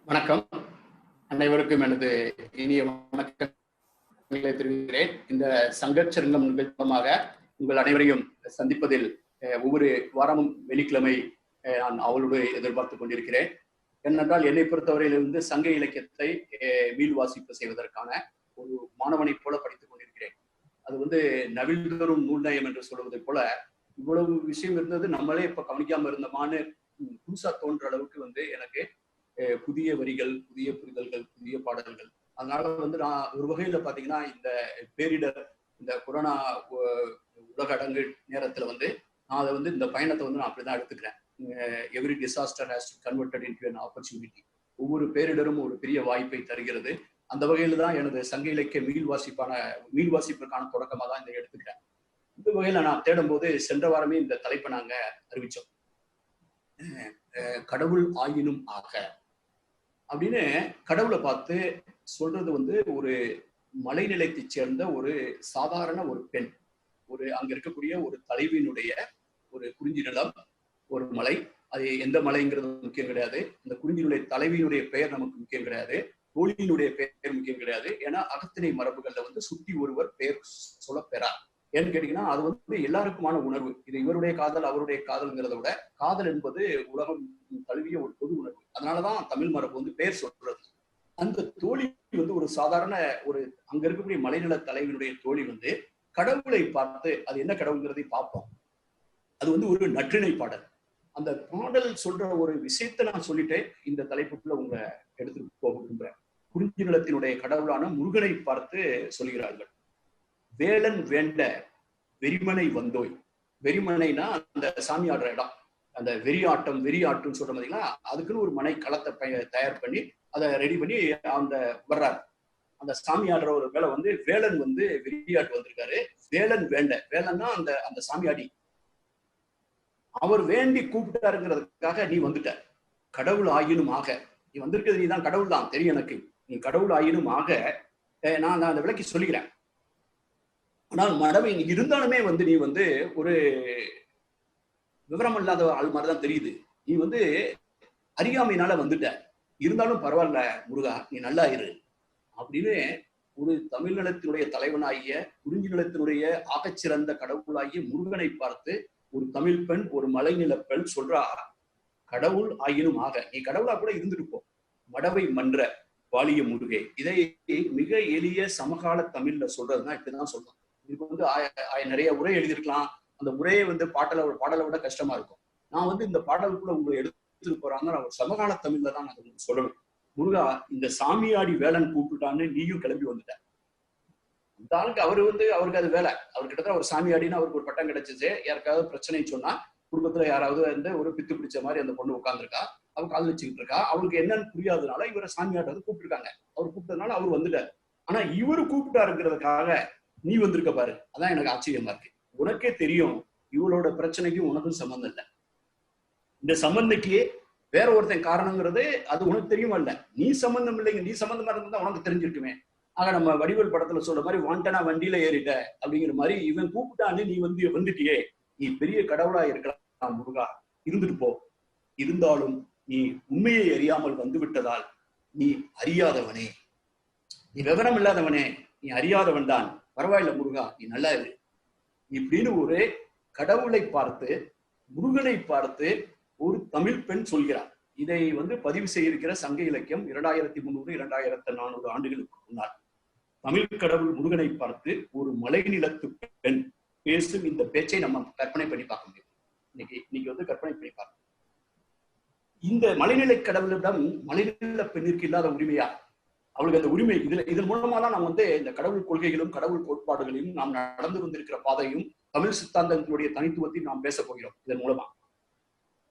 வணக்கம். அனைவருக்கும் எனது இனிய வணக்கங்களை தெரிவிக்கிறேன். இந்த சங்கச்சரங்கம் நிகழ்ச்சியாக உங்கள் அனைவரையும் சந்திப்பதில் ஒவ்வொரு வாரமும் வெள்ளிக்கிழமை நான் அவளோடு எதிர்பார்த்து கொண்டிருக்கிறேன். ஏனென்றால் என்னை பொறுத்தவரையிலிருந்து சங்க இலக்கியத்தை மீள் வாசிப்பு செய்வதற்கான ஒரு மாணவனை போல படித்துக் கொண்டிருக்கிறேன். அது நவில்தோறும் நூல் நயம் என்று சொல்வதை போல இவ்வளவு விஷயம் இருந்தது நம்மளே இப்ப கவனிக்காம இருந்தோமான்னு புதுசா தோன்ற அளவுக்கு எனக்கு புதிய வரிகள், புதிய புரிதல்கள், புதிய பாடல்கள். அதனால நான் ஒரு வகையில பாத்தீங்கன்னா இந்த பேரிடர், இந்த கொரோனா உலக அடங்கு நேரத்துல நான் அதை இந்த பயணத்தை நான் அப்படிதான் எடுத்துக்கிறேன். Every disaster has converted into an opportunity. ஒவ்வொரு பேரிடரும் ஒரு பெரிய வாய்ப்பை தருகிறது. அந்த வகையில தான் எனது சங்க இலக்கிய மீள் வாசிப்புக்கான தொடக்கமா தான் இதை எடுத்துக்கிறேன். இந்த வகையில நான் தேடும் போது சென்ற வாரமே இந்த தலைப்பை நாங்க அறிவிச்சோம். கடவுள் ஆயினும் ஆக அப்படின்னு கடவுளை பார்த்து சொல்றது ஒரு மலைநிலைத்தை சேர்ந்த ஒரு சாதாரண ஒரு பெண், அங்க இருக்கக்கூடிய ஒரு தலைவியினுடைய ஒரு குறிஞ்சி நிலம், ஒரு மலை. அது எந்த மலைங்கிறது முக்கியம் கிடையாது. அந்த குறிஞ்சியினுடைய தலைவியினுடைய பெயர் நமக்கு முக்கியம் கிடையாது. தோழியினுடைய பெயர் முக்கியம் கிடையாது. ஏன்னா அகத்திணை மரபுகள்ல சுற்றி ஒருவர் பெயர் சொல்ல பெறார். ஏன்னு கேட்டீங்கன்னா அது எல்லாருக்குமான உணர்வு. இது இவருடைய காதல் அவருடைய காதல்ங்கிறத விட காதல் என்பது உலகம் தழுவிய ஒரு பொது உணர்வு. அதனாலதான் தமிழ் மரபு பெயர் சொல்றது. அந்த தோழி ஒரு சாதாரண அங்க இருக்கக்கூடிய மலைநில தலைவியினுடைய தோழி கடவுளை பார்த்து, அது என்ன கடவுள்ங்கிறதை பார்ப்போம். அது ஒரு நற்றிணை பாடல். அந்த பாடல் சொல்ற ஒரு விஷயத்தை நான் சொல்லிட்டு இந்த தலைப்புக்குள்ள உங்க எடுத்துட்டு போக விரும்புறேன். குறிஞ்சி நிலத்தினுடைய கடவுளான முருகனை பார்த்து சொல்கிறார்கள். வேலன் வேண்ட வெறிமனை வந்தோய். வெறிமனைனா அந்த சாமி ஆடுற இடம். அந்த வெறியாட்டம் சொல்ற மாதிரிங்களா, அதுக்குன்னு ஒரு மனை களத்தை தயார் பண்ணி அதை ரெடி பண்ணி அந்த வர்றாரு. அந்த சாமி ஆடுற ஒரு வேலை வேலன் வெறியாட்டு வந்திருக்காரு. வேலன் வேண்ட, வேலன்னா அந்த அந்த சாமியாடி, அவர் வேண்டி கூப்பிட்டாருங்கிறதுக்காக நீ வந்துட்ட. கடவுள் ஆயினும் ஆக, நீ வந்திருக்கிறது நீ தான் கடவுள் தான் தெரியும் எனக்கு. நீ கடவுள் ஆயினும் ஆக நான் அந்த விளக்கி சொல்லிக்கிறேன். ஆனால் மடமை இருந்தாலுமே நீ ஒரு விவரம் இல்லாத ஆள் மாதிரிதான் தெரியுது. நீ அறியாமையினால வந்துட்ட. இருந்தாலும் பரவாயில்ல முருகா, நீ நல்லா இரு அப்படின்னு ஒரு தமிழ் நிலத்தினுடைய தலைவனாகிய, குறிஞ்சி நிலத்தினுடைய ஆகச்சிறந்த கடவுளாகிய முருகனை பார்த்து ஒரு தமிழ் பெண், ஒரு மலைநில பெண் சொல்றா, கடவுள் ஆயினும் ஆக, நீ கடவுளா கூட இருந்துட்டு போ, மடவை மன்ற வாலிய முருகே. இதை மிக எளிய சமகால தமிழ்ல சொல்றதுதான் இப்படிதான் சொல்லணும். இதுக்கு நிறைய உரை எழுதியிருக்கலாம். அந்த உரையை பாடலை விட கஷ்டமா இருக்கும். நான் இந்த பாடலுக்குள்ள உங்களை எடுத்துட்டு போறாங்க. நான் ஒரு சமகால தமிழ்ல தான் நான் சொல்லணும். முருகா, இந்த சாமியாடி வேலன் கூப்பிட்டான்னு நீயும் கிளம்பி வந்துட்ட. அந்த ஆளுக்கு அவருக்கு அது வேலை. அவர் கிட்டத்தட்ட ஒரு சாமியாடின்னு அவருக்கு ஒரு பட்டம் கிடைச்சிச்சு. யாருக்காவது பிரச்சனை சொன்னா, குடும்பத்துல யாராவது ஒரு பித்து பிடிச்ச மாதிரி அந்த பொண்ணு உட்காந்துருக்கா, அவ கால் வச்சுக்கிட்டு இருக்கா, அவளுக்கு என்னன்னு புரியாததுனால இவரை சாமியாட்ட கூப்பிட்டுருக்காங்க. அவர் கூப்பிட்டதுனால அவர் வந்துட்டார். ஆனா இவரு கூப்பிட்டாருங்கிறதுக்காக நீ வந்திருக்க பாரு, அதான் எனக்கு ஆச்சரியமா இருக்கு. உனக்கே தெரியும் இவளோட பிரச்சனைக்கும் உனக்கும் சம்பந்தம் இல்லை. இந்த சம்பந்தக்கு வேற ஒருத்தன் காரணங்கிறது அது உனக்கு தெரியுமா இல்ல? நீ சம்பந்தம் இல்லைங்க, நீ சம்பந்தமா இருந்தா உனக்கு தெரிஞ்சிருக்குமே. ஆக நம்ம வடிவேல் படத்துல சொல்ற மாதிரி வாண்டனா வண்டியில ஏறிட்ட அப்படிங்கிற மாதிரி இவன் கூப்பிட்டான்னு நீ வந்துட்டியே, நீ பெரிய கடவுளா இருக்கலாம் முருகா, இருந்துட்டு போ. இருந்தாலும் நீ உண்மையை அறியாமல் வந்து விட்டதால் நீ அறியாதவனே, நீ விவரம் இல்லாதவனே, நீ அறியாதவன் தான். பரவாயில்ல முருகா, நீ நல்லா இரு இப்படின்னு ஒரு கடவுளை பார்த்து, முருகனை பார்த்து ஒரு தமிழ் பெண் சொல்கிறார். இதை பதிவு செய்திருக்கிற சங்க இலக்கியம் 2300 2400 ஆண்டுகளுக்கு முன்னால் தமிழ் கடவுள் முருகனை பார்த்து ஒரு மலைநிலத்து பெண் பேசும் இந்த பேச்சை நம்ம கற்பனை பண்ணி பார்க்க முடியும். இன்னைக்கு கற்பனை பண்ணி பார்க்க. இந்த மலைநிலை கடவுளிடம் மலைநில பெண்ணிற்கு இல்லாத உரிமையா? அவளுக்கு அந்த உரிமை இதன் மூலமா தான் நாம் இந்த கடவுள் கொள்கைகளும் கடவுள் கோட்பாடுகளையும் நாம் நடந்து வந்திருக்கிற பாதையும் தமிழ் சித்தாந்தங்களுடைய தனித்துவத்தையும் நாம் பேச போகிறோம். இதன் மூலமா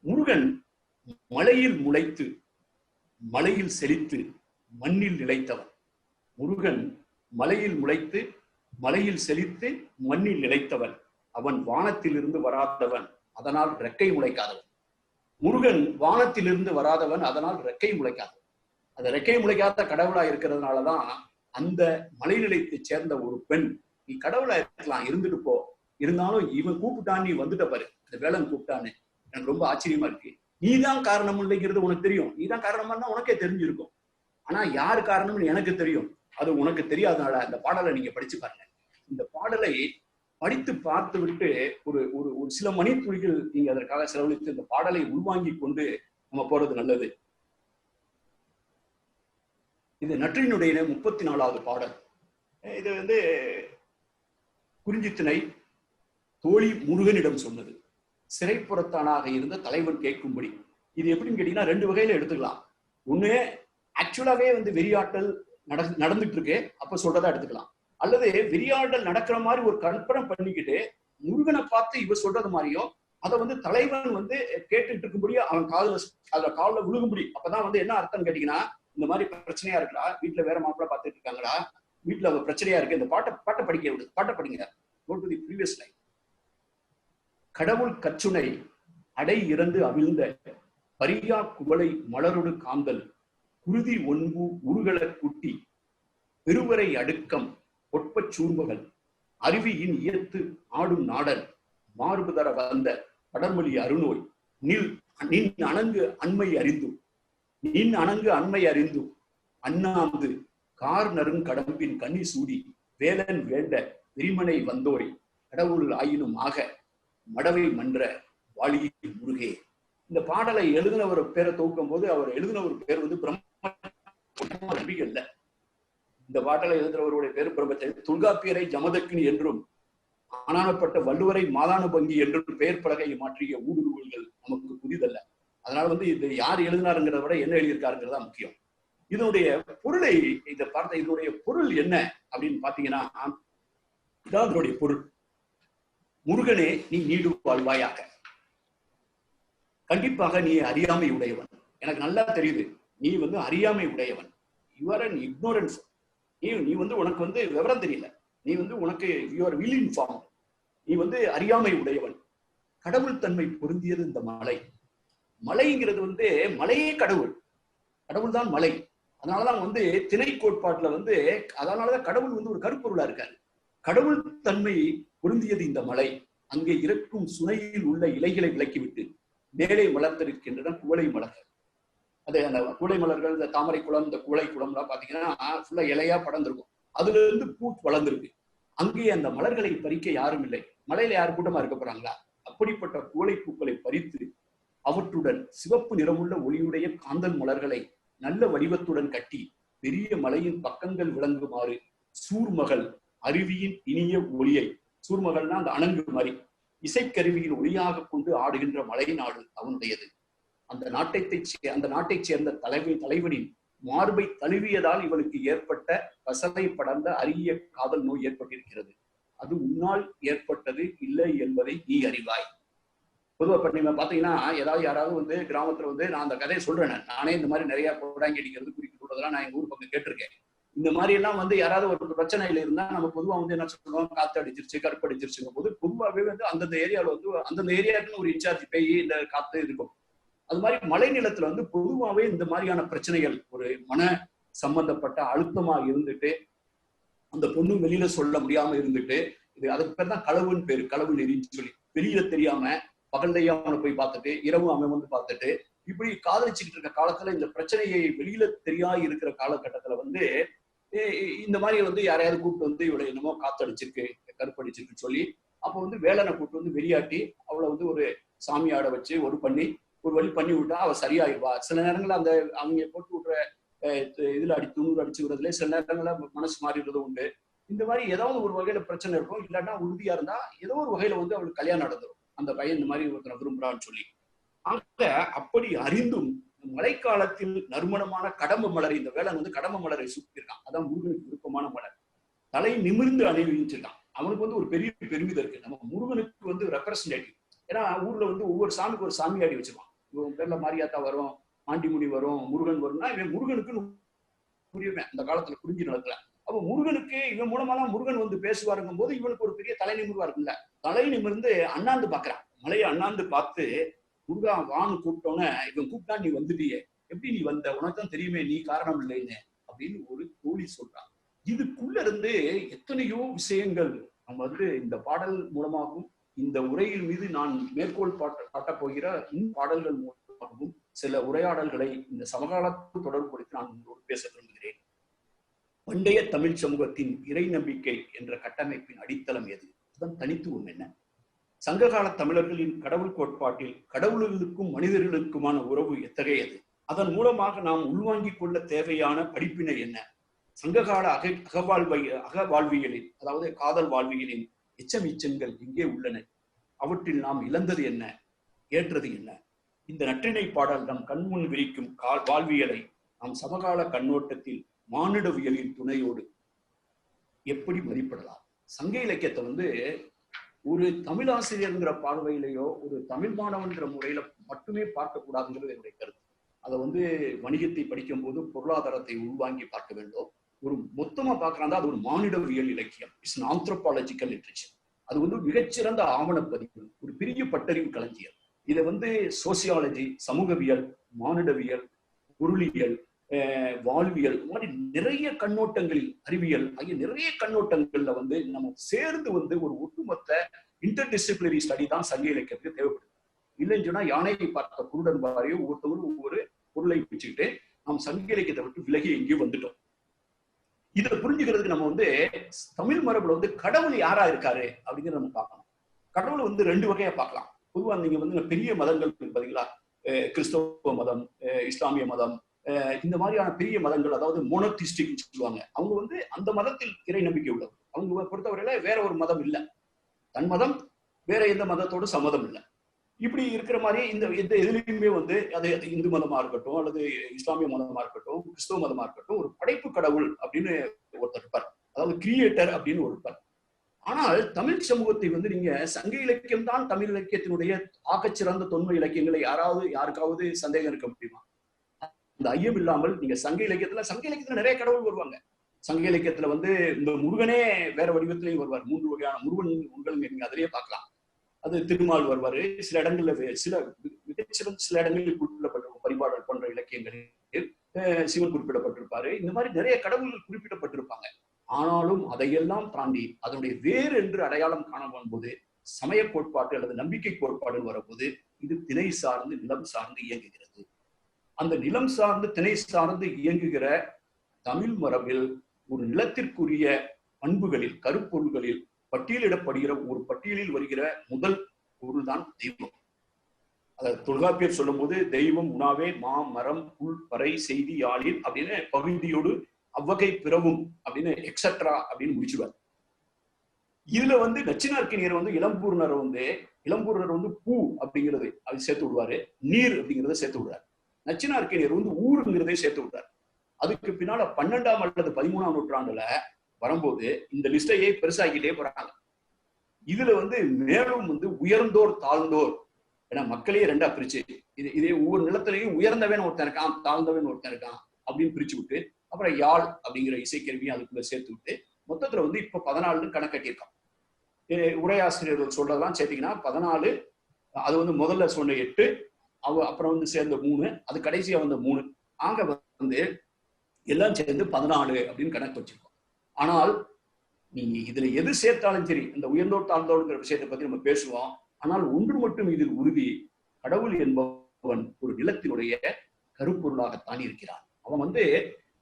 முருகன் மலையில் முளைத்து மலையில் செழித்து மண்ணில் நிலைத்தவன். முருகன் மலையில் முளைத்து மலையில் செழித்து மண்ணில் நிலைத்தவன். அவன் வானத்திலிருந்து வராதவன், அதனால் ரெக்கை முளைக்காதவன். முருகன் வானத்திலிருந்து வராதவன், அதனால் ரெக்கை முளைக்காதவன். அந்த ரெக்கை முளைக்காத கடவுளா இருக்கிறதுனாலதான் அந்த மலைநிலையத்தை சேர்ந்த ஒரு பெண், நீ கடவுளா இருக்கலாம், இருந்துட்டு போ, இருந்தாலும் இவன் கூப்பிட்டான், நீ வந்துட்ட பாரு, இந்த வேலன் கூப்பிட்டான்னு. எனக்கு ரொம்ப ஆச்சரியமா இருக்கு. நீதான் காரணம் இல்லைங்கிறது உனக்கு தெரியும். நீதான் காரணம்னா உனக்கே தெரிஞ்சிருக்கும். ஆனா யாரு காரணம்னு எனக்கு தெரியும். அது உனக்கு தெரியாதனால அந்த பாடலை நீங்க படிச்சு பாருங்க. இந்த பாடலை படித்து பார்த்து விட்டு ஒரு ஒரு ஒரு சில மணித்துளிகள் நீங்க அதற்காக செலவழித்து இந்த பாடலை உள்வாங்கி கொண்டு நம்ம போறது நல்லது. இது நற்றினுடைய 34வது பாடல். இது வந்து குறிஞ்சித்திணை தோழி முருகனிடம் சொன்னது. சிறைப்புறத்தானாக இருந்த தலைவன் கேட்கும்படி. இது எப்படின்னு கேட்டீங்கன்னா 2 வகையில எடுத்துக்கலாம். ஒண்ணு ஆக்சுவலாவே வந்து வெறியாட்டல் நடந்துட்டு இருக்கு, அப்ப சொல்றதா எடுத்துக்கலாம். அல்லது வெறியாட்டல் நடக்கிற மாதிரி ஒரு கற்பனை பண்ணிக்கிட்டு முருகனை பார்த்து இவ சொல்றது மாதிரியும் அதை வந்து தலைவன் வந்து கேட்டுட்டு இருக்கும்படி அவன் காலில் விழுகும்படி. அப்பதான் வந்து என்ன அர்த்தம் கேட்டீங்கன்னா, இந்த மாதிரி பிரச்சனையா இருக்குடா, வீட்டுல வேற மாப்பிள்ள பார்த்துட்டு இருக்காங்களா, வீட்டுல அவ பிரச்சனையா இருக்கு, இந்த பாட்டை படிக்க விடுது, பாட்டை படிங்க. Go to the previous line. கடவுள் கச்சுனை அடை இறந்து அவிழ்ந்த பரியா குவளை மலரொடு காந்தல் குருதி ஒன்பு உருகல குட்டி பெருவரை அடுக்கம் ஒட்பச் சூர்மகள் அருவியின் இயத்து ஆடும் நாடன் மார்பு தர வந்த கடற்மொழி அருநோய் நின் அணங்கு அண்மை அறிந்து அண்ணாந்து கார் நறுங் கடம்பின் கண்ணி சூடி வேலன் வேண்ட விரிமனை வந்தோய் கடவுள் ஆயினும் ஆக மடவை மன்ற வாழியில் முருகே. இந்த பாடலை எழுதின ஒரு பேரை தூக்கும் போது அவர் எழுதின ஒரு பேர் வந்து பிரம்ம. இந்த பாடலை எழுதுறவருடைய பேர் பிரம்மச்சரி. தொல்காப்பியரை ஜமதக்கினி என்றும் ஆனானப்பட்ட வள்ளுவரை மாதான பங்கி என்றும் பெயர் பலகையை மாற்றிய ஊடுருவல்கள் நமக்கு புதிதல்ல. அதனால வந்து இது யார் எழுதினாருங்கிறத விட என்ன எழுதியிருக்காருங்கிறதா முக்கியம். இதனுடைய பொருளை இதை பார்த்த இதனுடைய பொருள் என்ன அப்படின்னு பாத்தீங்கன்னா, இதான் அதனுடைய பொருள். முருகனே நீ நீடு வாழ்வாயாக. கண்டிப்பாக நீ அறியாமை உடையவன், எனக்கு நல்லா தெரியுது. நீ வந்து அறியாமை உடையவன். Your an ignorance. நீ வந்து உனக்கு வந்து விவரம் தெரியல. நீ வந்து உனக்கு யுவர் வில் இன்ஃபார்ம். நீ வந்து அறியாமை உடையவன். கடவுள் தன்மை பொருந்தியது இந்த மலை. மலைங்கிறது வந்து மலையே கடவுள், கடவுள் தான் மலை. அதனாலதான் வந்து திணை கோட்பாட்டுல வந்து அதனாலதான் கடவுள் வந்து ஒரு கருப்பொருளா இருக்காரு. கடவுள் தன்மை பொருந்தியது இந்த மலை. அங்கே இருக்கும் சுனையில் உள்ள இலைகளை விலக்கிவிட்டு மேலே வளர்ந்திருக்கின்றன குவளை மலர்கள். அது அந்த குவளை மலர்கள், இந்த தாமரை குளம், இந்த குவளை குளம் எல்லாம் பாத்தீங்கன்னா ஃபுல்லா இலையா படர்ந்திருக்கும். அதுல இருந்து பூ வளர்ந்துருக்கு. அங்கே அந்த மலர்களை பறிக்க யாரும் இல்லை. மலையில யாரு கூட்டமா இருக்க போறாங்களா? அப்படிப்பட்ட குவளை பூக்களை பறித்து அவற்றுடன் சிவப்பு நிறமுள்ள ஒளியுடைய காந்தல் மலர்களை நல்ல வடிவத்துடன் கட்டி பெரிய மலையின் பக்கங்கள் விளங்குமாறு சூர்மகள் அருவியின் இனிய ஒளியை, சூர்மகள்னா அந்த அணங்கு மாதிரி, இசைக்கருவியின் ஒளியாக கொண்டு ஆடுகின்ற மலை நாடு அவனுடையது. அந்த நாட்டைச் சேர்ந்த தலைவனின் மார்பை தழுவியதால் இவளுக்கு ஏற்பட்ட பசலை படர்ந்த அரிய காதல் நோய் ஏற்பட்டிருக்கிறது. அது உன்னால் ஏற்பட்டது இல்லை என்பதை நீ அறிவாய். பொதுவா பண்ணீங்க பாத்தீங்கன்னா, ஏதாவது யாராவது வந்து கிராமத்துல வந்து நான் அந்த கதையை சொல்றேன். நானே இந்த மாதிரி நிறைய கோடாங்கி அடிக்கிறது, குறிப்பிட்டு விடுறதெல்லாம் நான் எங்க ஊர் பக்கம் கேட்டிருக்கேன். இந்த மாதிரி எல்லாம் வந்து யாராவது ஒரு பிரச்சனையில இருந்தா நம்ம பொதுவா வந்து என்ன சொல்லுவோம், காத்து அடிச்சிருச்சு, கருப்பு அடிச்சிருச்சுங்க போது பொதுவாகவே வந்து அந்தந்த ஏரியாவில் வந்து அந்தந்த ஏரியாவுக்குன்னு ஒரு இன்சார்ஜ் பேய் இந்த காத்து இருக்கும். அது மாதிரி மழை நிலத்துல வந்து பொதுவாகவே இந்த மாதிரியான பிரச்சனைகள் ஒரு மன சம்பந்தப்பட்ட அழுத்தமா இருந்துட்டு அந்த பொண்ணு வெளியில சொல்ல முடியாம இருந்துட்டு, இது அதுக்கு பேர் தான் களவுன்னு பேரு, களவு நெறின்னு சொல்லி. வெளியில தெரியாம பகல்லையா அவனை போய் பார்த்துட்டு இரவு அவன் வந்து பார்த்துட்டு இப்படி காதலிச்சுக்கிட்டு இருக்க காலத்துல இந்த பிரச்சனையை வெளியில தெரியா இருக்கிற காலகட்டத்துல வந்து இந்த மாதிரி வந்து யாரையாவது கூப்பிட்டு வந்து இவளை என்னமோ காத்தடிச்சிருக்கு, கருப்படிச்சிருக்குன்னு சொல்லி அப்போ வந்து வேலனை கூப்பிட்டு வந்து வெளியாட்டி அவளை வந்து ஒரு சாமியாட வச்சு ஒரு வழி பண்ணி விட்டா அவ சரியாயிடுவா. சில நேரங்கள்ல அந்த அவங்க போட்டு விடுற இதுல துணூறு அடிச்சு விடுறதுல சில நேரங்கள்ல மனசு மாறிடுறதும் உண்டு. இந்த மாதிரி ஏதாவது ஒரு வகையில பிரச்சனை இருக்கும். இல்லாட்டா உறுதியா இருந்தா ஏதோ ஒரு வகையில வந்து அவளுக்கு கல்யாணம் நடந்துடும். அந்த பையன் இந்த மாதிரி ஒருத்தனை விரும்புறான்னு சொல்லி. ஆக அப்படி அறிந்தும் மழைக்காலத்தில் நறுமணமான கடம்ப மலரை, இந்த வேலன் வந்து கடம்ப மலரை சூப்பிருக்கான். அதான் முருகனுக்கு விருப்பமான மலர். தலை நிமிர்ந்து அணிவிச்சிருக்கான். அவனுக்கு வந்து ஒரு பெரிய பெருமிதம் இருக்கு. நம்ம முருகனுக்கு வந்து ரெப்ரசன்டேட்டிவ். ஏன்னா ஊர்ல வந்து ஒவ்வொரு சாமிக்கு ஒரு சாமியாடி வச்சிருவான். இவன் பேர்ல மாரியாத்தா வரும், ஆண்டிமுனி வரும், முருகன் வரும்னா இவன் முருகனுக்குன்னு புரியுவேன் அந்த காலத்துல குறிஞ்சி நிலத்துல. அப்ப முருகனுக்கு இவன் மூலமாலாம் முருகன் வந்து பேசுவாருங்கும் போது இவனுக்கு ஒரு பெரிய தலை நிமிர்வா இருக்குல்ல. தலை நிமிர்ந்து அண்ணாந்து பாக்குறான். மலையை அண்ணாந்து பார்த்து முருகா வான்னு கூப்பிட்டோன்னே இவன் கூப்பிட்டா நீ வந்துட்டியே, எப்படி நீ வந்த, உனக்குதான் தெரியுமே நீ காரணம் இல்லைன்னு அப்படின்னு ஒரு தோழி சொல்றான். இதுக்குள்ள இருந்து எத்தனையோ விஷயங்கள் நம்ம வந்து இந்த பாடல் மூலமாகவும் இந்த உரையின் மீது நான் மேற்கோள் காட்டப் போகிற பாடல்கள் மூலமாகவும் சில உரையாடல்களை இந்த சமகாலத்தோடு தொடர்புபடுத்தி நான் உங்களோடு பேச விரும்புகிறேன். பண்டைய தமிழ் சமூகத்தின் இறை நம்பிக்கை என்ற கட்டமைப்பின் அடித்தளம் எது? அதன் தனித்துவம் என்ன? சங்ககால தமிழர்களின் கடவுள் கோட்பாட்டில் கடவுள்களுக்கும் மனிதர்களுக்குமான உறவு எத்தகையது? அதன் மூலமாக நாம் உள்வாங்கிக் கொள்ள தேவையான படிப்பினை என்ன? சங்ககால அகவாழ்வியலின், அதாவது காதல் வாழ்வியலின் எச்சமீச்சங்கள் எங்கே உள்ளன? அவற்றில் நாம் இழந்தது என்ன, ஏற்றது என்ன? இந்த நற்றிணை பாடல் நம் கண்முன் விரிக்கும் வாழ்வியலை நாம் சமகால கண்ணோட்டத்தில் மானிடவியலின் துணையோடு எப்படி மதிப்பிடலாம்? சங்க இலக்கியத்தை ஒரு தமிழாசிரியர்ங்கிற பார்வையிலேயோ ஒரு தமிழ் மாணவன்ற முறையில மட்டுமே பார்க்க கூடாதுங்கிறது என்னுடைய கருத்து. அதை வணிகத்தை படிக்கும் போது பொருளாதாரத்தை உள்வாங்கி பார்க்க வேண்டும். ஒரு மொத்தமா பார்க்கறாங்க, அது ஒரு மானிடவியல் இலக்கியம். It's an anthropological literature. அது மிகச்சிறந்த ஆவணப்பதிவு, ஒரு பெரிய பட்டறிவு களஞ்சியம். இதை சோசியாலஜி, சமூகவியல், மானிடவியல், பொருளியல், வாழ்வியல் மாதிரி நிறைய கண்ணோட்டங்களில், அறிவியல் ஆகிய நிறைய கண்ணோட்டங்கள்ல நம்ம சேர்ந்து ஒரு ஒட்டுமொத்த இன்டர்டிசிப்ளினரி ஸ்டடி தான் சங்க இலக்கியத்துக்கு தேவைப்படுது. இல்லைன்னு சொன்னா யானையை பார்த்த குருடன் பாரியோ ஒவ்வொருத்தவரும் ஒவ்வொரு பொருளை பிடிச்சுக்கிட்டு நாம் சங்க இலக்கியத்தை விட்டு விலகி எங்கேயும் வந்துட்டோம். இதை புரிஞ்சுக்கிறதுக்கு நம்ம தமிழ் மரபுல கடவுள் யாரா இருக்காரு அப்படிங்கிறத நம்ம பார்க்கணும். கடவுள் ரெண்டு வகையா பார்க்கலாம். பொதுவா நீங்க பெரிய மதங்கள் பாத்தீங்களா, கிறிஸ்தவ மதம், இஸ்லாமிய மதம், இந்த மாதிரியான பெரிய மதங்கள், அதாவது மோனோதிஸ்டிக் சொல்லுவாங்க. அவங்க அந்த மதத்தில் இறை நம்பிக்கை உள்ளது. அவங்க பொறுத்தவரையில வேற ஒரு மதம் இல்லை, தன் மதம் வேற எந்த மதத்தோடு சம்மதம் இல்லை. இப்படி இருக்கிற மாதிரி இந்த எதுலையுமே அது இந்து மதமா இருக்கட்டும், அல்லது இஸ்லாமிய மதமா இருக்கட்டும், கிறிஸ்தவ மதமா இருக்கட்டும், ஒரு படைப்பு கடவுள் அப்படின்னு ஒருத்தர் இருப்பார், அதாவது கிரியேட்டர் அப்படின்னு ஒரு இருப்பார். ஆனால் தமிழ் சமூகத்தை நீங்க சங்க இலக்கியம் தான் தமிழ் இலக்கியத்தினுடைய ஆகச்சிறந்த தொன்மை இலக்கியங்களை யாருக்காவது சந்தேகம் இருக்க முடியுமா? அந்த ஐயம் இல்லாமல் நீங்க சங்க இலக்கியத்துல நிறைய கடவுள் வருவாங்க. சங்க இலக்கியத்துல இந்த முருகனே வேற வடிவத்திலையும் வருவார். 3 வகையான முருகன் நீங்க அதிலேயே பார்க்கலாம். அது திருமால் வருவாரு. சில இடங்கள்ல மிகச்சிறந்த சில இடங்களில் குறிப்பிடப்பட்டிருக்கும். பரிபாடல் போன்ற இலக்கியங்களில் சிவன் குறிப்பிடப்பட்டிருப்பாரு. இந்த மாதிரி நிறைய கடவுள்கள் குறிப்பிடப்பட்டிருப்பாங்க. ஆனாலும் அதையெல்லாம் தாண்டி அதனுடைய வேறு என்று அடையாளம் காணப்படும் போது சமய கோட்பாடு அல்லது நம்பிக்கை கோட்பாடு வரும்போது இது திணை சார்ந்து, நிலம் சார்ந்து இயங்குகிறது. அந்த நிலம் சார்ந்து, திணை சார்ந்து இயங்குகிற தமிழ் மரபில் ஒரு நிலத்திற்குரிய பண்புகளில், கருப்பொருள்களில் பட்டியலிடப்படுகிற ஒரு பட்டியலில் வருகிற முதல் பொருள் தான் தெய்வம். அதாவது தொல்காப்பியர் சொல்லும் போது தெய்வம் உணாவே மா மரம் புல் பறை செய்தி யாழில் அப்படின்னு பகுதியோடு அவ்வகை பிறவும் அப்படின்னு எக்ஸட்ரா அப்படின்னு முடிச்சுவார். இதுல நச்சினார்க்கினியர் இளம்பூர்ணர் பூ அப்படிங்கிறது அது சேர்த்து விடுவாரு, நீர் அப்படிங்கிறத சேர்த்து விடுறாரு. நச்சினார்க்கினியர் ஊருங்கிறதை சேர்த்து விடுறாரு. அதுக்கு பின்னால 12ஆம் அல்லது 13ஆம் நூற்றாண்டுல வரும்போது இந்த லிஸ்டையே பெருசாகிட்டே போறாங்க. இதுல மேலும் உயர்ந்தோர் தாழ்ந்தோர், ஏன்னா மக்களையே ரெண்டா பிரிச்சு இதே ஒவ்வொரு நிலத்திலையும் உயர்ந்தவன் ஒருத்தன் இருக்கான், தாழ்ந்தவன் ஒருத்தன் இருக்கான் அப்படின்னு பிரிச்சு விட்டு, அப்புறம் யாழ் அப்படிங்கிற இசைக்கருவியும் அதுக்குள்ள சேர்த்து விட்டு மொத்தத்துல இப்ப 14 கணக்கட்டியிருக்கான். உரையாசிரியர்கள் சொல்றதெல்லாம் சேர்த்தீங்கன்னா 14. அது முதல்ல சொன்ன 8, அப்புறம் சேர்ந்த 3, அது கடைசியா வந்த 3, ஆக எல்லாம் சேர்ந்து 14 அப்படின்னு கணக்கு வச்சிருக்கோம். ஆனால் நீங்க இதுல எது சேர்த்தாலும் சரி, இந்த உயர்ந்தோர் தாழ்ந்தோர்ங்கிற விஷயத்தை பத்தி நம்ம பேசுவோம். ஆனால் ஒன்று மட்டும் இதில் உறுதி, கடவுள் என்பவன் ஒரு நிலத்தினுடைய கருப்பொருளாகத்தான் இருக்கிறான். அவன்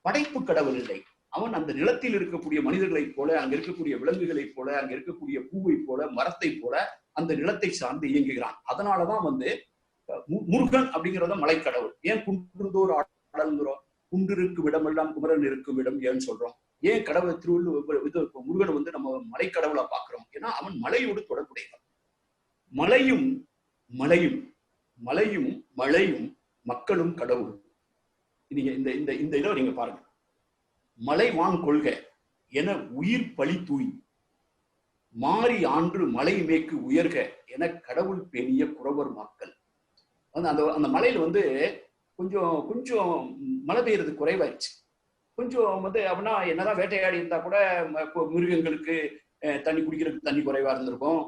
படைப்பு கடவுள் இல்லை. அவன் அந்த நிலத்தில் இருக்கக்கூடிய மனிதர்களைப் போல, அங்க இருக்கக்கூடிய விலங்குகளைப் போல, அங்க இருக்கக்கூடிய பூவை போல, மரத்தை போல அந்த நிலத்தை சார்ந்து இயங்குகிறான். அதனாலதான் முருகன் அப்படிங்கிறத மலைக்கடவுள். ஏன் குன்றுதோர் ஆடல்கிறோம்? குன்றிருக்கும் இடமெல்லாம் குமரன் இருக்கும் இடம் ஏன்னு சொல்றோம்? ஏன் கடவுள் முருகன் நம்ம மலைக்கடவுளா பாக்குறோம்? ஏன்னா அவன் மலையோடு தொடர்புடையவன். மலையும் மலையும் மலையும் மழையும் மக்களும் கடவுள். நீங்க இந்த இதை நீங்க பாருங்க. மலைவான் கொள்க என உயிர் பழி தூய் மாறி ஆன்று மலை மேற்கு உயர்க என கடவுள் பேணிய குறவர் மக்கள். அந்த மலையில கொஞ்சம் கொஞ்சம் மழை பெய்யறது குறைவாயிடுச்சு. கொஞ்சம் அப்படின்னா என்னதான் வேட்டையாடி இருந்தா கூட மிருகங்களுக்கு தண்ணி குடிக்கிறதுக்கு தண்ணி குறைவா இருந்திருக்கும்,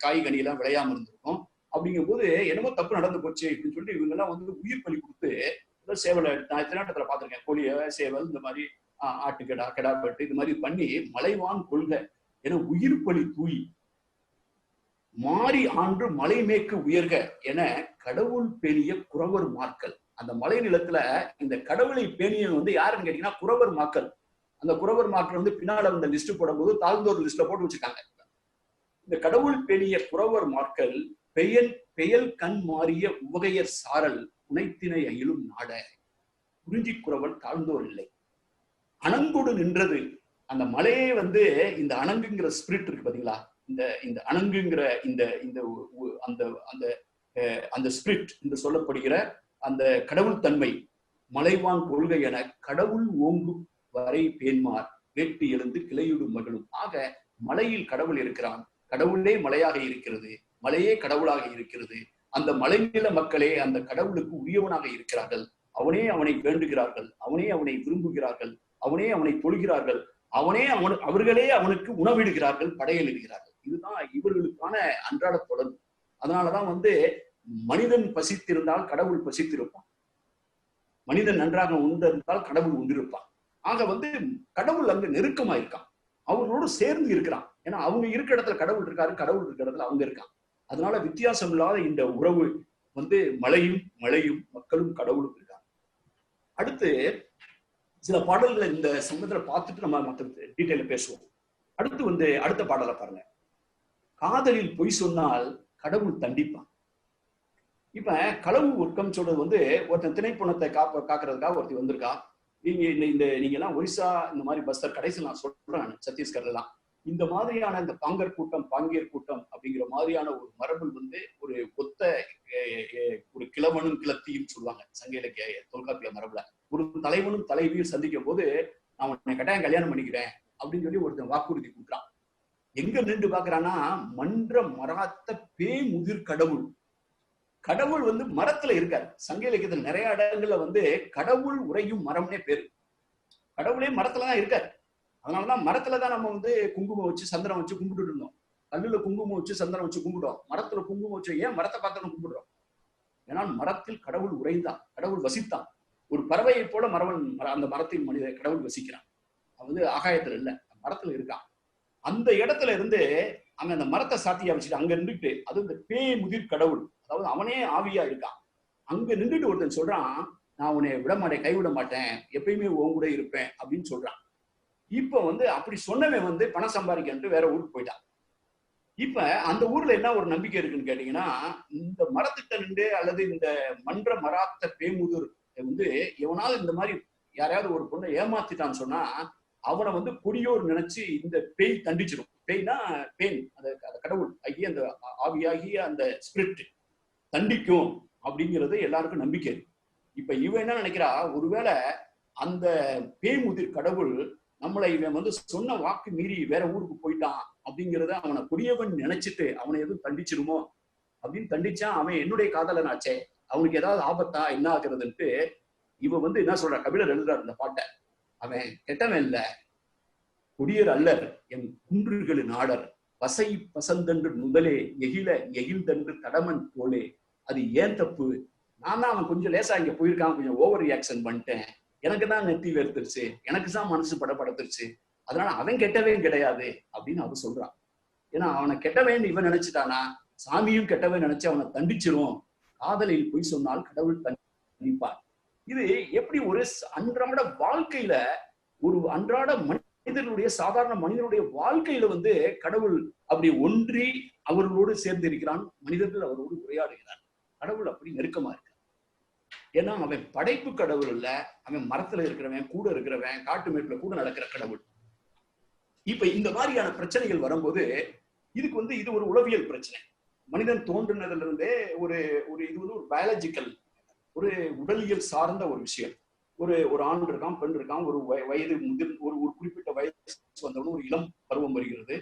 காய்கனி எல்லாம் விளையாம இருந்திருக்கும். அப்படிங்கும் போது என்னமோ தப்பு நடந்து போச்சு அப்படின்னு சொல்லிட்டு இவங்க எல்லாம் உயிர் பலி கொடுத்து சேவலை, நான் திருநாட்டத்துல பாத்திருக்கேன், கோழிய சேவல் இந்த மாதிரி ஆட்டுக்கடா கெடாப்பட்டு இது மாதிரி பண்ணி மலைவான் கொள்க என உயிர் பலி தூய் மாறி ஆண்டு மலைமேற்கு உயர்க என கடவுள் பேணிய குறவர் மாக்கள். அந்த மலை நிலத்துல இந்த கடவுளை பேணியது வந்து யாருன்னு கேட்டீங்கன்னா குறவர் மாக்கள். அந்த குறவர் மாக்கள் வந்து பின்னால அந்த லிஸ்ட் போடும்போது தாழ்ந்தோர் லிஸ்ட்ல போட்டு வச்சிருக்காங்க. இந்த கடவுள் பேணிய குறவர் மாக்கள் பெயல் கண் மாறிய உவகையர் சாரல் உனைத்தினை அயிலும் நாட குறிஞ்சி குறவன் தாழ்ந்தோர் இல்லை. அணங்கொடு நின்றது. அந்த மலையே வந்து இந்த அணங்குங்கிற ஸ்பிரிட் இருக்கு பாத்தீங்களா, இந்த இந்த அணங்குங்கிற இந்த இந்த அந்த அந்த அந்த ஸ்பிரிட் என்று சொல்லப்படுகிற அந்த கடவுள் தன்மை மலைவான் கொள்கை என கடவுள் ஓங்கு வரை பேன்மார் வேட்டு எழுந்து கிளையுடு மகளும். ஆக மலையில் கடவுள் இருக்கிறான், கடவுளே மலையாக இருக்கிறது, மலையே கடவுளாக இருக்கிறது. அந்த மலைநில மக்களே அந்த கடவுளுக்கு உரியவனாக இருக்கிறார்கள். அவனே அவனை வேண்டுகிறார்கள், அவனே அவனை விரும்புகிறார்கள், அவனே அவனை தொழுகிறார்கள், அவர்களே அவனுக்கு உணவிடுகிறார்கள், படையலிடுகிறார்கள். இதுதான் இவர்களுக்கான அன்றாட தொடர்பு. அதனாலதான் வந்து மனிதன் பசித்திருந்தால் கடவுள் பசித்திருப்பான், மனிதன் நன்றாக உண்டிருந்தால் கடவுள் உண்டிருப்பான். ஆக வந்து கடவுள் அங்கு நெருக்கமா இருக்கான், அவங்களோடு சேர்ந்து இருக்கிறான். ஏன்னா அவங்க இருக்கிற இடத்துல கடவுள் இருக்காரு, கடவுள் இருக்கிற இடத்துல அவங்க இருக்கான். அதனால வித்தியாசம் இல்லாத இந்த உறவு வந்து மலையும் மக்களும் கடவுளும் இருக்காங்க. அடுத்து சில பாடல்களை இந்த சம்பந்தத்துல பார்த்துட்டு நம்ம மற்ற டீட்டெயில பேசுவோம். அடுத்து வந்து அடுத்த பாடலை பாருங்க. காதலில் பொய் சொன்னால் கடவுள் தண்டிப்பான். இப்ப களவு ஒர்க்கம் சொல்றது வந்து ஒருத்தன் திணைப்புணத்தை காக்குறதுக்காக ஒருத்தி வந்திருக்கா. நீங்க எல்லாம் ஒரிசா இந்த மாதிரி பஸ்தர் கடைசியில் நான் சொல்றேன், சத்தீஸ்கர்ல எல்லாம் இந்த மாதிரியான இந்த பாங்கர் கூட்டம் பாங்கியர் கூட்டம் அப்படிங்கிற மாதிரியான ஒரு மரபுகள் வந்து ஒரு ஒத்த ஒரு கிழவனும் கிளத்தியும் சொல்லுவாங்க சங்க இலக்கிய தொல்காப்பிய மரபுல. ஒரு தலைவனும் தலைவியும் சந்திக்கும் போது நான் உன்னை கட்டாயம் கல்யாணம் பண்ணிக்கிறேன் அப்படின்னு சொல்லி ஒருத்தன் வாக்குறுதி கொடுக்குறான். எங்க நின்று பாக்குறான்னா மன்ற மராத்த முதிர் கடவுள். கடவுள் வந்து மரத்துல இருக்காரு. சங்க இலக்கியத்துல நிறைய இடங்கள்ல வந்து கடவுள் உறையும் மரம்னே பேரு. கடவுளே மரத்துலதான் இருக்காரு. அதனாலதான் மரத்துலதான் நம்ம வந்து குங்குமம் வச்சு சந்திரம் வச்சு கும்பிட்டு இருந்தோம். கல்லுல குங்குமம் வச்சு சந்திரம் வச்சு கும்பிடுறோம், மரத்துல குங்குமம் வச்சு ஏன் மரத்தை பார்த்தோம் கும்பிடுறோம்? ஏன்னா மரத்தில் கடவுள் உறைந்தான், கடவுள் வசித்தான். ஒரு பறவையை போல அந்த மரத்தின் மனித கடவுள் வசிக்கிறான். அவன் வந்து ஆகாயத்துல இல்ல, மரத்துல இருக்கான். அந்த இடத்துல இருந்து அங்க அந்த மரத்தை சாத்தியா வச்சுட்டு அங்க நின்றுட்டு, அது இந்த முதிர் கடவுள், அதாவது அவனே ஆவியா இருக்கான். அங்க நின்றுட்டு ஒருத்தன் சொல்றான், நான் உன்னை விட மாட்டேன், கைவிட மாட்டேன், எப்பயுமே உன் கூட இருப்பேன் அப்படின்னு சொல்றான். இப்ப வந்து அப்படி சொன்னவன் வந்து பணம் சம்பாதிக்கன்ட்டு வேற ஊருக்கு போயிட்டான். இப்ப அந்த ஊர்ல என்ன ஒரு நம்பிக்கை இருக்குன்னு கேட்டீங்கன்னா, இந்த மரத்திட்ட நின்று அல்லது இந்த மன்ற மராத்த பேமுதிர் வந்து எவனாவது இந்த மாதிரி யாரையாவது ஒரு பொண்ணை ஏமாத்திட்டான்னு சொன்னா அவனை வந்து கொடியோர் நினைச்சு இந்த பேய் தண்டிச்சிடும். பேய்னா பேன், அந்த கடவுள் ஆகிய அந்த ஆவியாகிய அந்த ஸ்பிரிட் தண்டிக்கும் அப்படிங்கிறது எல்லாருக்கும் நம்பிக்கை. இப்ப இவன் என்ன நினைக்கிறா, ஒருவேளை அந்த பேமுதிர் கடவுள் நம்மளை இவன் வந்து சொன்ன வாக்கு மீறி வேற ஊருக்கு போயிட்டான் அப்படிங்கிறத அவனை கொடியவன் நினைச்சிட்டு அவனை எதுவும் தண்டிச்சிருமோ அப்படின்னு தண்டிச்சா அவன் என்னுடைய காதலன் ஆச்சே, அவனுக்கு ஏதாவது ஆபத்தா என்ன ஆகுறதுன்ட்டு இவன் வந்து என்ன சொல்ற, கபிலர் எழுதுறாரு இந்த பாட்டை, அவன் கெட்டவன் இல்ல, கொடியர் அல்லர் என் குன்றுகளு நாடர் வசை பசந்தன்று முதலே எகிழ்தன்று தடமன் போலே, அது ஏன் தப்பு, நான் தான் அவன் கொஞ்சம் லேசா இங்க போயிருக்கான், கொஞ்சம் ஓவர் ரியாக்ஷன் பண்ணிட்டேன், எனக்கு தான் நெத்தி வேர்த்துருச்சு, எனக்கு தான் மனசு படப்படுத்துருச்சு, அதனால அவன் கெட்டவன் கிடையாது அப்படின்னு அவன் சொல்றான். ஏன்னா அவனை கெட்டவன் இவன் நினைச்சிட்டானா சாமியும் கெட்டவன் நினைச்சு அவனை தண்டிச்சிரும். காதலில் பொய் சொன்னால் கடவுள் தண்டிப்பார். இது எப்படி ஒரு அன்றாட வாழ்க்கையில, ஒரு அன்றாட மனிதனுடைய சாதாரண மனிதனுடைய வாழ்க்கையில வந்து கடவுள் அப்படி ஒன்றி அவர்களோடு சேர்ந்து இருக்கிறான், மனிதர்கள் அவரோடு உரையாடுகிறான். கடவுள் அப்படி நெருக்கமா இருக்க. ஏன்னா அவன் படைப்பு கடவுள் இல்ல, அவன் மரத்துல இருக்கிறவன், கூட இருக்கிறவன், காட்டு மேட்டுல கூட நடக்கிற கடவுள். இப்ப இந்த மாதிரியான பிரச்சனைகள் வரும்போது இதுக்கு வந்து இது ஒரு உளவியல் பிரச்சனை. மனிதன் தோன்றினதுல இருந்தே ஒரு இது வந்து ஒரு பயாலஜிக்கல், ஒரு உடலியல் சார்ந்த ஒரு விஷயம். ஒரு ஆண் இருக்கான், பெண் இருக்கான், ஒரு வயது ஒரு குறிப்பிட்ட வயசு வந்தவனும் ஒரு இளம் பருவம் வருகிறது.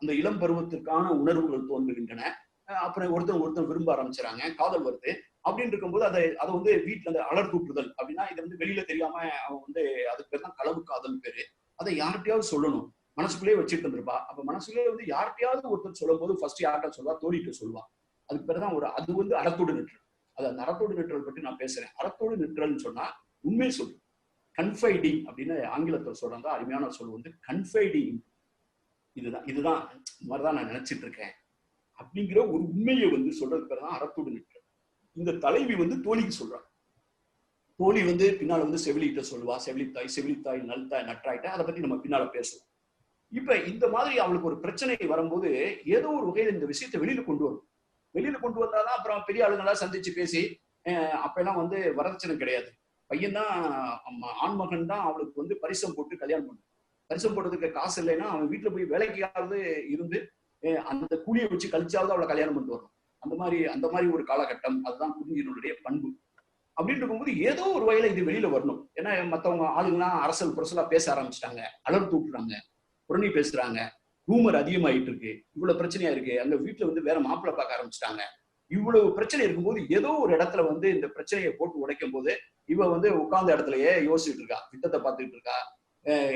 அந்த இளம் பருவத்திற்கான உணர்வுகள் தோன்றுகின்றன. அப்புறம் ஒருத்தர் விரும்ப ஆரம்பிச்சுறாங்க, காதல் வருது. அப்படின்னு இருக்கும்போது அதை வந்து வீட்டுல அந்த அலர்த்தூட்டுதல் அப்படின்னா இது வந்து வெளியில தெரியாம அவன் வந்து அதுக்கு பேர் தான் களவு காதல் பேரு. அதை யார்கிட்டயாவது சொல்லணும், மனசுக்குள்ளேயே வச்சுட்டு இருந்திருப்பா. அப்ப மனசுக்குள்ளேயே வந்து யார்கிட்டயாவது ஒருத்தர் சொல்லும் போது ஃபர்ஸ்ட் யார்கிட்ட சொல்லுவா, தோழிட்டு சொல்லுவா. அதுக்கு பேருதான் அது வந்து அறத்தோடு நிற்றல். அது அந்த அறத்தோடு நிற்றல் பற்றி நான் பேசுறேன். அறத்தோடு நிற்றல்னு சொன்னா உண்மையை சொல்லு. கன்ஃபைடிங் அப்படின்னு ஆங்கிலத்தில் சொல்றாங்க, அருமையான சொல் வந்து கன்ஃபைடிங். இதுதான் இந்த மாதிரிதான் நான் நினைச்சிட்டு இருக்கேன் அப்படிங்கிற ஒரு உண்மையை வந்து சொல்றது பேர் தான் அறத்தோடு நிற்கிறது. இந்த தலைவி வந்து தோழிக்கு சொல்றான். தோழி வந்து பின்னால வந்து செவிலிட்ட சொல்லுவா, செவிலித்தாய் நல்தாய் நற்றாயிட்ட, அதை பத்தி நம்ம பின்னால பேசுவோம். இப்ப இந்த மாதிரி அவளுக்கு ஒரு பிரச்சனை வரும்போது ஏதோ ஒரு வகையில இந்த விஷயத்தை வெளியில கொண்டு வரும். வெளியில கொண்டு வந்தாதான் அப்புறம் பெரிய ஆளுங்களா சந்திச்சு பேசி, அப்ப எல்லாம் வந்து வரதட்சணை கிடையாது. பையன் தான், ஆண்மகன் தான் அவளுக்கு வந்து பரிசம் போட்டு கல்யாணம் பண்ணும். பரிசம் போடுறதுக்கு காசு இல்லைன்னா அவன் வீட்டுல போய் வேலைக்காவது இருந்து அந்த கூலியை வச்சு கழிச்சாவது அவளை கல்யாணம் பண்ணிட்டு வரணும். அந்த மாதிரி ஒரு காலகட்டம். அதுதான் குறிஞ்சியினுடைய பண்பு. அப்படின்னு இருக்கும்போது ஏதோ ஒரு வகையில இது வெளியில வரணும். ஏன்னா மத்தவங்க ஆளுங்கெல்லாம் அரசல் புரசலா பேச ஆரம்பிச்சிட்டாங்க, அலர் தூக்குறாங்க, புரணி பேசுறாங்க, ரூமர் அதிகமாயிட்டு இருக்கு, இவ்வளவு பிரச்சனையா இருக்கு, அங்க வீட்டுல வந்து வேற மாப்பிள்ளை பார்க்க ஆரம்பிச்சிட்டாங்க. இவ்வளவு பிரச்சனை இருக்கும்போது ஏதோ ஒரு இடத்துல வந்து இந்த பிரச்சனையை போட்டு உடைக்கும் போது இவ வந்து உட்கார்ந்த இடத்துலயே யோசிச்சுட்டு இருக்கா, வித்தத்தை பார்த்துட்டு இருக்கா,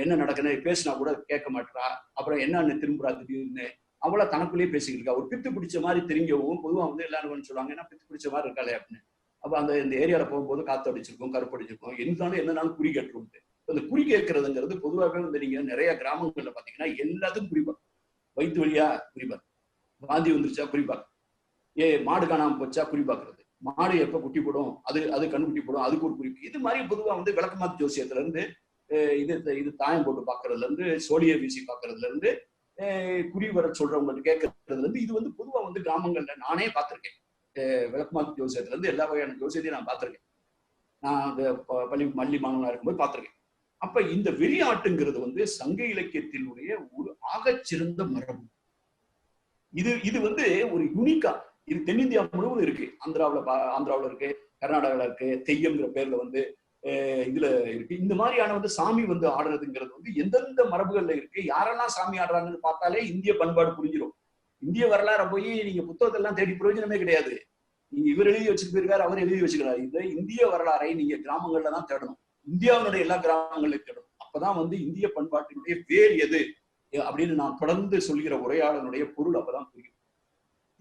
என்ன நடக்குன்னு பேசினா கூட கேட்க மாட்டா. அப்புறம் என்னன்னு திரும்புறா திடீர்னு, அவள தனக்குள்ளேயே பேசிக்கிட்டு இருக்கா. ஒரு பித்து பிடிச்ச மாதிரி தெரிஞ்சவும் பொதுவா வந்து எல்லாரும் சொல்லுவாங்க, ஏன்னா பித்து பிடிச்ச மாதிரி இருக்காளே அப்படின்னு. அப்ப அந்த இந்த ஏரியால போகும்போது காத்து அடிச்சிருக்கும், கருப்பு அடிச்சிருக்கும், என்னனாலும் குறி கேட்டுரும். அந்த குறி கேட்கறதுங்கிறது பொதுவாகவே வந்து நீங்க நிறைய கிராமங்கள்ல பாத்தீங்கன்னா எல்லாத்துக்கும் குறிப்பார். வயிற்று வழியா குறிப்பார், வாந்தி வந்துருச்சா குறிப்பார், மாடு காணாம போச்சா குறிப்பாக்குறது, மாடு எப்ப குட்டி போடும், அது கண்ணுக்குட்டி போடும், அதுக்கு ஒரு குறிப்பு. இது மாதிரி பொதுவா வந்து விளக்கமாத்து ஜோசியத்துல இருந்து இது தாயம் போட்டு பாக்குறதுல இருந்து, சோழியை வீசி பாக்குறதுல இருந்து, குறி வர சொல்றவங்க கேட்கறதுல இருந்து, இது வந்து பொதுவா வந்து கிராமங்கள்ல நானே பார்த்திருக்கேன். விளக்கமாத்து ஜோசியத்துல இருந்து எல்லா வகையான ஜோசியத்தையும் நான் பார்த்திருக்கேன். நான் அந்த மல்லி மாணவனா இருக்கும்போது பார்த்திருக்கேன். அப்ப இந்த வெறியாட்டுங்கிறது வந்து சங்க இலக்கியத்தினுடைய ஒரு ஆகச்சிறந்த மரபு. இது வந்து ஒரு யூனிக்கா, இது தென்னிந்தியா முழுவதும் இருக்கு. ஆந்திராவுல இருக்கு, கர்நாடகால இருக்கு, தெய்யம்ங்கிற பேர்ல வந்து இதுல இருக்கு. இந்த மாதிரியான வந்து சாமி வந்து ஆடுறதுங்கிறது வந்து எந்தெந்த மரபுகள்ல இருக்கு, யாரெல்லாம் சாமி ஆடுறாங்கன்னு பார்த்தாலே இந்திய பண்பாடு புரிஞ்சிடும். இந்திய வரலாறை போய் நீங்க புத்தகத்தெல்லாம் தேடி பிரயோஜனமே கிடையாது. நீங்க இவர் எழுதி வச்சுட்டு போயிருக்காரு, அவர் எழுதி வச்சுக்கிறாரு. இந்த இந்திய வரலாறை நீங்க கிராமங்கள்ல தான் தேடணும். இந்தியாவினுடைய எல்லா கிராமங்களையும் தேடணும். அப்பதான் வந்து இந்திய பண்பாட்டினுடைய வேர் எது அப்படின்னு நான் தொடர்ந்து சொல்கிற உரையாடனுடைய பொருள் அப்பதான் புரியும்.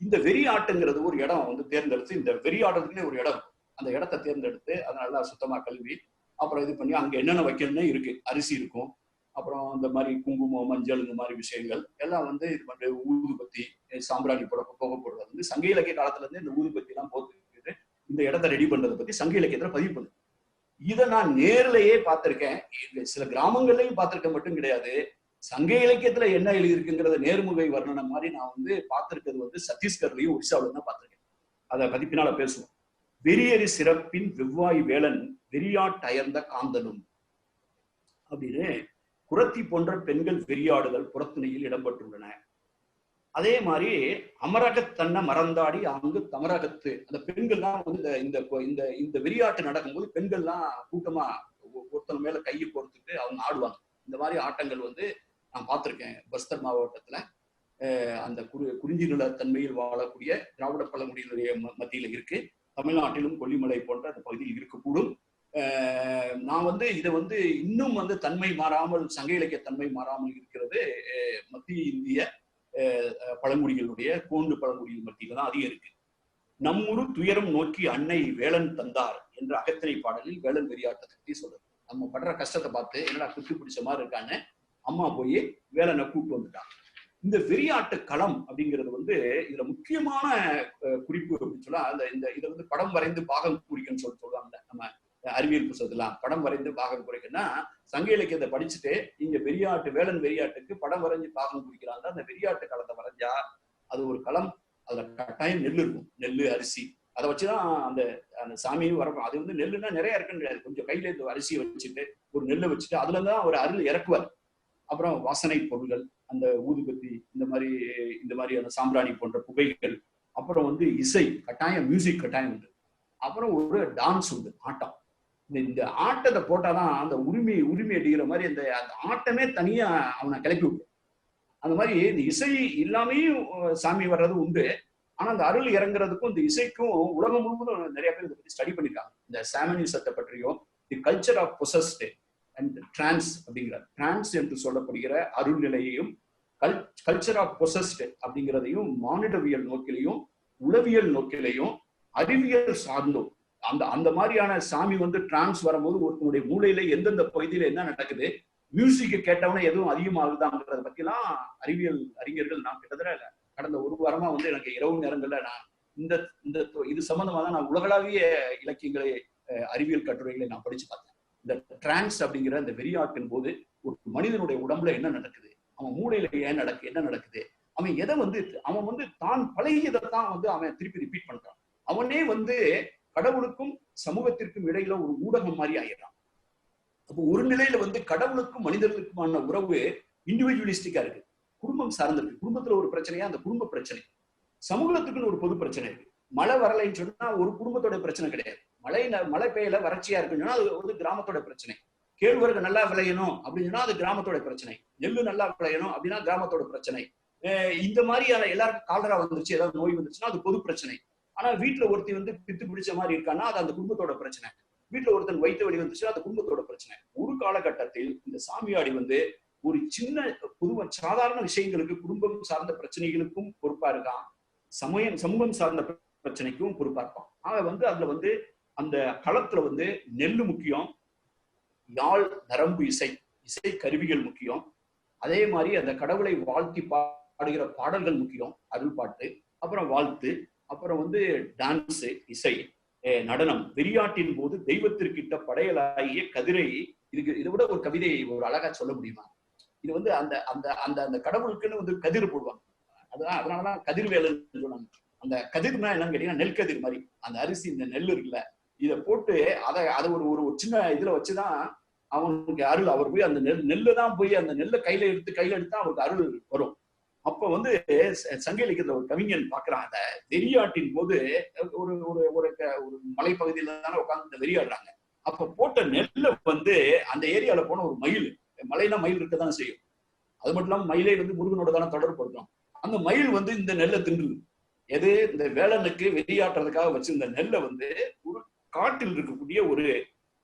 இந்த வெறியாட்டுங்கிறது ஒரு இடம் வந்து தேர்ந்தெடுத்து, இந்த வெறியாடுறதுக்குன்னே ஒரு இடம், அந்த இடத்தை தேர்ந்தெடுத்து அதை நல்லா சுத்தமா கழுவி அப்புறம் இது பண்ணி அங்க என்னென்ன வைக்கணும்னு இருக்கு. அரிசி இருக்கும், அப்புறம் இந்த மாதிரி குங்குமம், மஞ்சள், இந்த மாதிரி விஷயங்கள் எல்லாம் வந்து இது பண்ணி ஊதுபத்தி, சாம்பிராணி புகை போடுறது வந்து சங்க இலக்கிய காலத்துல இருந்து இந்த ஊதுபத்தி எல்லாம் போட்டு இந்த இடத்தை ரெடி பண்றதை பத்தி சங்க இலக்கியத்துல பதிவு பண்ணுது. இதை நான் நேர்லயே பார்த்திருக்கேன். சில கிராமங்கள்லயும் பார்த்திருக்க மட்டும் கிடையாது, சங்க இலக்கியத்துல என்ன எழுதியிருக்குங்கிறத நேர்முகை வர்ணனை மாதிரி நான் வந்து பார்த்திருக்கிறது வந்து சத்தீஸ்கர்லயும் ஒரிசாவிலும் தான் பார்த்திருக்கேன். அதை பதிப்பினால பேசுவோம். வெறியறி சிறப்பின் வெவ்வாய் வேளன் வெறியாட்டயர்ந்த காந்தனும் அப்படின்னு குரத்தி போன்ற பெண்கள் வெறியாடுதல் புறத்துணையில் இடம்பெற்றுள்ளன. அதே மாதிரி அமரகத்தன்ன மறந்தாடி அங்கு தமரகத்து, அந்த பெண்கள்லாம் வந்து இந்த வெறியாட்டு நடக்கும்போது பெண்கள்லாம் கூட்டமா ஒருத்தன் மேல கையை கோர்த்துட்டு அவங்க ஆடுவாங்க. இந்த மாதிரி ஆட்டங்கள் வந்து நான் பார்த்திருக்கேன். பஸ்தர் மாவட்டத்துல அந்த குறிஞ்சி நிலத்தன்மையில் வாழக்கூடிய திராவிட பழங்குடியினுடைய மத்தியில இருக்கு. தமிழ்நாட்டிலும் கொல்லிமலை போன்ற அந்த பகுதியில் இருக்கக்கூடும். நான் வந்து இதை வந்து இன்னும் வந்து தன்மை மாறாமல், சங்க இலக்கிய தன்மை மாறாமல் இருக்கிறது மத்திய இந்திய பழங்குடிகளுடைய கோண்டு பழங்குடிகள் மத்தியில தான் அதிகம் இருக்கு. நம்முரு துயரம் நோக்கி அன்னை வேளன் தந்தார் என்ற அகத்திணை பாடலில் வேளன் வெறியாட்டத்தை பற்றி சொல்றது. நம்ம படுற கஷ்டத்தை பார்த்து என்னடா குத்து பிடிச்ச மாதிரி இருக்கான்னு அம்மா போய் வேளனை கூப்பிட்டு வந்துட்டாங்க. இந்த வெறியாட்டு களம் அப்படிங்கிறது வந்து இதுல முக்கியமான குறிப்பு அப்படின்னு சொன்னா, இதை வந்து படம் வரைந்து பாகம் குறிக்கன்னு சொல்லுவாங்க. நம்ம அறிவியல் புத்தகத்துலாம் படம் வரைந்து பாகம் குறிக்கன்னா, சங்க இலக்கியத்தை படிச்சுட்டு இங்க வேளன் வெறியாட்டுக்கு படம் வரைஞ்சு பாகம் குறிக்கிறாங்க. அந்த வெறியாட்டு களத்தை வரைஞ்சா அது ஒரு களம். அதுல கட்டாயம் நெல் இருக்கும், நெல்லு அரிசி, அதை வச்சுதான் அந்த சாமியும் வரணும். அது வந்து நெல்லுன்னா நிறைய இருக்குன்னு கிடையாது. கொஞ்சம் கையில இந்த அரிசியை வச்சுட்டு ஒரு நெல்லை வச்சுட்டு அதுல தான் ஒரு அருள் இறக்குவார். அப்புறம் வாசனை பொருள்கள், அந்த ஊதுபத்தி, இந்த மாதிரியான சாம்பிராணி போன்ற புகைகள், அப்புறம் வந்து இசை கட்டாயம், மியூசிக் கட்டாயம் உண்டு. அப்புறம் ஒரு டான்ஸ் உண்டு, ஆட்டம். இந்த ஆட்டத்தை போட்டாதான் அந்த உரிமை அடிக்கிற மாதிரி அந்த ஆட்டமே தனியா அவனை கிளப்பி விடும். அந்த மாதிரி இந்த இசை இல்லாமையும் சாமி வர்றது உண்டு. ஆனா அந்த அருள் இறங்குறதுக்கும் இந்த இசைக்கும் உலகம் முழுவதும் நிறைய பேர் இதை பத்தி ஸ்டடி பண்ணிருக்காங்க. இந்த சாமனிசத்தை பற்றியும், the culture of possessed and trance அப்படிங்கிறார். டிரான்ஸ் என்று சொல்லப்படுகிற அருள் நிலையையும், கல்ச்சர் ஆஃப் பொசஸ்ட் அப்படிங்கிறதையும் மானிடவியல் நோக்கிலையும், உளவியல் நோக்கிலையும், அறிவியல் சார்ந்தும் அந்த மாதிரியான சாமி வந்து டிரான்ஸ் வரும்போது ஒருத்தனுடைய மூளையில எந்தெந்த பகுதியில என்ன நடக்குது, மியூசிக் கேட்டவனே எதுவும் அதிகமாகுதாங்கிறத பத்தி எல்லாம் அறிவியல் அறிஞர்கள் நான் கிட்டத்தட்ட கடந்த ஒரு வாரமா வந்து எனக்கு இரவு நேரங்கள்ல நான் இந்த இந்த இது சம்பந்தமா தான் நான் உலகளாவிய இலக்கியங்களை அறிவியல் கட்டுரைகளை நான் படிச்சு பார்த்தேன். இந்த டிரான்ஸ் அப்படிங்கிற இந்த வெறியாட்டின் போது ஒரு மனிதனுடைய உடம்புல என்ன நடக்குது, அவன் மூளையில என்ன நடக்குது, அவன் எதை வந்து அவன் வந்து தான் பழகியதைத்தான் வந்து அவன் திருப்பி ரிப்பீட் பண்றான். அவனே வந்து கடவுளுக்கும் சமூகத்திற்கும் இடையில ஒரு ஊடகம் மாதிரி ஆயிடுறான். அப்போ ஒரு நிலையில வந்து கடவுளுக்கும் மனிதர்களுக்குமான உறவு இண்டிவிஜுவலிஸ்டிக்கா இருக்கு, குடும்பம் சார்ந்திருக்கு. குடும்பத்துல ஒரு பிரச்சனையா அந்த குடும்ப பிரச்சனை, சமூகத்துக்குன்னு ஒரு பொது பிரச்சனை இருக்கு. மழை வரலைன்னு சொன்னா ஒரு குடும்பத்தோட பிரச்சனை கிடையாது. மழை பெய்யல வறட்சியா இருக்குன்னு சொன்னா அது ஒரு கிராமத்தோட பிரச்சனை. கேழ்வரகு நல்லா விளையணும் அப்படின்னு சொன்னா அது கிராமத்தோட பிரச்சனை. நெல்லு நல்லா விளையணும் அப்படின்னா கிராமத்தோட பிரச்சனை. இந்த மாதிரியான எல்லாருக்கும் காலரா வந்துருச்சு, ஏதாவது நோய் வந்துருச்சுன்னா அது பொது பிரச்சனை. ஆனா வீட்டுல ஒருத்தி வந்து பித்து பிடிச்ச மாதிரி இருக்கான்னா அது அந்த குடும்பத்தோட பிரச்சனை. வீட்டுல ஒருத்தன் வயிற்று வலி வந்துச்சுன்னா அது குடும்பத்தோட பிரச்சனை. ஒரு காலகட்டத்தில் இந்த சாமியாடி வந்து ஒரு சின்ன பொதுவா சாதாரண விஷயங்களுக்கு, குடும்பம் சார்ந்த பிரச்சனைகளுக்கும் பொறுப்பா இருக்கான், சமூகம் சார்ந்த பிரச்சனைக்கும் பொறுப்பா இருப்பான். ஆக வந்து அதுல வந்து அந்த களத்துல வந்து நெல்லு முக்கியம், யாழ் நரம்பு இசை கருவிகள் முக்கியம். அதே மாதிரி அந்த கடவுளை வாழ்த்தி பாடுகிற பாடல்கள் முக்கியம், அருள் பாட்டு, அப்புறம் வாழ்த்து, அப்புறம் வந்து டான்ஸ், இசை, நடனம். வெறியாட்டின் போது தெய்வத்திற்கிட்ட படையலாகிய கதிரை, இதுக்கு இதை விட ஒரு கவிதை ஒரு அழகா சொல்ல முடியுமா? இது வந்து அந்த அந்த அந்த அந்த கடவுளுக்குன்னு வந்து கதிர் போடுவாங்க. அதனாலதான் கதிர்வேலன் சொன்னாங்க. அந்த கதிர்னா என்னன்னு கேட்டீங்கன்னா நெல் கதிர் மாதிரி அந்த அரிசி, இந்த நெல் இருக்குல்ல, இதை போட்டு அதை ஒரு ஒரு சின்ன இதுல வச்சுதான் அவனுக்கு அருள். அவர் போய் அந்த நெல்லை தான் போய் அந்த நெல்லை கையில எடுத்தா அவருக்கு அருள் வரும். அப்ப வந்து சங்க இலக்கியத்துல ஒரு கவிஞன் பாக்குறான், அந்த வெறியாட்டின் போது ஒரு ஒரு ஒரு மலைப்பகுதியில தானே உட்கார்ந்து வெறியாடுறாங்க. அப்ப போட்ட நெல்லை வந்து அந்த ஏரியால போன ஒரு மயில், மலைனா மயில் இருக்கதான் செய்யும், அது மட்டும் இல்லாம மயிலே வந்து முருகனோட தானே தொடர்படுத்தும். அந்த மயில் வந்து இந்த நெல்லை தின்றுது. எது, இந்த வேலனுக்கு வெறியாட்டுறதுக்காக வச்சிருந்த நெல்லை வந்து ஒரு காட்டில் இருக்கக்கூடிய ஒரு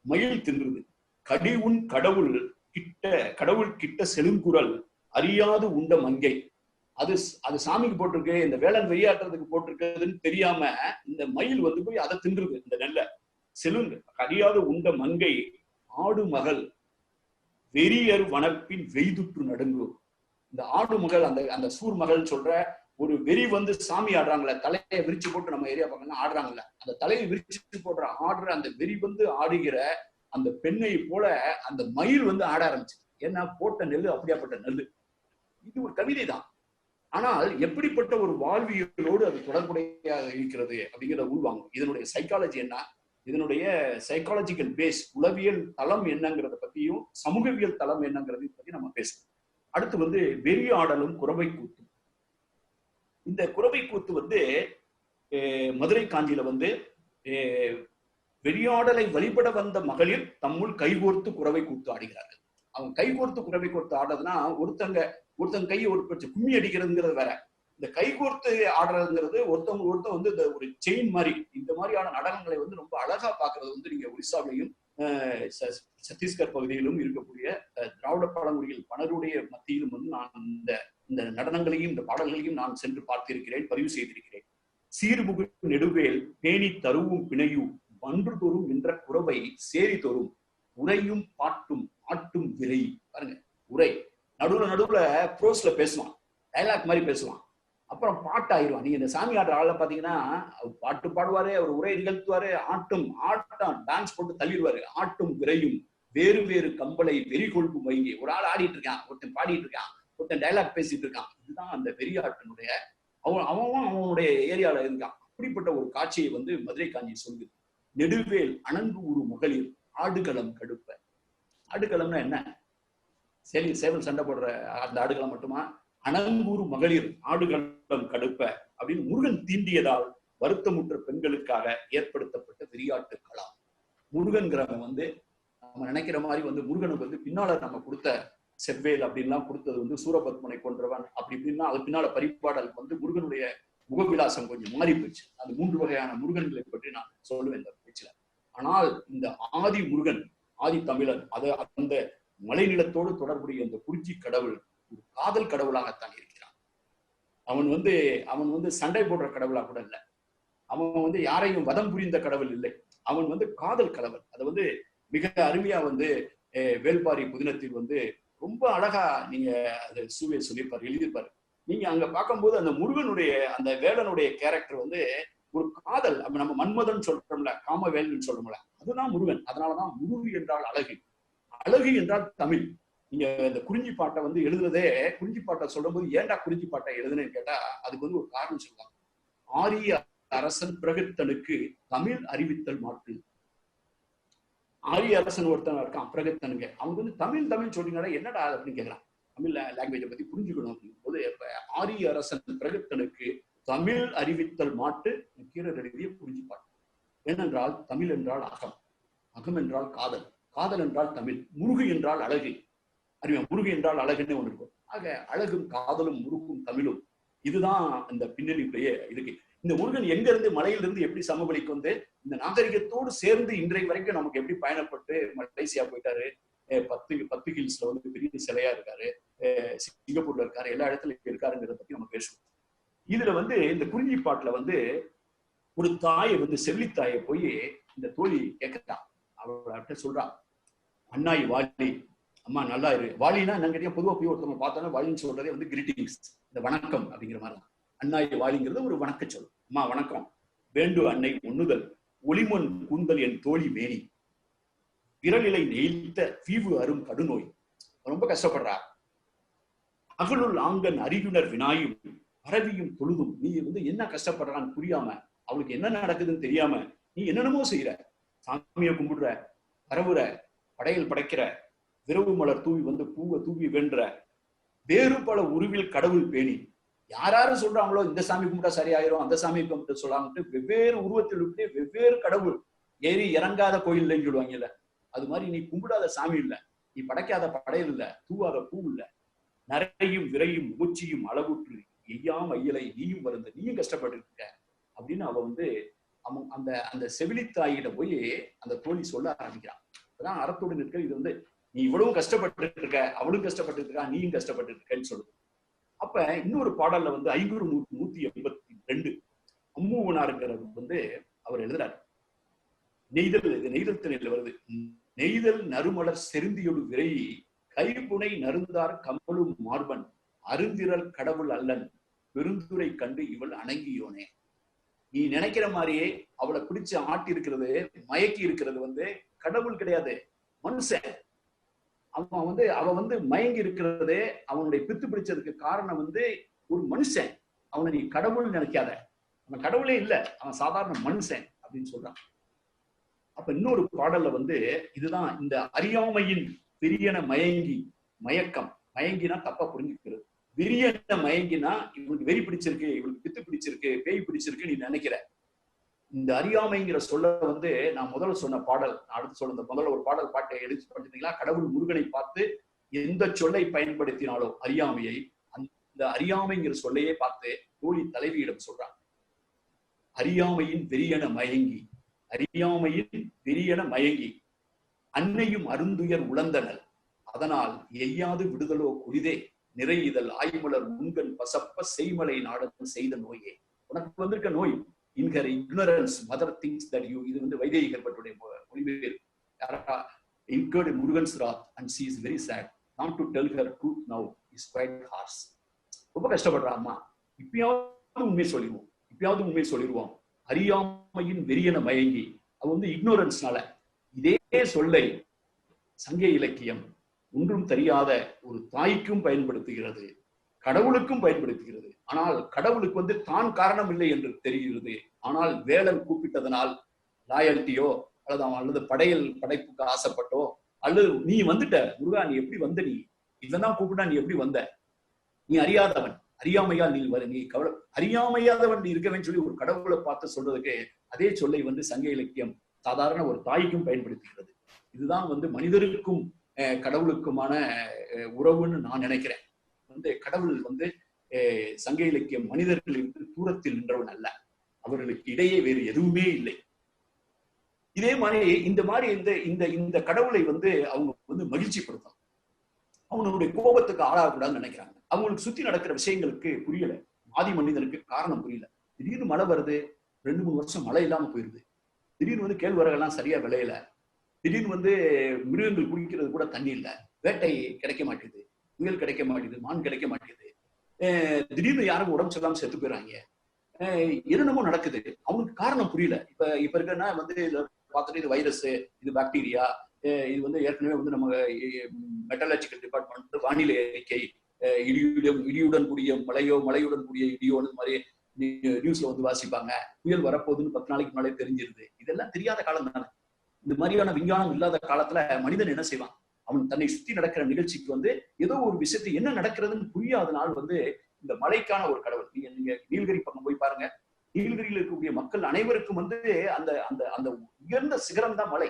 மயில் தின்றுது. கடி உன் கடவுள் கிட்ட செழுங்குரல் அறியாது உண்ட மங்கை. அது சாமிக்கு போட்டிருக்கு, இந்த வேலன் வெறியாட்டுறதுக்கு போட்டிருக்குதுன்னு தெரியாம இந்த மயில் வந்து போய் அதை தின்றுது, இந்த நெல்லை. அறியாது உண்ட மங்கை ஆடு மகள் வெறியர் வனப்பின் வெய்துற்று நடுங்கும். இந்த ஆடு மகள், அந்த சூர் மகள் சொல்ற ஒரு வெறி வந்து சாமி ஆடுறாங்கல்ல, தலையை விரிச்சு போட்டு நம்ம ஏரியா பக்கம் ஆடுறாங்கல்ல, அந்த தலையை விரிச்சு போடுற ஆடுற அந்த வெறி வந்து ஆடுகிற அந்த பெண்ணை போல அந்த மயில் வந்து ஆட ஆரம்பிச்சு. ஏன்னா போட்ட நெல்லு அப்படியாப்பட்ட நெல்லு. இது ஒரு கவிதை தான். ஆனால் எப்படிப்பட்ட ஒரு வாழ்வியலோடு அது தொடர்புடையாக இருக்கிறது அப்படிங்கிறத உள்வாங்கும். இதனுடைய சைக்காலஜி என்ன, இதனுடைய சைக்காலஜிக்கல் பேஸ், உளவியல் தளம் என்னங்கிறத பத்தியும் சமூகவியல் தளம் என்னங்கிறத பத்தி நம்ம பேசணும். அடுத்து வந்து வெறி ஆடலும் குறவை கூத்து. இந்த குறவை கூத்து வந்து மதுரை காஞ்சியில வந்து வெறியாடலை வழிபட வந்த மகளிர் தம்முள் கைகோர்த்து குறவை கூத்து ஆடுகிறார்கள். அவங்க கைகோர்த்து குறவை கூத்து ஆடுறதுன்னா ஒருத்தங்க கையை ஒரு கும்மி அடிக்கிறதுங்கிறது வேற. இந்த கைகோர்த்து ஆடுறதுங்கிறது ஒருத்தவங்க வந்து இந்த ஒரு செயின் மாதிரி, இந்த மாதிரியான நடனங்களை வந்து ரொம்ப அழகா பாக்குறது வந்து நீங்க ஒரிசாவிலையும் சத்தீஸ்கர் பகுதியிலும் இருக்கக்கூடிய திராவிட பழங்குடிகள் பலருடைய மத்தியிலும் வந்து நான் இந்த நடனங்களையும் இந்த பாடல்களையும் நான் சென்று பார்த்திருக்கிறேன், பதிவு செய்திருக்கிறேன். சீர்முகு நெடுவேல் பேணி தருவும் பிணையும் வன்று தோறும் நின்ற குறவை சேரி தோறும் உரையும் பாட்டும் ஆட்டும் விரை. பாருங்க, உரை நடுவுல ப்ரோஸ்ல பேசுவான், டைலாக் மாதிரி பேசுவான், அப்புறம் பாட்டு ஆயிடுவான். நீங்க இந்த சாமி ஆடுற ஆள பாத்தீங்கன்னா பாட்டு பாடுவாரு, அவர் உரை நிகழ்த்துவாரு, ஆட்டம் டான்ஸ் போட்டு தள்ளிடுவாரு. ஆட்டும் விரையும் வேறு வேறு கம்பளை வெறி கொழுப்பு வைங்கி. ஒரு ஆள் ஆடிட்டு இருக்கான், ஒருத்தன் பாடிட்டு இருக்கான், ஒருத்தன் டைலாக் பேசிட்டு இருக்கான். இதுதான் அந்த வெறியாட்டினுடைய அவனுடைய ஏரியால இருக்கான். அப்படிப்பட்ட ஒரு காட்சியை வந்து மதுரை காஞ்சி சொல்லுது. நெடுவேல் அணங்கு ஒரு மகளிர் ஆடுகளம் கடுப்ப. ஆடுகளம்னா என்ன? சேவல் சண்டை போடுற அந்த ஆடுகளம் மட்டுமா? அணங்கூறு மகளிர் ஆடுகளம் கடுப்ப அப்படின்னு முருகன் தீண்டியதால் வருத்தமுற்ற பெண்களுக்காக ஏற்படுத்தப்பட்ட வெறியாட்டு களம். முருகன்கிறவன் வந்து நம்ம நினைக்கிற மாதிரி வந்து முருகனுக்கு வந்து பின்னால நம்ம கொடுத்த செவ்வேல் அப்படின்லாம் கொடுத்தது வந்து சூரபத்மனை கொன்றவன் அப்படி இப்படின்னா அது பின்னால பரிபாடலுக்கு வந்து முருகனுடைய முகவிலாசம் கொஞ்சம் மாறி போச்சு. அது 3 வகையான முருகன்களை பற்றி நான் சொல்லுவேன் இந்த பேச்சுல. ஆனால் இந்த ஆதி முருகன், ஆதி தமிழன், அந்த மலைநிலத்தோடு தொடர்புடைய அந்த குறிச்சி கடவுள் ஒரு காதல் கடவுளாகத்தான் இருக்கிறான். அவன் வந்து சண்டை போடுற கடவுளா கூட இல்லை. அவன் வந்து யாரையும் வதம் புரிந்த கடவுள் இல்லை. அவன் வந்து காதல் கடவுள். அதை வந்து மிக அருமையா வந்து வேள்பாரி புதினத்தில் வந்து ரொம்ப அழகா நீங்க அதை சொல்லியிருப்பாரு, எழுதியிருப்பாரு. நீங்க அங்க பார்க்கும்போது அந்த முருகனுடைய அந்த வேலனுடைய கேரக்டர் வந்து ஒரு காதல். நம்ம மன்மதன் சொல்றோம்ல, காமவேல்னு சொல்றோம்ல, அதுதான் முருகன். அதனாலதான் முருகு என்றால் அழகு, அழகு என்றால் தமிழ். நீங்க இந்த குறிஞ்சி பாட்டை வந்து எழுதுறதே, குறிஞ்சி பாட்டை சொல்லும் போது ஏன்டா குறிஞ்சி பாட்டை எழுதுனேன்னு கேட்டா அதுக்கு வந்து ஒரு காரணம் சொல்லுவாங்க. ஆரிய அரசன் பிரகத்தனுக்கு தமிழ் அறிவித்தல் மாட்டு. ஆரிய அரசன் ஒருத்தன் இருக்கான் பிரகத்தனுங்க, அவங்க வந்து தமிழ் தமிழ் சொல்றீங்களா என்னடா அப்படின்னு கேட்கறான். தமிழ் லாங்குவேஜை பத்தி புரிஞ்சுக்கணும் அப்படிங்கும் போது ஆரிய அரசன் பிரகத்தனுக்கு தமிழ் அறிவித்தல் மாட்டு கீரர் எழுதிய குறிஞ்சி பாட்டு. ஏனென்றால் தமிழ் என்றால் அகம், அகம் என்றால் காதல், காதல் என்றால் தமிழ், முருகு என்றால் அழகு. அறிவு முருகு என்றால் அழகுன்னு ஒன்று இருக்கும். ஆக அழகும் காதலும் முருகும் தமிழும் இதுதான் இந்த பின்னணியிலேயே இருக்கு. இந்த முருகன் எங்க இருந்து மலையிலிருந்து எப்படி சமவெளிக்கு வந்து இந்த நாகரிகத்தோடு சேர்ந்து இன்றைய வரைக்கும் நமக்கு எப்படி பயணப்பட்டு மலேசியா போயிட்டாரு, 10 ஹில்ஸ்ல வந்து பெரிய சிலையா இருக்காரு, சிங்கப்பூர்ல இருக்காரு, எல்லா இடத்துலயும் இருக்காருங்கிறத பத்தி நம்ம பேசுவோம். இதுல வந்து இந்த குறிஞ்சி பாட்டுல வந்து ஒரு தாயை வந்து செவிலித்தாயை போய் இந்த தோழி கேட்கறான். அவர்கிட்ட சொல்றான், அண்ணாய் வாலி, அம்மா நல்லா இரு. வாலினா என்னன்னு கேட்டீங்க, பொதுவாக போய் ஒருத்தவங்க பார்த்தோன்னா வாலின்னு சொல்றதே வந்து கிரீட்டிங்ஸ், இந்த வணக்கம் அப்படிங்கிற மாதிரி தான். அண்ணாய் வாலிங்கிறது ஒரு வணக்க சொல். அம்மா வணக்கம். வேண்டு அன்னை ஒண்ணுதல், ஒளிமொன் கூந்தல் என் தோழி மேனி, விரலிலை நெய்த்த தீவு அரும் கடுநோய். ரொம்ப கஷ்டப்படுறா. அகலுள் ஆங்கன் அறிகுணர் வினாயும் பரவியும் தொழுதும். நீ வந்து என்ன கஷ்டப்படுறான்னு புரியாம, அவளுக்கு என்ன நடக்குதுன்னு தெரியாம நீ என்னென்னமோ செய்யற. சாமியை கும்பிடுற, பரவுற, படையல் படைக்கிற, விரவு மலர் தூவி வந்து பூவை தூவி வென்ற, வேறு பல உருவில் கடவுள் பேணி. யாராரு சொல்றாங்களோ இந்த சாமி கும்பிட்டா சரியாயிரும், அந்த சாமி கும்பிட்டு சொல்லாமட்டு வெவ்வேறு உருவத்தில் விட்டு வெவ்வேறு கடவுள். ஏறி இறங்காத கோயில் இல்லைன்னு சொல்லுவாங்கல்ல, அது மாதிரி நீ கும்பிடாத சாமி இல்லை, நீ படைக்காத படையல் இல்லை, தூவாத பூ இல்லை, நரையும் விரையும் மூச்சியும் அளவுற்று எய்யாம் ஐயலை நீயும் வருந்த, நீயும் கஷ்டப்பட்டு இருக்க அப்படின்னு அவ வந்து அந்த அந்த செவிலித்தாயிட போய் அந்த தோழி சொல்ல ஆரம்பிக்கிறான். அதான் அறத்தோடு நிற்க. இது வந்து நீ இவ்வளவும் கஷ்டப்பட்டு இருக்க, அவளும் கஷ்டப்பட்டு இருக்கா, நீயும் கஷ்டப்பட்டு இருக்கன்னு சொல்லுது. அப்ப இன்னொரு பாடல்ல வந்து 582 அம்மூவனாருங்கிறது வந்து அவர் எழுதுறாரு. நெய்தல் திணையில வருது. நெய்தல் நறுமலர் செருந்தியொடு விரை கைபுனை நருந்தார் கம்பளும் மார்பன் அருந்திரல் கடவுள் அல்லன் பெருந்துரை கண்டு இவள் அணங்கியோனே. நீ நினைக்கிற மாதிரியே அவளை பிடிச்சு ஆட்டி இருக்கிறது, மயக்கி இருக்கிறது வந்து கடவுள் கிடையாது, மனுஷன். அவ வந்து மயங்கி இருக்கிறதே, அவனுடைய பித்து பிடிச்சதுக்கு காரணம் வந்து ஒரு மனுஷன். அவனை நீ கடவுள் நினைக்காத, அவன் கடவுளே இல்ல, அவன் சாதாரண மனுஷன் அப்படின்னு சொல்றான். அப்ப இன்னொரு பாடல்ல வந்து இதுதான் இந்த அறியாமையின் பெரியன மயங்கி, மயக்கம். மயங்கினா தப்பா புரிஞ்சுக்கிறது. விரியன மயங்கினா இவனுக்கு வெறி பிடிச்சிருக்கு, இவனுக்கு பித்து பிடிச்சிருக்கு, பேய் பிடிச்சிருக்கு நீ நினைக்கிற. இந்த அறியாமைங்கிற சொல்ல வந்து நான் முதல்ல சொன்ன பாடல், அடுத்து சொல்ல முதல்ல ஒரு பாடல் பாட்டை எடுத்து பண்ணிட்டீங்களா, கடவுள் முருகனை பார்த்து எந்த சொல்லை பயன்படுத்தினாலோ அறியாமையை, அந்த அறியாமைங்கிற சொல்லையே பார்த்து தோழி தலைவியிடம் சொல்றான். அறியாமையின் வெறியன மயங்கி, அறியாமையின் வெறியன மயங்கி அன்னையும் அருந்துயர் உழந்தனல், அதனால் எய்யாது விடுதலோ குடிதே நிறை இதழ் ஆய்மலர் முன்கண் பசப்ப செய்மலை நாடன் செய்த நோயே. உனக்கு வந்திருக்க நோய் in her ignorance mother thinks that you, இது வந்து Vaidehi கற்பட்டுடைய மொழிபெயர். incurred in Murugan's wrath and she is very sad, not to tell her truth now is quite harsh. ரொம்ப கஷ்டப்படுறா அம்மா, இப்பயாவது உண்மை சொல்லிடுவோம். அறியாமையின் வெறியன மயங்கி, அது வந்து இக்னோரன்ஸ்னால. இதே சொல்லை சங்க இலக்கியம் ஒன்றும் தெரியாத ஒரு தாய்க்கும் பயன்படுத்துகிறது, கடவுளுக்கும் பயன்படுத்துகிறது. ஆனால் கடவுளுக்கு வந்து தான் காரணம் இல்லை என்று தெரிகிறது. ஆனால் வேலன் கூப்பிட்டதனால் லாயல்ட்டியோ அல்லது படைப்புக்கு ஆசைப்பட்டோ, அல்லது நீ வந்துட்ட முருகா, நீ எப்படி வந்த, நீ இதெல்லாம் கூப்பிட்டா நீ எப்படி வந்த, நீ அறியாதவன், அறியாமையால் நீ அறியாமையாதவன் நீ இருக்கவேன்னு சொல்லி ஒரு கடவுளை பார்த்து சொல்றதுக்கு அதே சொல்லை வந்து சங்க இலக்கியம் சாதாரண ஒரு தாய்க்கும் பயன்படுத்துகிறது. இதுதான் வந்து மனிதருக்கும் கடவுளுக்குமான உறவுன்னு நான் நினைக்கிறேன். வந்து கடவுள் வந்து சங்க இலக்கியம் மனிதர்களிலிருந்து தூரத்தில் நின்றவன் அல்ல, அவர்களுக்கு இடையே வேறு எதுவுமே இல்லை. இதே மாதிரி இந்த கடவுளை வந்து அவங்க வந்து மகிழ்ச்சிப்படுத்தணும், அவங்களுடைய கோபத்துக்கு ஆளாகக்கூடாதுன்னு நினைக்கிறாங்க. அவங்களுக்கு சுத்தி நடக்கிற விஷயங்களுக்கு புரியல, ஆதி மனிதனுக்கு காரணம் புரியல. திடீர்னு மழை வருது, 2-3 வருஷம் மழை இல்லாம போயிருது. திடீர்னு வந்து கேழ்வரகெல்லாம் சரியா விளையல, திடீர்னு வந்து மிருகங்கள் குடிக்கிறது கூட தண்ணி இல்லை, வேட்டை கிடைக்க மாட்டேது, முயல் கிடைக்க மாட்டேது, மான் கிடைக்க மாட்டேது, திடீர்னு யாரும் உடம்பு சரியில்லாம செத்து போயிடுறாங்க. என்னென்னமோ நடக்குது. அவனுக்கு காரணம் புரியல. இப்ப இருக்கிறனா வந்து பார்த்துட்டு இது வைரஸ், இது பாக்டீரியா, இது வந்து ஏற்கனவே வந்து நம்ம மெட்டலர்ஜிக்கல் டிபார்ட்மெண்ட் வானிலை அறிக்கை, இடியுடன் கூடிய மழையோ, மழையுடன் கூடிய இடியோ மாதிரி நியூஸ்ல வந்து வாசிப்பாங்க. புயல் வரப்போகுதுன்னு 10 நாளைக்கு முன்னாலே தெரிஞ்சிருது. இதெல்லாம் தெரியாத காலம் தானே. இந்த மாதிரியான விஞ்ஞானம் இல்லாத காலத்துல மனிதன் என்ன செய்வான்? அவன் தன்னை சுத்தி நடக்கிற நிகழ்ச்சிக்கு வந்து ஏதோ ஒரு விஷயத்தை என்ன நடக்கிறதுன்னு புரியாத நாள் வந்து இந்த மலைக்கான ஒரு கடவுள். நீங்க நீலகிரி பக்கம் போய் பாருங்க. நீலகிரியில் இருக்கக்கூடிய மக்கள் அனைவருக்கும் வந்து அந்த அந்த அந்த உயர்ந்த சிகரம் தான் மலை.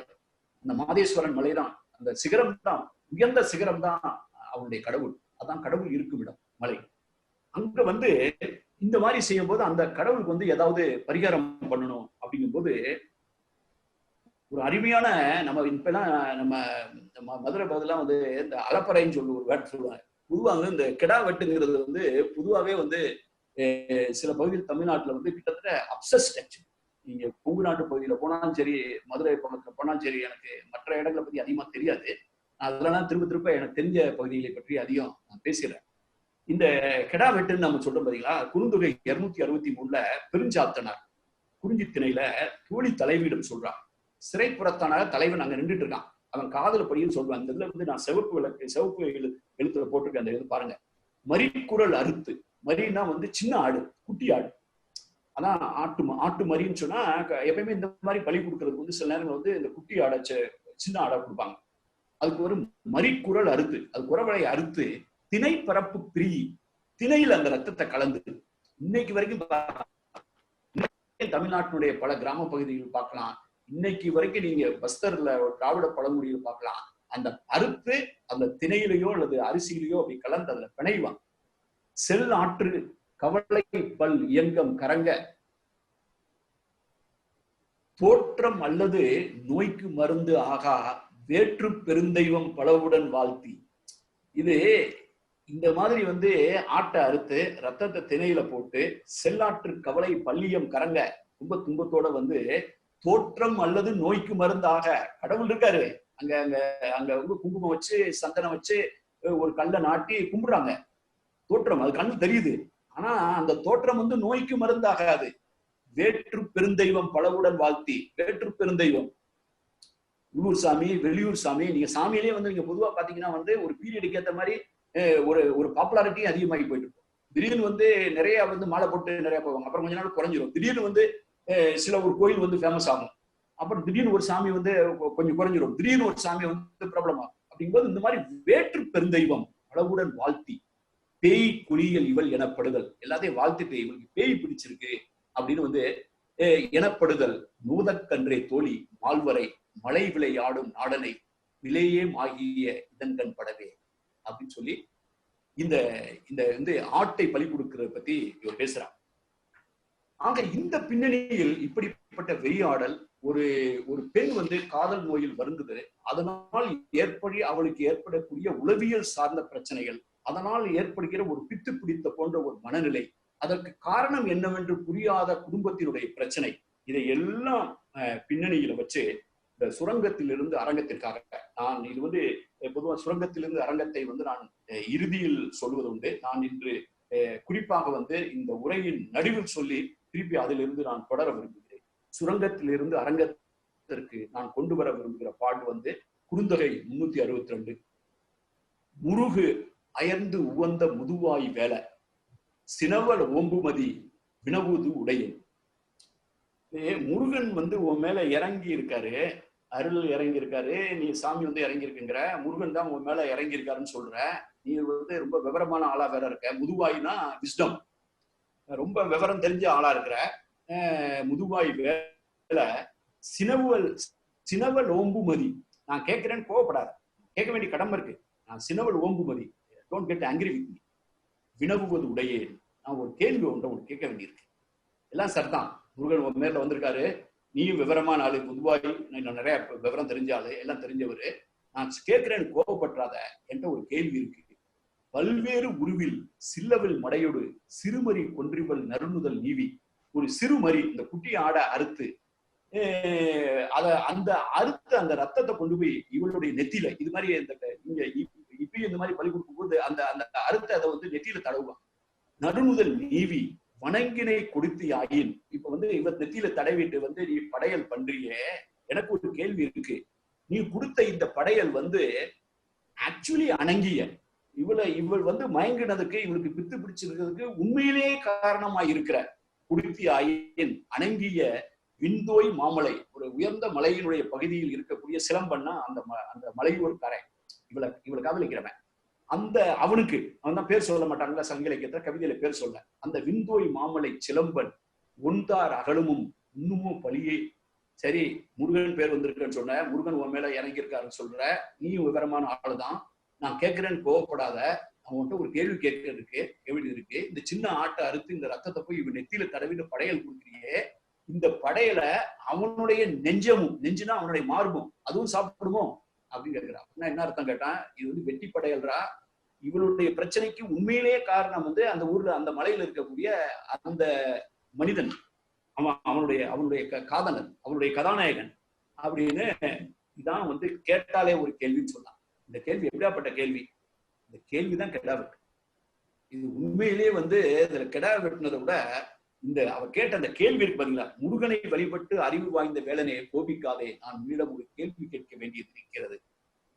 அந்த மாதேஸ்வரன் மலைதான், அந்த சிகரம் தான், உயர்ந்த சிகரம் தான் அவனுடைய கடவுள். அதான் கடவுள் இருக்கும் இடம் மலை. அங்க வந்து இந்த மாதிரி செய்யும் போது அந்த கடவுளுக்கு வந்து ஏதாவது பரிகாரம் பண்ணணும் அப்படிங்கும் போது ஒரு அருமையான நம்ம இப்பெல்லாம் நம்ம மதுரை பதிலாம் வந்து இந்த அலப்பறைன்னு சொல்லி ஒரு வேர்ட் சொல்லுவாங்க. பொதுவாக இந்த கிடா வெட்டுங்கிறது வந்து பொதுவாகவே வந்து சில பகுதியில் தமிழ்நாட்டுல வந்து கிட்டத்தட்ட அப்சஸ்ட். ஆக்சுவலி நீங்க கொங்கு நாட்டு பகுதியில போனாலும் சரி, மதுரை பக்கத்துல போனாலும் சரி, எனக்கு மற்ற இடங்களை பத்தி அதிகமா தெரியாது. அதெல்லாம் திரும்ப எனக்கு தெரிஞ்ச பகுதிகளை பற்றி அதிகம் நான் பேசுறேன். இந்த கெடா வெட்டுன்னு நம்ம சொல்றோம் பாத்தீங்களா, குறுந்தொகை 263ல பெருஞ்சாத்தனார் குறிஞ்சி திணையில தோழி தலைவியிடம் சொல்றான். சிறைப்புறத்தான தலைவன் அங்க நின்றுட்டு இருக்கான். அவன் காதல படியும் சொல்றான். இந்த இதுல வந்து நான் சிவப்பு எழுத்துல போட்டிருக்கேன். அந்த இது பாருங்க. மறிக்குரல் அறுத்து, மரின்னா வந்து சின்ன ஆடு, குட்டி ஆடு. அதான் ஆட்டு மரின்னு சொன்னா எப்பயுமே இந்த மாதிரி பலி கொடுக்கறதுக்கு வந்து சில நேரங்கள் வந்து இந்த குட்டி ஆடை சின்ன ஆடை கொடுப்பாங்க. அதுக்கு ஒரு மறிக்குரல் அறுத்து, அது குறவலை அறுத்து திணை பரப்பு பிரி, திணையில் அந்த ரத்தத்தை கலந்து இன்னைக்கு வரைக்கும் தமிழ்நாட்டினுடைய பல கிராம பகுதிகள் பார்க்கலாம். இன்னைக்கு வரைக்கும் நீங்க பஸ்தர்ல திராவிட பழங்குடியில் பார்க்கலாம். அந்த அறுத்து அந்த திணையிலையோ அல்லது அரிசியிலையோ அப்படி கலந்து அதுல பிணைவாங்க. செல் ஆற்று கவலை பல் இயங்கம் கரங்க தோற்றம் அல்லது நோய்க்கு மருந்து ஆகா வேற்று பெருந்தெய்வம் பலவுடன் வாழ்த்தி. இது இந்த மாதிரி வந்து ஆட்டை அறுத்து ரத்தத்தை திணையில போட்டு செல்லாற்று கவலை பல்லியம் கரங்க ரொம்ப துன்பத்தோட வந்து தோற்றம் அல்லது நோய்க்கு மருந்தாக கடவுள் இருக்காரு. அங்க அங்க அங்க வந்து குங்குமம் வச்சு சந்தனம் வச்சு ஒரு கல்லை நாட்டி கும்பிடுறாங்க. தோற்றம் அது கண்ணு தெரியுது. ஆனா அந்த தோற்றம் வந்து நோய்க்கு மருந்தாகாது. வேற்று பெருந்தெய்வம் பலவுடன் வாழ்த்தி, வேற்று பெருந்தெய்வம் உள்ளூர் சாமி, வெளியூர் சாமி. நீங்க சாமியிலேயே வந்து நீங்க பொதுவா பாத்தீங்கன்னா வந்து ஒரு பீரியடுக்கு ஏற்ற மாதிரி ஒரு பாப்புலாரிட்டி அதிகமாகி போயிட்டு இருக்கும். திடீர்னு வந்து நிறைய வந்து மாலை போட்டு நிறைய போவாங்க. அப்புறம் கொஞ்ச நாள் குறைஞ்சிரும். திடீர்னு வந்து சில ஒரு கோயில் வந்து ஃபேமஸ் ஆகும். அப்புறம் திடீர்னு ஒரு சாமி வந்து கொஞ்சம் குறைஞ்சிரும். திடீர்னு ஒரு சாமி வந்து பிரபலம் ஆகும். அப்படிங்கும்போது இந்த மாதிரி வேற்று பெருந்தெய்வம் அளவுடன் வாழ்த்தி பேய் குளியல் இவள் எனப்படுதல், எல்லாத்தையும் வாழ்த்துட்டு இவளுக்கு பேய் பிடிச்சிருக்கு அப்படின்னு வந்து எனப்படுதல். நூதக்கன்றே தோழி மால்வரை மலை விளையாடும் நாடனை விலையே ஆகிய இதன்கண் படவே அப்படின்னு சொல்லி இந்த இந்த வந்து ஆட்டை பலி கொடுக்கிறத பத்தி இவர் பேசுறான். ஆக இந்த பின்னணியில் இப்படிப்பட்ட வெறியாடல், ஒரு ஒரு பெண் வந்து காதல் நோயில் வருந்துது, அதனால் அவளுக்கு ஏற்படக்கூடிய உளவியல் சார்ந்த பிரச்சனைகள், அதனால் ஏற்படுகிற ஒரு பித்து பிடித்த போன்ற ஒரு மனநிலை, அதற்கு காரணம் என்னவென்று புரியாத குடும்பத்தினுடைய பிரச்சனை, இதை எல்லாம் பின்னணியில வச்சு இந்த சுரங்கத்திலிருந்து அரங்கத்திற்காக நான் இது வந்து பொதுவாக சுரங்கத்திலிருந்து அரங்கத்தை வந்து நான் இறுதியில் சொல்வது உண்டு. நான் இன்று குறிப்பாக வந்து இந்த உரையின் நடுவில் சொல்லி திருப்பி அதிலிருந்து நான் தொடர விரும்புகிறேன். சுரங்கத்திலிருந்து அரங்கத்திற்கு நான் கொண்டு வர விரும்புகிற பாட்டு வந்து குறுந்தொகை 362. முருகு அயர்ந்து உவந்த முதுவாய் வேல சினவல் ஓம்புமதி வினவுது உடையன். முருகன் வந்து உன் மேல இறங்கி இருக்காரு, அருள் இறங்கி இருக்காரு, நீ சாமி வந்து இறங்கி இருக்குங்கிற, முருகன் தான் உன் மேல இறங்கி இருக்காருன்னு சொல்ற. நீ வந்து ரொம்ப விவரமான ஆளா வேற இருக்க. முதுவாய்னா விஸ்டம், ரொம்ப விவரம் தெரிஞ்ச ஆளா இருக்கிற. முதுவாய் வேல சினவல் ஓம்புமதி. நான் கேட்கிறேன்னு கோவப்படாத, கேட்க வேண்டிய கடமை இருக்கு. நான் சினவல் ஓம்புமதி, don't get angry with me. வினவுவது உடையே, நான் ஒரு கேள்வி ஒன்றை உனக்கு கேட்க வேண்டியிருக்கு. எல்லாம் சரிதான், முருகன் உன் மேல வந்திருக்காரு, நீயும் விவரமான ஆளு, முதுவாய் நிறைய விவரம் தெரிஞ்ச ஆளு, எல்லாம் தெரிஞ்சவரு. நான் கேட்கிறேன்னு கோபப்பட்டாத, என்கிட்ட ஒரு கேள்வி இருக்கு. பல்வேறு உருவில் சில்லவில் மடையோடு சிறுமறி கொன்றிவள் நறுமுதல் நீவி. ஒரு சிறுமறி இந்த குட்டி ஆடை அறுத்து அந்த அறுத்து அந்த ரத்தத்தை கொண்டு போய் இவளுடைய நெத்தியில, இது மாதிரி இங்க இப்பயும் இந்த மாதிரி பலி கொடுக்கும் போது அந்த அந்த அறுத்து அதை வந்து நெத்தியில தடவுவான். நடுமுதல் நீவி வணங்கினை கொடுத்து ஆயின். இப்ப வந்து இவர் நெத்தியில தடவிட்டு வந்து நீ படையல் பண்றியே, எனக்கு ஒரு கேள்வி இருக்கு. நீ கொடுத்த இந்த படையல் வந்து ஆக்சுவலி அணங்கிய இவள் வந்து மயங்கினதுக்கு, இவளுக்கு பித்து பிடிச்சிருக்கிறதுக்கு உண்மையிலேயே காரணமா இருக்கிற குடுத்தி ஆயின் அணங்கிய விந்தோய் மாமலை, ஒரு உயர்ந்த மலையினுடைய பகுதியில் இருக்கக்கூடிய சிலம்பன்னா அந்த மலையூர் கரை, இவளை காதலிக்கிறவன் அந்த அவனுக்கு அவன் தான் பேர் சொல்ல மாட்டாங்களா சங்க இலக்கியத்துல, கவிதையில பேர் சொல்ல. அந்த விந்தோய் மாமலை சிலம்பன் ஒன்றார் அகலமும் இன்னுமும் பழியே. சரி, முருகன் பேர் வந்திருக்குன்னு சொன்ன, முருகன் உன் மேல இறங்கி இருக்காருன்னு சொல்ற, நீயும் விவரமான ஆளுதான், நான் கேட்கிறேன்னு கோவப்படாத. அவன்கிட்ட ஒரு கேள்வி கேள்வி இருக்கு. இந்த சின்ன ஆட்டை அறுத்து இந்த ரத்தத்தை போய் இவன் நெத்தியில தடவிட்டு படையல் கொடுக்குறியே, இந்த படையலை அவனுடைய நெஞ்சுனா அவனுடைய மார்பும் அதுவும் சாப்பிடுமோ அப்படின்னு கேட்கிறான். என்ன அர்த்தம் கேட்டான், இது வந்து வெட்டி படையல்றா, இவனுடைய பிரச்சனைக்கு உண்மையிலேயே காரணம் வந்து அந்த ஊர்ல அந்த மலையில இருக்கக்கூடிய அந்த மனிதன், அவனுடைய காதலன், அவனுடைய கதாநாயகன் அப்படின்னு. இதான் வந்து கேட்டாலே ஒரு கேள்வின்னு சொன்னான். இந்த கேள்வி எப்படியாப்பட்ட கேள்வி? இந்த கேள்விதான் கெடா வெட்டு. இது உண்மையிலேயே வந்து இதுல கெடா வெட்டினதை விட இந்த அவர் கேட்ட அந்த கேள்வி இருக்கு பாத்தீங்களா, முருகனை வழிபட்டு அறிவு வாய்ந்த வேலனையை கோபிக்காதே, நான் உன்னிடம் ஒரு கேள்வி கேட்க வேண்டியது இருக்கிறது.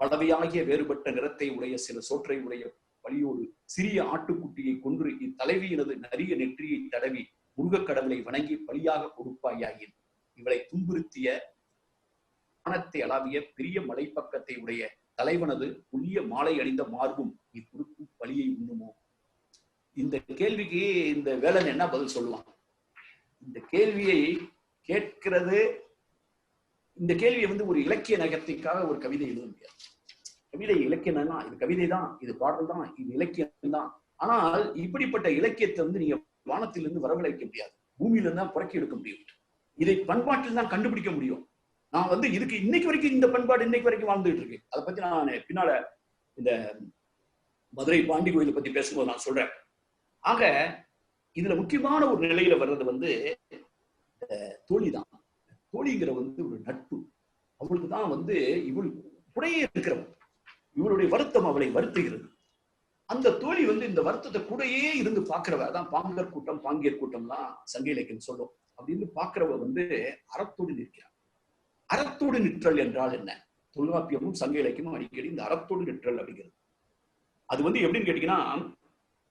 பலவையாகிய வேறுபட்ட நிறத்தை உடைய சில சோற்றை உடைய வழியோடு சிறிய ஆட்டுக்குட்டியை கொன்று இத்தலைவியினது நரிய நெற்றியை தடவி முருகக் கடவுளை வணங்கி பலியாக கொடுப்பாயின். இவளை துன்புறுத்திய வானத்தை அளாவிய பெரிய மலைப்பக்கத்தை உடைய தலைவனது புதிய மாலை அணிந்த மார்பும் இக்குறுக்கும் பலியை உண்ணுமோ? இந்த கேள்விக்கு இந்த வேலன் என்ன பதில் சொல்லுவான்? இந்த கேள்வியை கேட்கிறது, இந்த கேள்வியை வந்து ஒரு இலக்கிய நகர்த்திக்காக ஒரு கவிதை எழுத முடியாது. கவிதை இலக்கியம் தான், இது கவிதை தான், இது பாடல் தான், இது இலக்கியம் தான். ஆனால் இப்படிப்பட்ட இலக்கியத்தை வந்து நீங்க வானத்திலிருந்து வரவழைக்க முடியாது, பூமியில இருந்தா புறக்கி எடுக்க முடியும். இதை பண்பாட்டில் தான் கண்டுபிடிக்க முடியும். நான் வந்து இதுக்கு இன்னைக்கு வரைக்கும் இந்த பண்பாடு இன்னைக்கு வரைக்கும் வாழ்ந்துட்டு இருக்கு. அதை பத்தி நான் பின்னால இந்த மதுரை பாண்டி கோயிலை பத்தி பேசும்போது நான் சொல்றேன். ஆக இதுல முக்கியமான ஒரு நிலையில வர்றது வந்து தோழிதான். தோழிங்கிற வந்து ஒரு நட்பு. அவளுக்கு தான் வந்து இவள் கூடயே இருக்கிறவன், இவளுடைய வருத்தம் அவளை வருத்துகிறது. அந்த தோழி வந்து இந்த வருத்தத்தை கூடயே இருந்து பாக்குறவ, அதான் பாங்கர் கூட்டம் பாங்கியர் கூட்டம்லாம் சங்க இலக்கியம் சொல்லும். அப்படின்னு பாக்குறவ வந்து அறத்தோடு நிற்கிறார். அறத்தோடு நிற்றல் என்றால் என்ன? தொல்காப்பியமும் சங்க இலக்கியமும் அடிக்கடி இந்த அறத்தோடு நிற்றல் அப்படிங்கிறது. அது வந்து எப்படின்னு கேட்டீங்கன்னா,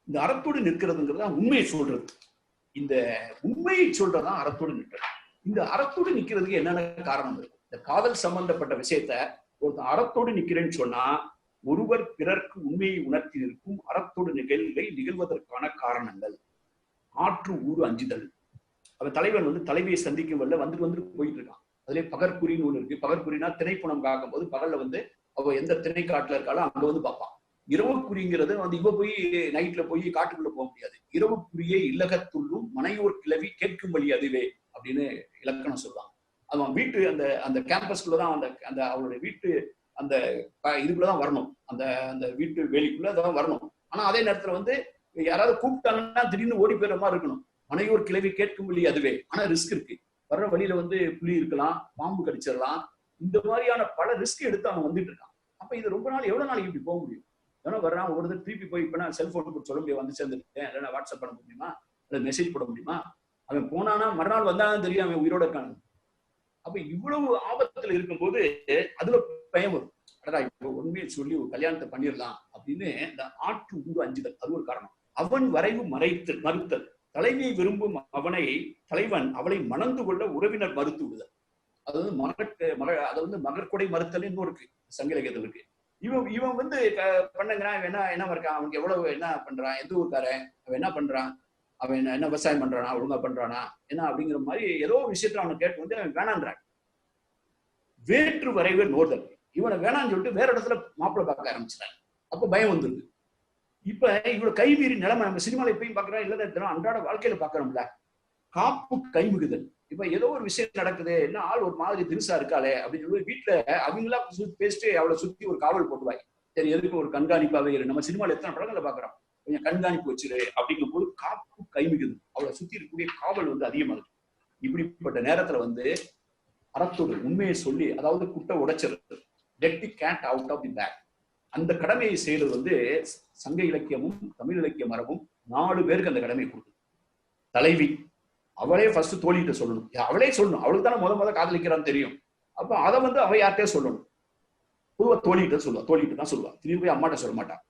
இந்த அறத்தோடு நிற்கிறதுங்கிறது உண்மையை சொல்றது. இந்த உண்மையை சொல்றதான் அறத்தோடு நிற்றல். இந்த அறத்தோடு நிற்கிறதுக்கு என்னென்ன காரணம் இருக்கு? இந்த காதல் சம்பந்தப்பட்ட விஷயத்த ஒருத்தர் அறத்தோடு நிற்கிறேன்னு சொன்னா, ஒருவர் பிறர்க்கு உண்மையை உணர்த்தி நிற்கும் அறத்தோடு நிகழ்வதற்கான காரணங்கள். ஆற்று ஊறு அஞ்சுதல். அவன் தலைவன் வந்து தலைவியை சந்திக்கும் வரல வந்துட்டு போயிட்டு இருக்கான். அதுல பகற்குறின்னு ஒண்ணு இருக்கு. பகற்குறினா திணைப்புணம் காக்கும் போது பகல்ல வந்து அவ எந்த திணை காட்டுல இருக்காளோ அங்க வந்து பார்ப்பான். இரவு குறிங்கிறது வந்து இவ போய் நைட்ல போய் காட்டுக்குள்ள போக முடியாது. இரவு குறியை இல்லகத்துள்ளும் மனையோர் கிளவி கேட்கும் வழி அதுவே அப்படின்னு இலக்கணம் சொல்லுவாங்க. அவன் வீட்டு அந்த அந்த கேம்பஸ்குள்ளதான் அந்த அவளுடைய வீட்டு அந்த இதுக்குள்ளதான் வரணும், அந்த அந்த வீட்டு வேலிக்குள்ளதான் வரணும். ஆனா அதே நேரத்துல வந்து யாராவது கூப்பிட்டாங்கன்னா திடீர்னு ஓடி போயிற மாதிரி இருக்கணும். மனையோர் கிளவி கேட்கும் வழி அதுவே. ஆனா ரிஸ்க் இருக்கு. வர்ற வழியில வந்து புலி இருக்கலாம், பாம்பு கடிச்சிடலாம், இந்த மாதிரியான பல ரிஸ்க் எடுத்து அவன் வந்துட்டு இருக்கான். அப்ப இது ரொம்ப நாள் எவ்வளவு நாளைக்கு இப்படி போக முடியும்? ஏன்னா வர்றான் ஒரு திருப்பி போய் இப்ப நான் செல்போன் போட்டு சொல்ல முடியாது, வந்து சேர்ந்துருக்கேன், இல்லைன்னா வாட்ஸ்அப் பண்ண முடியுமா, இல்லை மெசேஜ் போட முடியுமா? அவன் போனானா மறுநாள் வந்தாலும் தெரியும் அவன் உயிரோட இருக்கானு. அப்ப இவ்வளவு ஆபத்துல இருக்கும்போது அதுல பயம் வரும். அடடா இப்போ உண்மையை சொல்லி ஒரு கல்யாணத்தை பண்ணிடலாம் அப்படின்னு இந்த ஆற்று ஊறு அஞ்சுதல், அது ஒரு காரணம். அவன் வரைவு மறுத்தல். தலைவியை விரும்பும் தலைவன் அவளை மணந்து கொள்ள உறவினர் மறுத்து விடுதல். அதாவது மகற்கொடை மறுத்தல் இன்னும் இருக்கு சங்க இலக்கியத்தில் இருக்கு. இவன் வந்து பண்ணுங்கிறான், இவன் என்ன இருக்கான், அவனுக்கு எவ்வளவு என்ன பண்றான், எந்த ஊருக்காரன், அவன் என்ன பண்றான், அவன் என்ன விவசாயம் பண்றானா, ஒழுங்கா பண்றானா என்ன அப்படிங்கிற மாதிரி ஏதோ ஒரு விஷயத்துல அவனை கேட்டு வந்து அவன் வேணான்றான். வேற்று வரைவு நோர்தல். இவனை வேணான்னு சொல்லிட்டு வேற இடத்துல மாப்பிள்ளை பார்க்க ஆரம்பிச்சிட்டான். அப்ப பயம் வந்துருது. இப்ப இவ்வளவு கைமீறி நிலைமை நம்ம சினிமால எப்பயும் பாக்குறோம், இல்ல அன்றாட வாழ்க்கையில பாக்குறோம்ல, காப்பு கைமுகுதல். இப்ப ஏதோ ஒரு விஷயம் நடக்குது, என்ன ஆள் ஒரு மாதிரி திருசா இருக்காளே அப்படின்னு சொல்லி வீட்டுல அவங்களா பேசிட்டு அவளை சுத்தி ஒரு காவல் போட்டுவாங்க. சரி எதுக்கு ஒரு கண்காணிப்பாவே இரு, நம்ம சினிமால எத்தனை படங்களை பாக்குறோம், கொஞ்சம் கண்காணிப்பு வச்சிரு அப்படிங்கும் போது காப்பு கைமுகுதல், அவளை சுத்தி இருக்கக்கூடிய காவல் வந்து அதிகமாகுது. இப்படிப்பட்ட நேரத்துல வந்து அறத்தோடு உண்மையை சொல்லி, அதாவது குட்டை உடைச்சிருது, get the cat out of the bag, அந்த கடமையை செய்யறது வந்து சங்க இலக்கியமும் தமிழ் இலக்கிய மரபும் 4 பேருக்கு அந்த கடமையை கொடுக்குது. தலைவி அவளே ஃபர்ஸ்ட் தோழிகிட்ட சொல்லணும், அவளே சொல்லணும், அவளுக்கு தானே முத காதலிக்கிறான்னு தெரியும். அப்ப அதை வந்து அவ யார்கிட்டயே சொல்லணும். பொதுவா தோழிகிட்ட சொல்லுவா, தோழிகிட்ட தான் சொல்லுவா, திரும்பி போய் அம்மாட்ட சொல்ல மாட்டான்.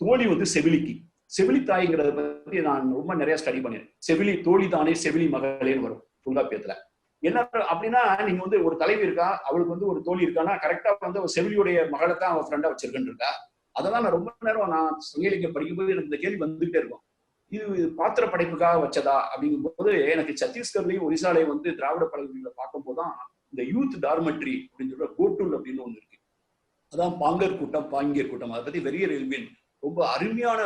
தோழி வந்து செவிலிக்கு, செவிலி தாய்ங்கிறத பத்தி நான் ரொம்ப நிறைய ஸ்டடி பண்ணிருக்கேன். செவிலி தோழி தானே செவிலி மகளேன்னு வரும் தொல்காப்பியத்துல. என்ன அப்படின்னா, நீங்க வந்து ஒரு தலைவி இருக்கா, அவளுக்கு வந்து ஒரு தோழி இருக்கான்னா கரெக்டா வந்து ஒரு செவிலியுடைய மகளை தான் அவன் ஃப்ரெண்டா வச்சிருக்கேன்னு இருக்கா. அதெல்லாம் நான் ரொம்ப நேரம் நான் சங்க இலக்கியம் படிக்கும்போது எனக்கு இந்த கேள்வி வந்துகிட்டே இருக்கும். இது பாத்திர படைப்புக்காக வச்சதா அப்படிங்கும் போது எனக்கு சத்தீஸ்கர்லயும் ஒரிசாலையும் வந்து திராவிட பழங்குடிகளை பார்க்கும் போதுதான் இந்த யூத் டார்மெட்ரி அப்படின்னு சொல்ற கோட்டூல் அப்படின்னு ஒண்ணு இருக்கு. அதான் பாங்கர் கூட்டம் பாங்கியர் கூட்டம், அதை பத்தி வெறியர் எல்வின் ரொம்ப அருமையான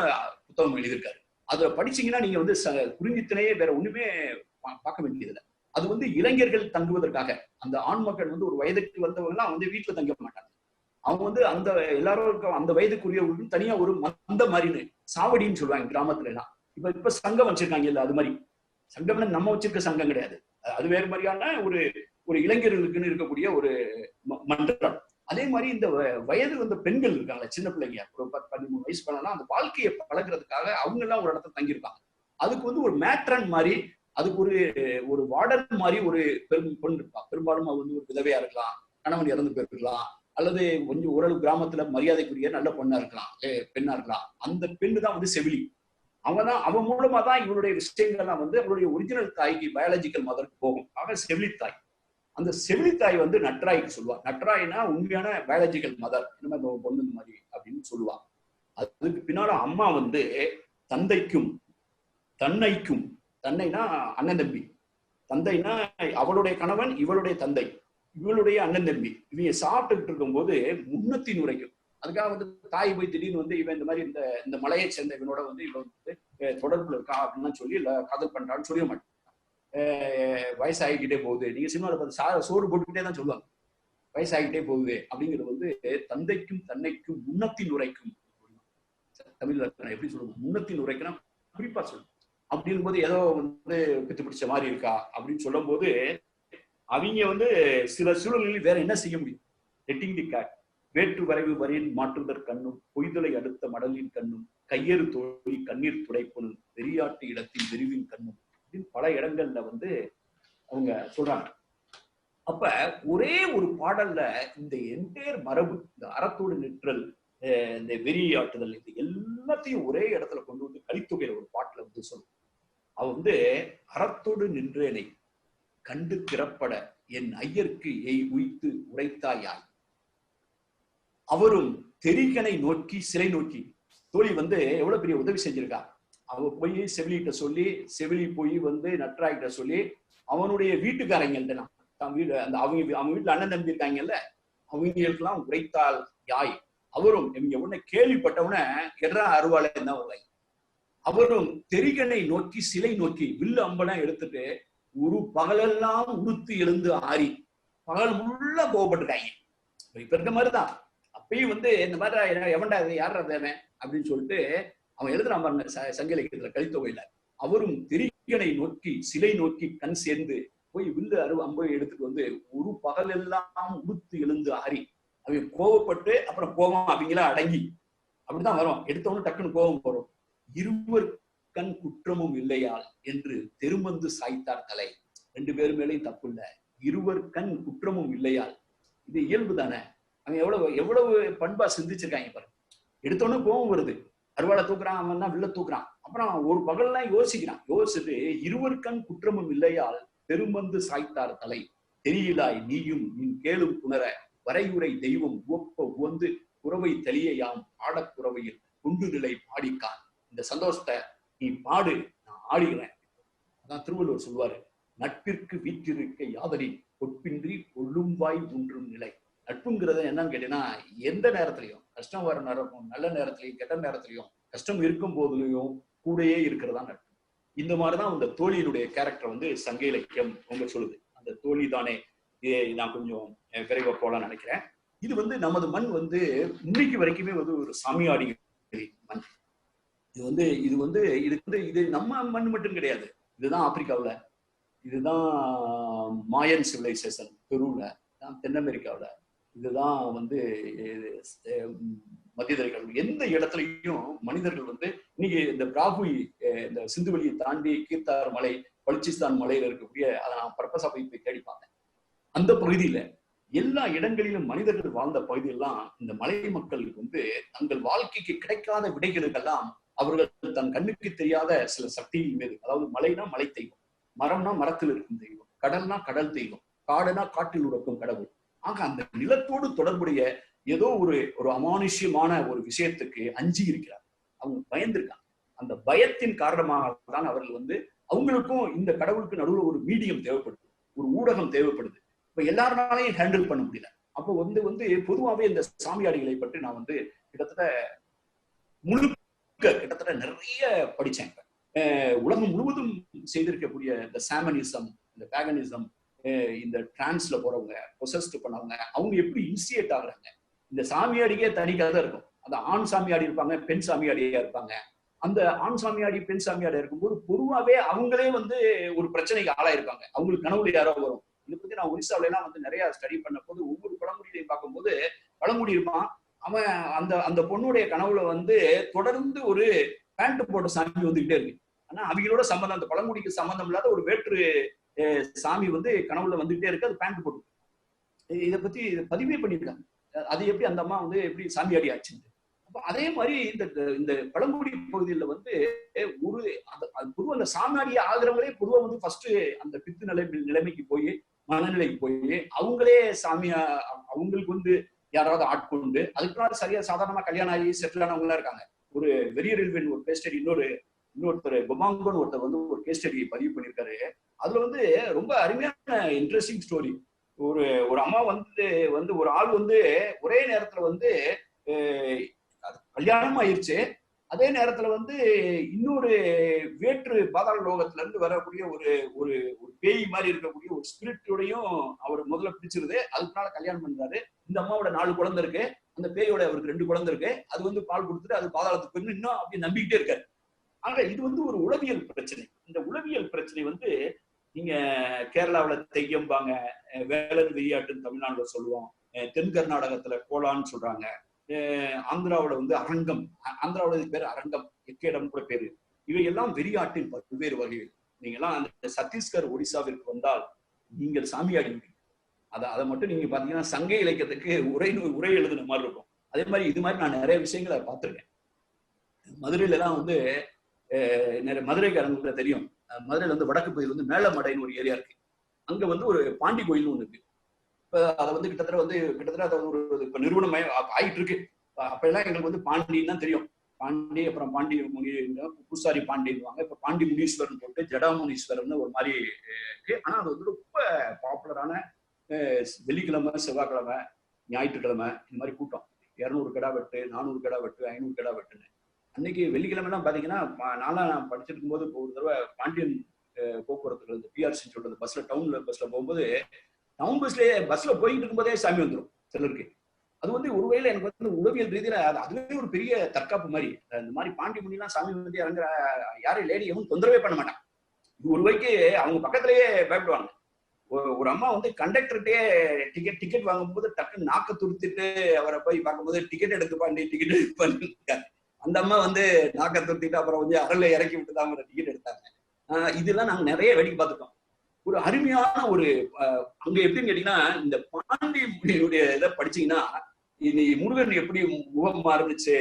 புத்தகம் எழுதியிருக்காரு. அதை படிச்சீங்கன்னா நீங்க வந்து குறிஞ்சித்தினையே வேற ஒண்ணுமே பார்க்க வேண்டியதில்லை. அது வந்து இளைஞர்கள் தங்குவதற்காக. அந்த ஆண் மக்கள் வந்து ஒரு வயதுக்கு வந்தவங்க எல்லாம் வந்து வீட்டுல தங்க மாட்டாங்க. அவங்க வந்து அந்த எல்லாரும் அந்த வயதுக்குரியவர்களுக்கு தனியா ஒரு மந்த மாதிரின்னு சாவடின்னு சொல்லுவாங்க கிராமத்துல எல்லாம். இப்ப சங்கம் வச்சிருக்காங்க இல்ல, அது மாதிரி சங்கம்னா நம்ம வச்சிருக்க சங்கம் கிடையாது, அது வேறு மாதிரியான ஒரு இளைஞர்களுக்குன்னு இருக்கக்கூடிய ஒரு மன்றம். அதே மாதிரி இந்த வயது வந்த பெண்கள் இருக்காங்க, சின்ன பிள்ளைங்க, ஒரு 13 வயசு பண்ணலாம், அந்த வாழ்க்கையை பழகிறதுக்காக அவங்க எல்லாம் ஒரு இடத்துல தங்கியிருக்காங்க. அதுக்கு வந்து ஒரு மேட்ரன் மாதிரி, அதுக்கு ஒரு வார்டன் மாதிரி ஒரு பெண் இருப்பா. பெரும்பாலும் அது வந்து ஒரு விதவையா இருக்கலாம், கணவன் இறந்து போயிருக்கலாம், அல்லது கொஞ்சம் ஓரளவு கிராமத்துல மரியாதைக்குரிய நல்ல பெண்ணா இருக்கலாம். அந்த பெண்ணு தான் வந்து செவிலி. அவன் மூலமா தான் இவருடைய விஷயங்கள்லாம் வந்து அவருடைய ஒரிஜினல் தாய்க்கு பயாலஜிக்கல் மதருக்கு போகும். ஆக செவிலி தாய். அந்த செவிலி தாய் வந்து நட்ராய்க்கு சொல்லுவா. நட்ராய்னா உண்மையான பயாலஜிக்கல் மதர், இந்த மாதிரி பொண்ணு மாதிரி அப்படின்னு சொல்லுவா. அதுக்கு பின்னால அம்மா வந்து தந்தைக்கும் தன்னைக்கும், தன்னைனா அண்ணன் தம்பி, தந்தைனா அவளுடைய கணவன், இவளுடைய தந்தை, இவளுடைய அண்ணன் தம்பி, இவங்க சாப்பிட்டுக்கிட்டு இருக்கும் போது முன்னத்தின் உரைக்கும். அதுக்காக வந்து தாய் போய் திடீர்னு வந்து இவன் இந்த மாதிரி இந்த மலையை சேர்ந்த இவனோட வந்து இவன் வந்து தொடர்புல இருக்கா அப்படின்னு சொல்லி காதல் பண்றான்னு சொல்ல மாட்டேன். வயசாகிக்கிட்டே போகுது, நீங்க சினிமாவில் பார்த்து சோறு போட்டுக்கிட்டே தான் சொல்லுவாங்க, வயசாகிக்கிட்டே போகுது அப்படிங்கிறது வந்து தந்தைக்கும் தன்னைக்கும் முன்னத்தின் உரைக்கும். தமிழ்ல எப்படி சொல்லுவோம், முன்னத்தின் உரைக்குன்னா குறிப்பா சொல்லுவோம். அப்படின் போது ஏதோ வந்து பித்து பிடிச்ச மாதிரி இருக்கா அப்படின்னு சொல்லும் போது அவங்க வந்து சில சூழல்களில் வேற என்ன செய்ய முடியும். லெட்டிங் தி கேட், வேற்று வரைவு வரியின் மாற்றுதற் கண்ணும், பொய்தலை அடுத்த மடலின் கண்ணும், கையறு தோழி கண்ணீர் துடைப்பனும், வெறியாட்டு இடத்தின் விரிவின் கண்ணும், பல இடங்கள்ல வந்து அவங்க சொல்றாங்க. அப்ப ஒரே ஒரு பாடல்ல இந்த என்டையர் மரபு, இந்த அறத்தோடு நிற்றல், இந்த வெறியாட்டுதல், இது எல்லாத்தையும் ஒரே இடத்துல கொண்டு வந்து கலித்தொகையில ஒரு பாட்டுல வந்து சொல்லும். அவ வந்து அறத்தோடு நின்றேனை கண்டு திறப்பட என் ஐயர்க்கு உய்த்து உரைத்தாயாய், அவரும் தெரிகனை நோக்கி சிலை நோக்கி. தோழி வந்து எவ்வளவு பெரிய உதவி செஞ்சிருக்கா. அவ போய் செவிலிகிட்ட சொல்லி, செவிலி போய் வந்து நட்ராய்கிட்ட சொல்லி, அவனுடைய வீட்டுக்காரங்கள்ட்ட அந்த அவங்க வீட்டுல அண்ணன் தம்பி இருக்காங்கல்ல, அவங்களுக்கெல்லாம் உரைத்தால் யாய், அவரும் இவங்க உடனே கேள்விப்பட்டவுடனே எட்ரா அருவாளை தான் வருவாங்க. அவரும் தெரிகனை நோக்கி சிலை நோக்கி வில்லு அம்பெல்லாம் எடுத்துட்டு ஒரு பகலெல்லாம் உடுத்து எழுந்து ஆறி பகல் முள்ள கோவப்பட்டிருக்காங்க. இப்ப இருக்க மாதிரிதான் அப்பயும் வந்து இந்த மாதிரி எவன்டா யார் தேவன் அப்படின்னு சொல்லிட்டு அவன் எழுதுறான் பாருங்க சங்க இலக்கியத்துல கலித்தொகையில. அவரும் தெரிகனை நோக்கி சிலை நோக்கி கண் சேர்ந்து போய் வில்லு அம்பை எடுத்துட்டு வந்து ஒரு பகல் எல்லாம் உடுத்து எழுந்து ஆறி அவங்க கோவப்பட்டு அப்புறம் கோபம் அவங்களா அடங்கி அப்படிதான் வரும். எடுத்தவொன்னு டக்குன்னு கோபம் வரும். இருவர் கண் குற்றமும் இல்லையால் என்று தெருமந்து சாய்த்தார் தலை. 2 பேரு மேலையும் தப்பு இல்ல, இருவர் கண் குற்றமும் இல்லையால், இது இயல்பு தானே. அவன் எவ்வளவு பண்பா சிந்திச்சிருக்காங்க பாருங்க. எடுத்தோன்னு கோபம் வருது, அருவாளை தூக்குறான், அவன் தான் வில்ல தூக்குறான், அப்புறம் ஒரு பகல்லாம் யோசிச்சுட்டு இருவர் கண் குற்றமும் இல்லையால் தெருமந்து சாய்த்தார் தலை, தெரியலாய் நீயும் நின் கேளும் புணர வரையுறை தெய்வம் உவப்ப உவந்து குறவை தெளியாம் ஆடக்குறவையில் குண்டு நிலை பாடிக்கான். இந்த சந்தோஷத்தை நீ பாடு, நான் ஆடுகிறேன். அதான் திருவள்ளுவர் சொல்லுவாரு, நட்பிற்கு வீற்றிருக்க யாதலின் பொற்பின்றி கொள்ளும்பாய் ஒன்றும் நிலை. நட்புங்கிறத என்னன்னு கேட்டீங்கன்னா, எந்த நேரத்திலையும் கஷ்டம் வர நேரம், நல்ல நேரத்திலையும் கெட்ட நேரத்திலையும், கஷ்டம் இருக்கும் போதுலையும் கூடையே இருக்கிறதா நட்பு. இந்த மாதிரிதான் அந்த தோழியினுடைய கேரக்டர் வந்து சங்க இலக்கியம் ரொம்ப சொல்லுது. அந்த தோழி தானே, நான் கொஞ்சம் விரைவா போலான்னு நினைக்கிறேன். இது வந்து நமது மண் வந்து இன்னைக்கு வரைக்குமே வந்து ஒரு சாமியாடி மண். இது நம்ம மண் மட்டும் கிடையாது. இதுதான் ஆப்பிரிக்காவுல, இதுதான் மாயன் சிவிலைசேஷன் பெருவுல, தென் அமெரிக்காவுல, இதுதான் வந்து மத்தியதரை கடல் எந்த இடத்துலையும் மனிதர்கள் வந்து இன்னைக்கு இந்த பிராகுய் இந்த சிந்துவெளியை தாண்டி கீர்த்தார் மலை, பலுச்சிஸ்தான் மலையில இருக்கக்கூடிய அதை நான் பர்பஸா போய் தேடி பார்த்தேன். அந்த பகுதியில எல்லா இடங்களிலும் மனிதர்கள் வாழ்ந்த பகுதியெல்லாம் இந்த மலை மக்களுக்கு வந்து தங்கள் வாழ்க்கைக்கு கிடைக்காத விடைகளுக்கெல்லாம் அவர்கள் தன் கண்ணுக்கு தெரியாத சில சக்தியின் மீது, அதாவது மலைனா மலை தெய்வம், மரம்னா மரத்தில் இருக்கும் தெய்வம், கடல்னா கடல் தெய்வம், காடுனா காட்டில் உறக்கும் கடவுள். ஆக அந்த நிலத்தோடு தொடர்புடைய ஏதோ ஒரு அமானுஷ்யமான ஒரு விஷயத்துக்கு அஞ்சி இருக்கிறார். அவங்க பயந்திருக்காங்க. அந்த பயத்தின் காரணமாக தான் அவர்கள் வந்து அவங்களுக்கும் இந்த கடவுளுக்கு நடுவில் ஒரு மீடியம் தேவைப்படுது, ஒரு ஊடகம் தேவைப்படுது. இப்ப எல்லாருனாலையும் ஹேண்டில் பண்ண முடியல. அப்போ வந்து பொதுவாகவே இந்த சாமியாடிகளை பற்றி நான் வந்து கிட்டத்தட்ட நிறைய படிச்சேன். உலகம் முழுவதும் செய்திருக்கக்கூடிய இந்த சாமனிசம், இந்த பேகனிசம், இந்த டிரான்ஸ்ல போறவங்க, பொசஸ்ட் பண்ணவங்க, அவங்க எப்படி இனிஷியேட் ஆகுறாங்க. இந்த சாமியாடிக்கே தனி கதை இருக்கும். அந்த ஆண் சாமியாடி இருப்பாங்க, பெண் சாமியாடியா இருப்பாங்க. அந்த ஆண் சாமியாடி பெண் சாமியாடி இருக்கும்போது பொதுவாகவே அவங்களே வந்து ஒரு பிரச்சனைக்கு ஆளாயிருப்பாங்க. அவங்களுக்கு கனவுல யாரோ வரும். இதை பத்தி நான் ஒரிசாவில எல்லாம் வந்து நிறைய ஸ்டடி பண்ண போது ஒவ்வொரு பழங்குடியிலையும் பார்க்கும்போது பழங்குடி இருப்பான், அவன் அந்த பொண்ணுடைய கனவுல வந்து தொடர்ந்து ஒரு பேண்ட் போட்ட சாமி வந்துகிட்டே இருக்கு. ஆனா அவங்களோட சம்பந்தம், அந்த பழங்குடிக்கு சம்பந்தம் இல்லாத ஒரு வேற்று சாமி வந்து கனவுல வந்துகிட்டே இருக்கு. அது பேண்ட் போட்டு இதை பத்தி பதிவே பண்ணிருக்காங்க. அது எப்படி அந்த அம்மா வந்து எப்படி சாமியாடி ஆச்சு. அதே மாதிரி இந்த பழங்குடி பகுதியில் வந்து ஒரு பொதுவாக அந்த சாமியாடி ஆகிறவங்களே பொதுவாக வந்து ஃபர்ஸ்ட் அந்த பித்து நிலைமைக்கு போய் மனநிலைக்கு போய் அவங்களே சாமியா அவங்களுக்கு வந்து யாராவது ஆட்கொண்டு அதுக்கு சரியா சாதாரணமா கல்யாணம் ஆகி செட்டில் ஆனவங்க இருக்காங்க. ஒரு வெறியறிவின் ஒரு கேஸ் ஸ்டடி இன்னொருத்தர் குமாங்கோன்னு ஒருத்தர் வந்து ஒரு கேஸ் ஸ்டடி பதிவு பண்ணியிருக்காரு. அதுல வந்து ரொம்ப அருமையான இன்ட்ரெஸ்டிங் ஸ்டோரி. ஒரு அம்மா வந்து ஒரு ஆள் வந்து ஒரே நேரத்துல வந்து கல்யாணம் ஆயிடுச்சு. அதே நேரத்துல வந்து இன்னொரு வேற்று பாதாள லோகத்துல இருந்து வரக்கூடிய ஒரு பேய் மாதிரி இருக்கக்கூடிய ஒரு ஸ்பிரிட்டோடையும் அவர் முதல்ல பிடிச்சிருது. அதுக்குனால கல்யாணம் பண்றாரு. இந்த அம்மாவோட 4 குழந்தை இருக்கு, அந்த பேயோட அவருக்கு 2 குழந்தை இருக்கு. அது வந்து பால் கொடுத்துட்டு அது பாதாளத்துக்கு போய் இன்னும் அப்படி நம்பிக்கிட்டே இருக்காரு. ஆக இது வந்து ஒரு உளவியல் பிரச்சனை. இந்த உளவியல் பிரச்சனை வந்து நீங்க கேரளாவில தெய்யம்பாங்க, வேலன் வெறியாட்டுன்னு தமிழ்நாடுல சொல்லுவோம், தென் கர்நாடகத்துல கோலான்னு சொல்றாங்க, ஆந்திராவோட வந்து அரங்கம், ஆந்திராவோட பேரு அரங்கம், எக்கேடம் கூட பேரு. இவையெல்லாம் வெறியாட்டின் பல்வேறு வகைகள். நீங்க எல்லாம் அந்த சத்தீஸ்கர் ஒடிசாவிற்கு வந்தால் நீங்கள் சாமியாடி அதை மட்டும் நீங்க பாத்தீங்கன்னா சங்க இலக்கியத்துக்கு உரை எழுதுன மாதிரி இருக்கும். அதே மாதிரி இது மாதிரி நான் நிறைய விஷயங்களை பார்த்திருக்கேன். மதுரையில எல்லாம் வந்து மதுரைக்காரங்களுக்கு தெரியும், மதுரையில வந்து வடக்கு பகுதியில் வந்து மேலமடைன்னு ஒரு ஏரியா இருக்கு. அங்க வந்து ஒரு பாண்டி கோயில் ஒண்ணு இருக்கு. இப்ப அதை வந்து கிட்டத்தட்ட ஒரு இப்ப நிறுவனம் ஆயிட்டு இருக்கு. அப்ப எல்லாம் எங்களுக்கு வந்து பாண்டின்னு தான் தெரியும். பாண்டி, அப்புறம் பாண்டி முனி, பூசாரி பாண்டின்னுவாங்க. இப்ப பாண்டி முனீஸ்வரன் போட்டு ஜடா முனீஸ்வரன் ஒரு மாதிரி இருக்கு. ஆனா அது வந்து ரொம்ப பாப்புலரான வெள்ளிக்கிழமை, செவ்வாய்க்கிழமை, ஞாயிற்றுக்கிழமை இந்த மாதிரி கூட்டம். 200 கடா வெட்டு, 400 கடா வெட்டு, 500 கடா வெட்டுன்னு. அன்னைக்கு வெள்ளிக்கிழமை எல்லாம் பாத்தீங்கன்னா நான் படிச்சிட்டு இருக்கும் போது ஒரு தடவை பாண்டியன் போக்குவரத்துல இந்த பிஆர்சி சொல்றது பஸ்ல போகும்போது டவுன் பஸ்ல போயிட்டு இருக்கும்போதே சாமி வந்துடும் சிலருக்கு. அது வந்து ஒருவேளை எனக்கு வந்து உளவியல் ரீதியில அதுவே ஒரு பெரிய தற்காப்பு மாதிரி. இந்த மாதிரி பாண்டி முனிலாம் சாமி வந்து இறங்குற யாரையும் லேடி எவனும் தொந்தரவே பண்ண மாட்டான். இது ஒரு வகைக்கு அவங்க பக்கத்திலேயே பயப்படுவாங்க. ஒரு அம்மா வந்து கண்டக்டர்கிட்டே டிக்கெட் வாங்கும்போது டக்குன்னு நாக்க துருத்திட்டு அவரை போய் பார்க்கும்போது டிக்கெட் எடுத்து பாண்டி, டிக்கெட் எடுத்து அந்த அம்மா வந்து நாக்க துருத்திட்டு அப்புறம் வந்து அறல இறக்கி விட்டு தான் டிக்கெட் எடுத்தாங்க. இதெல்லாம் நாங்க நிறைய வேடிக்கை பார்த்துட்டோம். ஒரு அருமையான ஒரு அங்க எப்படின்னு கேட்டீங்கன்னா, இந்த பாண்டி முனியுடைய இதை படிச்சீங்கன்னா இது முருகன் எப்படி முகம் மாறுனுச்சு,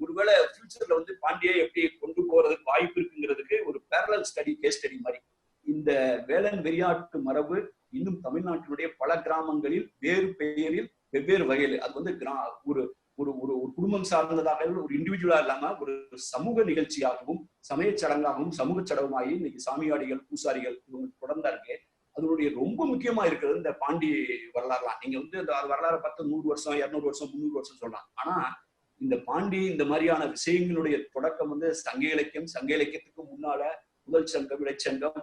ஒருவேளை ஃபியூச்சர்ல வந்து பாண்டியை எப்படி கொண்டு போறதுக்கு வாய்ப்பு இருக்குங்கிறதுக்கு ஒரு பேரலல் ஸ்டடி, கேஸ் ஸ்டடி மாதிரி. இந்த வேலன் வெறியாட்டு மரபு இன்னும் தமிழ்நாட்டினுடைய பல கிராமங்களில் வேறு பெயரில் வெவ்வேறு வகையில் அது வந்து ஒரு ஒரு ஒரு குடும்பம் சார்ந்ததாக ஒரு இண்டிவிஜுவலா இல்லாம ஒரு சமூக நிகழ்ச்சியாகவும் சமய சடங்காகவும் சமூக சடங்குமாகி இன்னைக்கு சாமியாடிகள், பூசாரிகள் இவங்க தொடர்ந்தா இருக்கு. அதனுடைய ரொம்ப முக்கியமா இருக்கிறது இந்த பாண்டி வரலாறுலாம். நீங்க வந்து அந்த வரலாறு பார்த்து 100 வருஷம், 200 வருஷம், 300 வருஷம் சொல்லலாம். ஆனா இந்த பாண்டி இந்த மாதிரியான விஷயங்களுடைய தொடக்கம் வந்து சங்க இலக்கியத்துக்கு முன்னால முதல் சங்கம், இடைச்சங்கம்,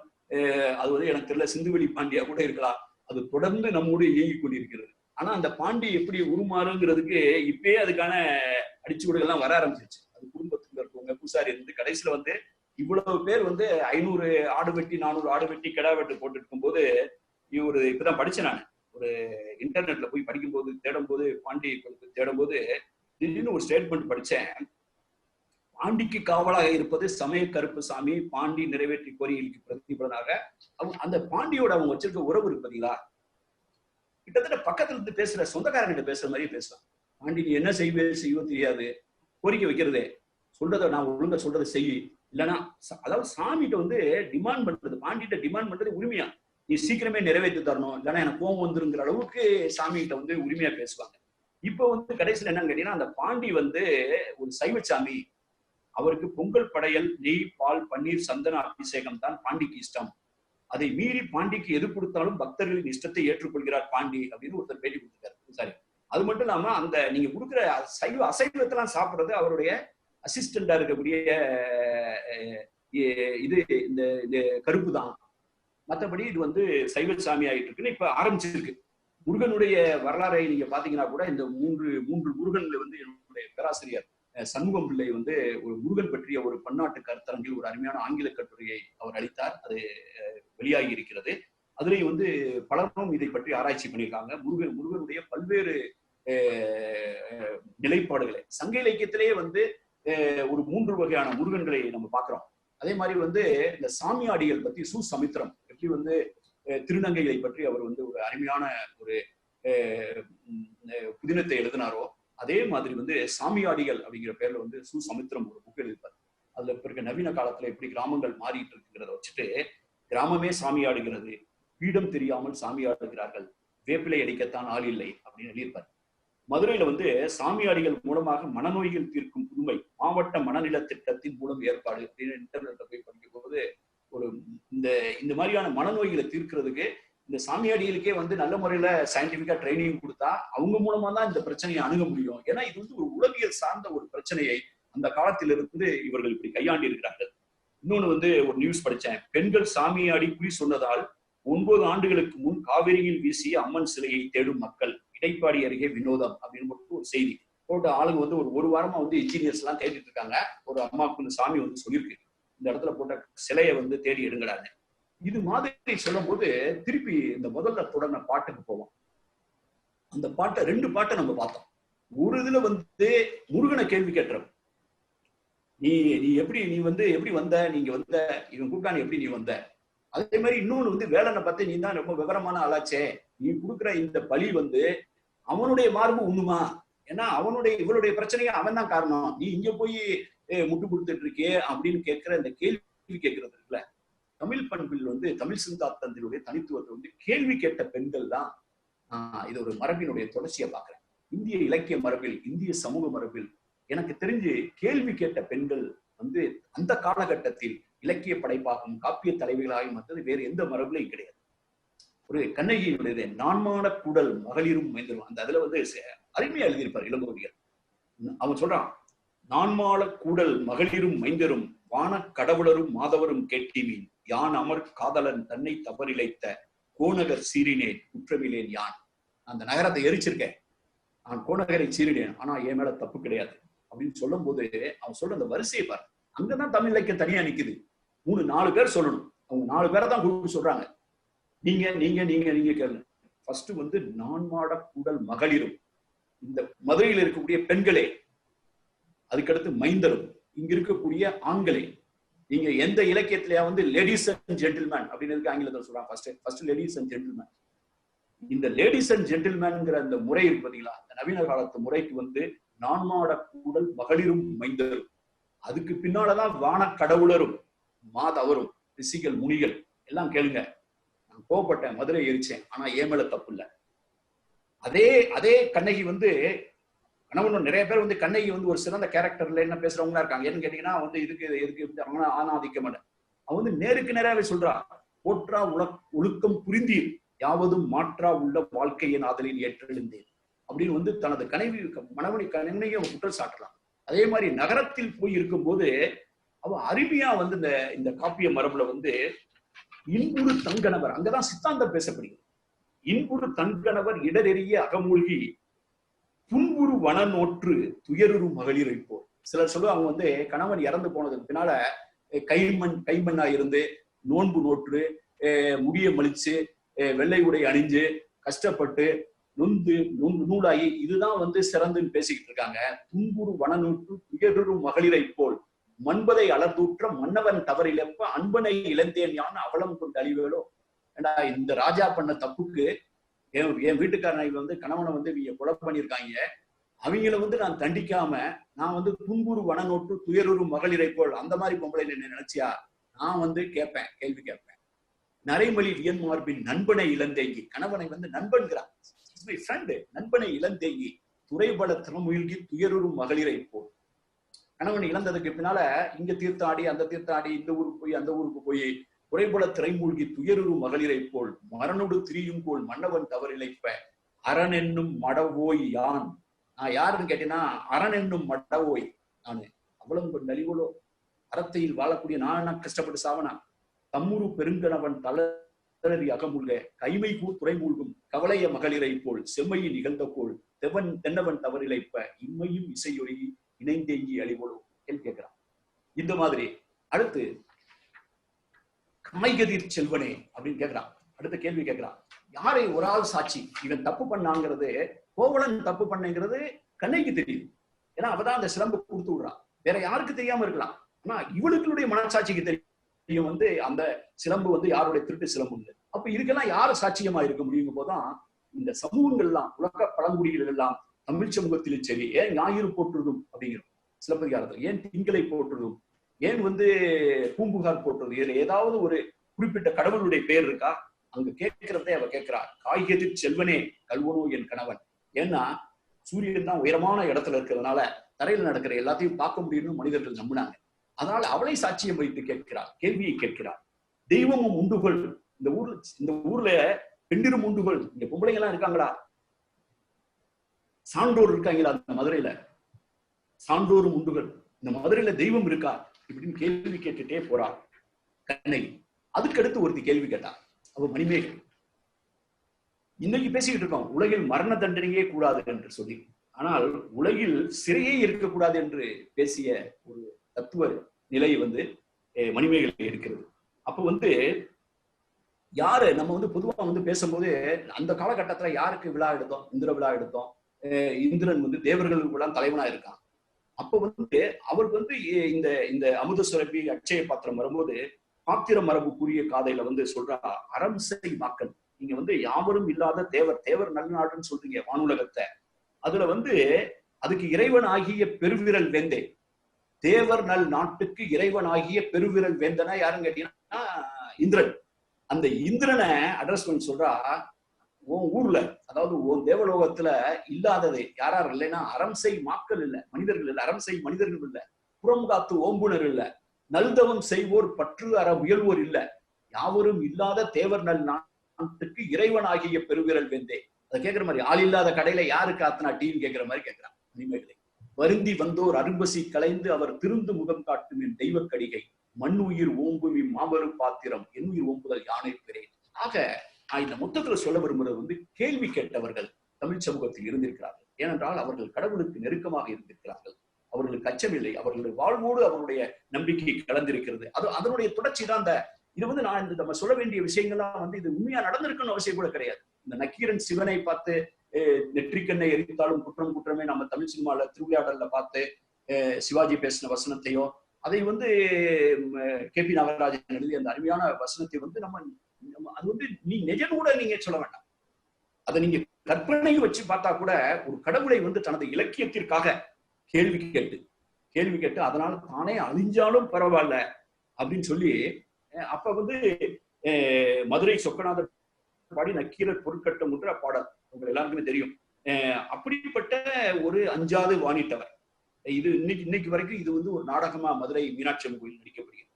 அது வந்து எனக்கு தெரியல சிந்துவெளி பாண்டியா கூட இருக்கலாம். அது தொடர்ந்து நம்மோடு இயங்கி கொண்டிருக்கிறது. ஆனா அந்த பாண்டி எப்படி உருமாறுங்கிறதுக்கு இப்பயே அதுக்கான அடிச்சுவடுகள்லாம் வர ஆரம்பிச்சிருச்சு. அது குடும்பத்துல இருக்கவங்க பூசாரி இருந்து கடைசியில வந்து இவ்வளவு பேர் வந்து 500 ஆடு வெட்டி, 400 ஆடு வெட்டி கிடா வெட்டு போட்டு இருக்கும் போது இப்பதான் படிச்சேன் நான். ஒரு இன்டர்நெட்ல போய் படிக்கும்போது தேடும் போது பாண்டி தேடும் போது திடீர்னு ஒரு ஸ்டேட்மெண்ட் படிச்சேன். பாண்டிக்கு காவலாக இருப்பது சமய கருப்பு சாமி, பாண்டி நிறைவேற்றி கோரிக்கைக்கு பிரதிபலனாக அந்த பாண்டியோட அவங்க வச்சிருக்க உறவு இருக்கு பாத்தீங்களா, கிட்டத்தட்ட பக்கத்துல இருந்து பேசுற சொந்தக்காரங்கிட்ட பேசுற மாதிரி பேசலாம். பாண்டி நீ என்ன செய்வோ தெரியாது, கோரிக்கை வைக்கிறதே சொல்றதை நான் ஒழுங்கா சொல்றதை செய், இல்லைன்னா அதாவது சாமிகிட்ட வந்து டிமாண்ட் பண்றது, பாண்டிகிட்ட டிமாண்ட் பண்றது உரிமையா, நீ சீக்கிரமே நிறைவேற்றி தரணும், இல்லைன்னா எனக்கு கோவம் வந்துருங்கிற அளவுக்கு சாமிகிட்ட வந்து உரிமையா பேசுவாங்க. இப்ப வந்து கடைசியில் என்னன்னு கேட்டீங்கன்னா, அந்த பாண்டி வந்து ஒரு சைவச்சாமி, அவருக்கு பொங்கல் படையல், நெய், பால், பன்னீர், சந்தன அபிஷேகம் தான் பாண்டிக்கு இஷ்டம். அதை மீறி பாண்டிக்கு எது கொடுத்தாலும் பக்தர்களின் இஷ்டத்தை ஏற்றுக்கொள்கிறார் பாண்டி அப்படின்னு ஒருத்தர் பேட்டி கொடுத்திருக்காரு. சரி, அது மட்டும் இல்லாம அந்த நீங்க கொடுக்குற அசைவத்தெல்லாம் சாப்பிடுறது அவருடைய அசிஸ்டண்டா இருக்கக்கூடிய இது இந்த கருப்பு தான். மற்றபடி இது வந்து சைவசாமி ஆயிட்டு இருக்குன்னு இப்ப ஆரம்பிச்சிருக்கு. முருகனுடைய வரலாறை நீங்க பாத்தீங்கன்னா கூட இந்த மூன்று முருகன்ல வந்து என்னுடைய பேராசிரியர் சண்முகம் பிள்ளை வந்து ஒரு முருகன் பற்றிய ஒரு பன்னாட்டு கருத்தரங்கில் ஒரு அருமையான ஆங்கில கட்டுரையை அவர் அளித்தார். அது வெளியாகி இருக்கிறது. அதுலேயும் வந்து பலரும் இதை பற்றி ஆராய்ச்சி பண்ணியிருக்காங்க. முருகனுடைய பல்வேறு நிலைப்பாடுகளை சங்க இலக்கியத்திலேயே வந்து ஒரு 3 வகையான முருகன்களை நம்ம பார்க்கிறோம். அதே மாதிரி வந்து இந்த சாமியாடிகள் பத்தி சுசமித்திரம் எப்படி வந்து திருநங்கைகளை பற்றி அவர் வந்து ஒரு அருமையான ஒரு புதினத்தை எழுதினாரோ, அதே மாதிரி வந்து சாமியாடிகள் அப்படிங்கிற பேர்ல வந்து சுசமித்திரம் ஒரு புக் எழுதிப்பார். அதுல பிறகு நவீன காலத்துல எப்படி கிராமங்கள் மாறிட்டு இருக்குங்கிறத வச்சுட்டு, கிராமமே சாமியாடுகிறது, பீடம் தெரியாமல் சாமியாடுகிறார்கள், வேப்பிலை அடிக்கத்தான் ஆள் இல்லை அப்படின்னு எழுதியிருப்பார். மதுரையில வந்து சாமியாடிகள் மூலமாக மனநோய்கள் தீர்க்கும் புதுமை மாவட்ட மனநில திட்டத்தின் மூலம் ஏற்பாடு அப்படின்னு இன்டர்நெட்ல போய் படிக்கும் போது ஒரு இந்த மாதிரியான மனநோய்களை தீர்க்கிறதுக்கு இந்த சாமியாடிகளுக்கே வந்து நல்ல முறையில சயின்டிபிக்கா ட்ரைனிங் கொடுத்தா அவங்க மூலமா தான் இந்த பிரச்சனையை அணுக முடியும். ஏன்னா இது வந்து ஒரு உளவியல் சார்ந்த ஒரு பிரச்சனையை அந்த காலத்திலிருந்து இவர்கள் இப்படி கையாண்டி இருக்கிறார்கள். இன்னொன்னு வந்து ஒரு நியூஸ் படிச்சேன். பெண்கள் சாமியாடி குறி சொன்னதால் 9 ஆண்டுகளுக்கு முன் காவிரியில் வீசிய அம்மன் சிலையை தேடும் மக்கள், இடைப்பாடி அருகே வினோதம் அப்படின்னு போட்டு ஒரு செய்தி போட்டு ஆளுங்க வந்து ஒரு வாரமா வந்து இன்ஜினியர்ஸ் எல்லாம் தேடிட்டு இருக்காங்க. ஒரு அம்மாவுக்கு இந்த சாமி வந்து சொல்லியிருக்கு, இந்த இடத்துல போட்ட சிலையை வந்து தேடி எடுங்கடாங்க. இது மாதிரி சொல்லும் போது திருப்பி இந்த முதல்ல தொடர்ன பாட்டுக்கு போவோம். அந்த பாட்டை 2 பாட்டை நம்ம பார்த்தோம். ஒரு இதுல வந்து முருகனை கேள்வி கேட்டுறோம், நீ வந்து எப்படி வந்த, நீங்க வந்த இவன் கூப்பிட்டான் எப்படி நீ வந்த. அதே மாதிரி இன்னொன்னு வந்து வேலனை பார்த்து நீ தான் ரொம்ப விவரமான ஆளாச்சே, நீ கொடுக்குற இந்த பலி வந்து அவனுடைய மார்பு உண்ணுமா, ஏன்னா இவளுடைய பிரச்சனையை அவன் தான் காரணம், நீ இங்க போய் முட்டு கொடுத்துட்டு இருக்கே அப்படின்னு கேட்கிற இந்த கேள்வி கேட்கறது இருக்குல்ல, தமிழ் பண்பில் வந்து தமிழ் சிந்தாந்தத்தினுடைய தனித்துவத்தை வந்து கேள்வி கேட்ட பெண்கள் தான். இது ஒரு மரபினுடைய தொடர்ச்சியை பார்க்கிறேன். இந்திய இலக்கிய மரபில், இந்திய சமூக மரபில் எனக்கு தெரிஞ்சு கேள்வி கேட்ட பெண்கள் வந்து அந்த காலகட்டத்தில் இலக்கிய படைப்பாகவும் காப்பிய தலைவிகளாகவும் வந்தது வேறு எந்த மரபுலையும் கிடையாது. ஒரு கண்ணகியுடைய நான்மான கூடல் மகளிரும் மைந்தரும், அந்த அதுல வந்து அருமையா எழுதியிருப்பார் இளங்கோவியர். அவன் சொல்றான், நான்மால கூடல் மகளிரும் மைந்தரும் வான கடவுளரும் மாதவரும் கேட்டிமீன், யான் அமர் காதலன் தன்னை தவறிழைத்த கோநகர் சீரினேன் குற்றமில்லேன் யான். அந்த நகரத்தை எரிச்சிருக்கேன், நான் கோநகரை சீரினேன், ஆனா என் மேல தப்பு கிடையாது அப்படின்னு சொல்லும் போது அவன் சொல்ற அந்த வரிசையை பாரு. அங்கதான் தமிழ் இலக்கியம் தனியா நிக்குது. 3-4 பேர் சொல்லணும், அவங்க 4 பேரை தான் கூப்பிட்டு சொல்றாங்க, நீங்க நீங்க நீங்க நீங்க கேளுங்க. ஃபர்ஸ்ட் வந்து நான்மாட கூடல் மகளிரும், இந்த மதுரையில் இருக்கக்கூடிய பெண்களே, அதுக்கடுத்து மைந்தரும், இங்க இருக்கக்கூடிய ஆண்களே. நீங்க எந்த இலக்கியத்திலேயா வந்து லேடிஸ் அண்ட் ஜென்டில்மேன் அப்படின்னு ஆங்கிலத்தில் சொல்றாங்க. First ladies and gentleman. இந்த லேடிஸ் அண்ட் ஜென்டில்மேன்ங்கிற அந்த முறை இருக்கு பாத்தீங்களா, அந்த நவீன காலத்து முறைக்கு வந்து நான்மாட கூடல் மகளிரும் மைந்தரும், அதுக்கு பின்னாலதான் வான கடவுளரும் மாதவரும் ரிஷிகள் முனிகள் எல்லாம். கேளுங்க, நான் கோவப்பட்டேன், மதுரை எரிச்சேன், ஆனா ஏன் மேல தப்பு இல்லை. அதே கண்ணகி வந்து கணவன் நிறைய பேர் வந்து கண்ணகி வந்து ஒரு சிறந்த கேரக்டர்ல என்ன பேசுறவங்களா இருக்காங்க. ஏன்னு கேட்டீங்கன்னா வந்து எதுக்கு ஆணாதிக்க மாட்டேன். அவன் வந்து நேருக்கு நேராவே சொல்றா, போற்றா ஒழுக்கம் புரிந்தீர் யாவதும் மாற்றா உள்ள வாழ்க்கையின் ஆதலில் ஏற்றெழுந்தேன் அப்படின்னு வந்து தனது கணவனையும் குற்றம் சாட்டலாம். அதே மாதிரி நகரத்தில் போய் இருக்கும்போது அவ அருமையா வந்து இந்த காப்பிய மரபுல வந்து இன்புறு தங்கணவர், அங்கதான் சித்தாந்தம் பேசப்படுகிறது. இன்புறு தங்கணவர் இடரெறிய அகமூழ்கி துன்புறு வன நோற்று துயருறு மகளிர் வைப்போர். சிலர் சொல்லுவாங்க வந்து கணவன் இறந்து போனதுக்கு பின்னால கைமண்ணா இருந்து நோன்பு நோற்று முடிய மலிச்சு வெள்ளை உடை அணிஞ்சு கஷ்டப்பட்டு நொந்து நூலாயி இதுதான் வந்து சிறந்துன்னு பேசிக்கிட்டு இருக்காங்க. துன்புறு வனநூற்று துயருறு மகளிரை போல் மண்பதை அலர்தூற்ற மன்னவன் தவறிலப்ப அன்பனை இழந்தேன் யான் அவலம் கொண்டு அழிவேலோ. ஏண்டா இந்த ராஜா பண்ண தப்புக்கு என் வீட்டுக்காரனை வந்து கணவனை வந்து இவங்க கொலை பண்ணியிருக்காங்க, அவங்கள வந்து நான் தண்டிக்காம நான் வந்து துன்புறு வனநோட்டு துயருறு மகளிரை போல் அந்த மாதிரி பொம்பளை நினைச்சியா நான் வந்து கேட்பேன், கேள்வி கேட்பேன். நரைமொழி வியன்மார்பின் நண்பனை இழந்தேங்கி, கணவனை வந்து நண்பன்கிறான், நண்பனை இழந்தேங்கி துறைபல திறமுயல்கி துயருறு மகளிரை போல். கணவன் இழந்ததுக்கு பின்னால இங்க தீர்த்தாடி அந்த தீர்த்தாடி இந்த ஊருக்கு போய் அந்த ஊருக்கு போய் குறைபல திரைமூழ்கி துயருறு மகளிரை போல் மரணோடு திரியும் போல் மன்னவன் தவறிழைப்ப அரண் என்னும் மடவோய் யான். நான் யாருன்னு கேட்டேன்னா அரண் என்னும் மடவோய் நானு, அவ்வளவு நலிவலோ. அறத்தையில் வாழக்கூடிய நான் கஷ்டப்பட்டு சாவனா. தம்முரு பெருங்கணவன் தளரி அகமுல்க கைமை கூர் துறை மூழ்கும் கவலைய மகளிரை போல் செம்மையில் நிகழ்ந்த போல் தென்னவன் தவறிழைப்ப இம்மையும் இசையொலி இணைந்தேங்கி அழிவலோ கேள்வி கேட்கிறான். இந்த மாதிரி அடுத்து கமைகதிர் செல்வனே அப்படின்னு கேட்கிறான். அடுத்த கேள்வி கேட்கிறான், யாரை ஒரு ஆள் சாட்சி இவன் தப்பு பண்ணாங்கிறது, கோவலன் தப்பு பண்ணங்கிறது கண்ணைக்கு தெரியும். ஏன்னா அவதான் அந்த சிலம்பு கொடுத்து விடுறான், வேற யாருக்கு தெரியாம இருக்கலாம். ஆனா இவளுக்களுடைய மனசாட்சிக்கு தெரியும் வந்து அந்த சிலம்பு வந்து யாருடைய திருட்டு சிலம்பு இல்லை. அப்ப இதுக்கெல்லாம் யாரு சாட்சியமா இருக்க முடியும் போதுதான் இந்த சமூகங்கள்லாம் உலக பழங்குடிகள் எல்லாம் தமிழ் சமூகத்திலும் சரி, ஏன் ஞாயிறு போற்றுதும் அப்படிங்கிறோம் சிலப்பதிகாரத்தில், ஏன் திங்களை போற்றுதும், ஏன் வந்து பூம்புகார் போற்றுறது, இதுல ஏதாவது ஒரு குறிப்பிட்ட கடவுளுடைய பெயர் இருக்கா? அங்க கேட்கிறதே அவ கேட்கிறார், காய்கதிர் செல்வனே கல்வனோ என் கணவன். ஏன்னா சூரியன் தான் உயரமான இடத்துல இருக்கிறதுனால தரையில நடக்கிற எல்லாத்தையும் பார்க்க முடியும்னு மனிதர்கள் நம்பினாங்க. அதனால அவளை சாட்சியம் வைத்து கேட்கிறார், கேள்வியை கேட்கிறார். தெய்வமும் உண்டுகள், இந்த ஊர்ல பெண்டிரும் உண்டுகள், இங்க பொம்பளைங்க எல்லாம் இருக்காங்களா? சான்றோர் இருக்காங்களா? அந்த மதுரையில சான்றோரும் உண்டுகள், இந்த மதுரையில தெய்வம் இருக்கா? இப்படின்னு கேள்வி கேட்டுட்டே போறார் கண்ணகி. அதுக்கடுத்து ஒருத்தி கேள்வி கேட்டா, அவ மணிமேகலை. இன்னைக்கு பேசிக்கிட்டு இருக்கோம் உலகில் மரண தண்டனையே கூடாது என்று சொல்லி, ஆனால் உலகில் சிறையே இருக்கக்கூடாது என்று பேசிய ஒரு தத்துவ நிலை வந்து மணிமேகலை இருக்கிறது. அப்ப வந்து யாரு நம்ம வந்து பொதுவா வந்து பேசும்போது அந்த காலகட்டத்துல யாருக்கு விழா எடுத்தோம்? இந்திர விழா எடுத்தோம். இந்திரன் வந்து தேவர்களுக்கு எல்லாம் தலைவனா இருக்கான். அப்ப வந்து அவருக்கு வந்து இந்த இந்த அமுத சுரபி அட்சய பாத்திரம் வரும்போது பாத்திர மரபு கூறிய காதையில வந்து சொல்றா, அரம்சை மாக்கள், நீங்க வந்து யாவரும் இல்லாத தேவர் நல்நாடுன்னு சொல்றீங்க வானுலகத்தை, அதுல வந்து அதுக்கு இறைவன் ஆகிய பெருவிரல் வேந்தே, தேவர் நல் நாட்டுக்கு இறைவன் ஆகிய பெருவிரல் வேந்தனா யாருன்னு கேட்டீங்கன்னா இந்திரன். அந்த இந்திரனை அட்ரஸ் பண்ணி சொல்றா, உன் ஊர்ல அதாவது உன் தேவலோகத்துல இல்லாதது யாராரு இல்லைன்னா அரம்சை மாக்கள் இல்ல, மனிதர்கள் இல்ல, அரம்சை மனிதர்கள் இல்ல, புறம் காத்து ஓம்புனர் இல்ல, நல்தவம் செய்வோர் பற்று அற முயல்வோர் இல்ல, யாவரும் இல்லாத தேவர் நல் நாட்டுக்கு இறைவன் ஆகிய பெருவிரல் வேந்தே. அதை கேட்கிற மாதிரி, ஆள் இல்லாத கடையில யாரு காத்துனா டீன்னு கேட்கிற மாதிரி கேட்கிறான் மணிமேகலை. வருந்தி வந்தோர் அரும்பசி கலைந்து அவர் திருந்து முகம் காட்டும் என் தெய்வ கடிகை மண் உயிர் ஓம்பும் மாபெரு பாத்திரம் என் உயிர் ஓம்புதல் யானை பெறேன். ஆக இந்த மொத்தத்துல சொல்ல விரும்புறது வந்து கேள்வி கேட்டவர்கள் தமிழ் சமூகத்தில் இருந்திருக்கிறார்கள். ஏனென்றால் அவர்கள் கடவுளுக்கு நெருக்கமாக இருந்திருக்கிறார்கள், அவர்களுக்கு அச்சமில்லை, அவர்களுடைய வாழ்வோடு அவருடைய நம்பிக்கை கலந்திருக்கிறது. அதனுடைய தொடர்ச்சி தான் இது வந்து நான் நம்ம சொல்ல வேண்டிய விஷயங்கள்லாம் வந்து இது உண்மையா நடந்திருக்குன்னு அவசியம் கூட கிடையாது. இந்த நக்கீரன் சிவனை பார்த்து நெற்றிக்கண்ணை எரித்தாலும் குற்றம் குற்றமே நம்ம தமிழ் சினிமால திருவிளையாடல்ல பார்த்து சிவாஜி பேசின வசனத்தையும் அதை வந்து கே பி நாகராஜன் எழுதிய அந்த அருமையான வசனத்தை வந்து அது வந்து நீ நிஜம் கூட நீங்க சொல்ல வேண்டாம், அதை நீங்க கற்பனை வச்சு பார்த்தா கூட ஒரு கடவுளை வந்து தனது இலக்கியத்திற்காக கேள்வி கேட்டு அதனால தானே அழிஞ்சாலும் பரவாயில்ல அப்படின்னு சொல்லி, அப்ப வந்து மதுரை சொக்கநாதர் பாடி நக்கீரர் பொருட்கட்டம் என்ற பாடல் உங்க எல்லாருக்குமே தெரியும். அப்படிப்பட்ட ஒரு அஞ்சாது வாணிட்டவர். இது இன்னைக்கு வரைக்கும் இது வந்து ஒரு நாடகமா மதுரை மீனாட்சி அம்மன் கோயில் நடிக்கப்படுகிறது.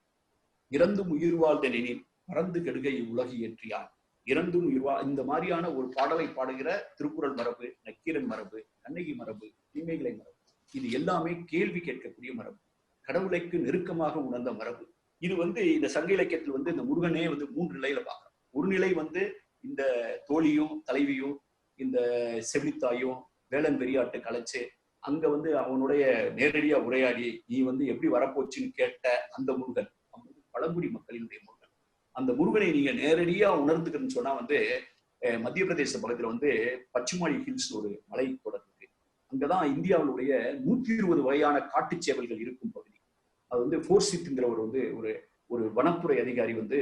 இறந்தும் உயிர் வாழ்ந்தெனில் பறந்து கெடுகை உலகு ஏற்றியார், இறந்தும் உயிர்வா, இந்த மாதிரியான ஒரு பாடலை பாடுகிற திருக்குறள் மரபு, நக்கீரன் மரபு, கண்ணகி மரபு, தீமைகளை மரபு, இது எல்லாமே கேள்வி கேட்கக்கூடிய மரபு, கடவுளைக்கு நெருக்கமாக உணர்ந்த மரபு. இது வந்து இந்த சங்க இலக்கியத்தில் வந்து இந்த முருகனே வந்து 3 நிலையில பார்க்கிறோம். ஒரு நிலை வந்து இந்த தோழியும் தலைவியும் இந்த செவிலித்தாயும் வேளன் வெறியாட்டு கலைச்சு அங்க வந்து அவனுடைய நேரடியா உரையாடி நீ வந்து எப்படி வரப்போச்சுன்னு கேட்ட அந்த முருகன் பழங்குடி மக்களினுடைய முருகன். அந்த முருகனை நீங்க நேரடியா உணர்ந்துக்கணும்னு சொன்னா வந்து மத்திய பிரதேச பக்கத்துல வந்து பச்சுமாடி ஹில்ஸ் ஒரு மலை தொடர் இருக்கு. அங்கதான் இந்தியாவுடைய 120 வகையான காட்டு சேவல்கள் இருக்கும் பகுதி. அது வந்து ஃபோர்சித்ங்கிற வந்து ஒரு ஒரு வனத்துறை அதிகாரி வந்து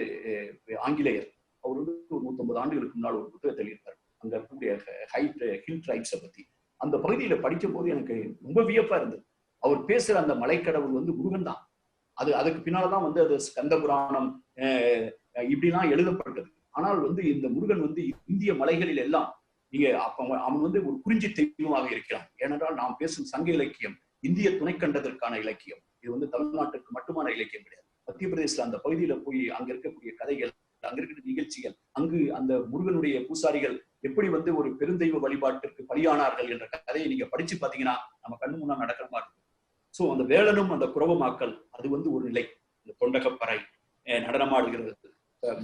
ஆங்கிலேயர். அவர் வந்து ஒரு 150 ஆண்டுகளுக்கு முன்னால் ஒரு புத்தகத்தை எழுதியிருக்காரு அங்க இருக்கக்கூடிய ஹில் ட்ரைப்ஸை பத்தி. அந்த பகுதியில படிக்கும் போது எனக்கு ரொம்ப வியப்பா இருந்தது. அவர் பேசுற அந்த மலைக்கடவுள் வந்து முருகன் தான். அதுக்கு பின்னால்தான் வந்து அது ஸ்கந்த புராணம் இப்படிலாம் எழுதப்பட்டது. ஆனால் வந்து இந்த முருகன் வந்து இந்திய மலைகளில் எல்லாம் நீங்க அவன் வந்து ஒரு குறிஞ்சி தெய்வமாக இருக்கிறான். ஏனென்றால் நாம் பேசும் சங்க இலக்கியம் இந்திய துணைக்கண்டதற்கான இலக்கியம். இது வந்து தமிழ்நாட்டுக்கு மட்டுமான இலக்கியம் கிடையாது. மத்திய பிரதேசல அந்த பகுதியில போய் அங்க இருக்கக்கூடிய கதைகள், அங்க இருக்கிற நிகழ்ச்சிகள், அங்கு அந்த முருகனுடைய பூசாரிகள் எப்படி வந்து ஒரு பெருந்தெய்வ வழிபாட்டிற்கு பலியானார்கள் என்ற கதையை நீங்க படிச்சு பாத்தீங்கன்னா நம்ம கண்ணு முன்னா நடக்கிற மாதிரி இருக்கும். சோ அந்த வேளனும் அந்த குரவமாக்கல் அது வந்து ஒரு நிலை. இந்த தொண்டகப்பறை நடனமாடுகிறது,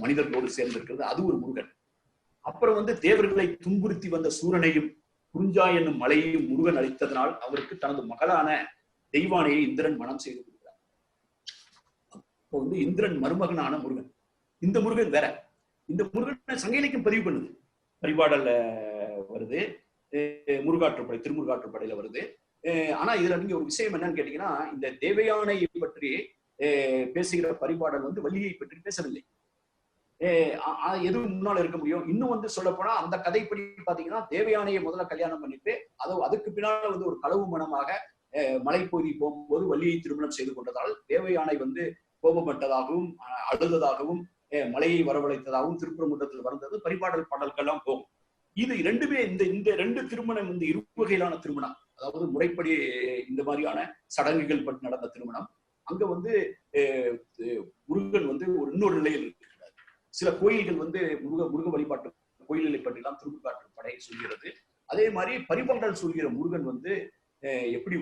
மனிதர்களோடு சேர்ந்திருக்கிறது, அது ஒரு முருகன். அப்புறம் வந்து தேவர்களை துன்புறுத்தி வந்த சூரனையும் குறிஞ்சா என்னும் மலையையும் முருகன் அளித்ததனால் அவருக்கு தனது மகளான தெய்வானையை இந்திரன் மனம் செய்து கொடுக்கிறார். அப்போ வந்து இந்திரன் மருமகனான முருகன். இந்த முருகன் வேற. இந்த முருகன் சங்க இலக்கியம் பதிவு பண்ணுது. பரிபாடல்ல வருது, முருகாற்றுப்படை திருமுருகாற்றுப்படையில வருது. ஆனா இதுல நீங்க ஒரு விஷயம் என்னன்னு கேட்டீங்கன்னா, இந்த தேவயானையை பற்றி பேசுகிற பரிபாடல் வந்து வள்ளியை பற்றி பேசவில்லை. எதுவும் முன்னால இருக்க முடியும். இன்னும் வந்து சொல்ல போனா அந்த கதைப்படி பாத்தீங்கன்னா தேவயானையை முதல்ல கல்யாணம் பண்ணிட்டு அதுக்கு பின்னால வந்து ஒரு களவு மனமாக மலைப்பகுதி போகும்போது வள்ளியை திருமணம் செய்து கொண்டதால் தேவயானை வந்து கோபப்பட்டதாகவும் அழுததாகவும் மலையை வரவழைத்ததாகவும் திருப்பரங்குன்றத்தில் வந்தது பரிபாடல் பாடல்கள்லாம் போகும். இது ரெண்டுமே இந்த ரெண்டு திருமணம் வந்து இரு வகையிலான திருமணம். அதாவது முறைப்படி இந்த மாதிரியான சடங்குகள் பற்றி நடந்த திருமணம். அங்க வந்து முருகன் வந்து ஒரு இன்னொரு நிலையில் இருக்கிறார். சில கோயில்கள் வந்து முருக வழிபாட்டு கோயில்களை பற்றிலாம் திருமுருகாற்றுப்படை சொல்கிறது. அதே மாதிரி பரிபாடல் சொல்கிற முருகன் வந்து எப்படி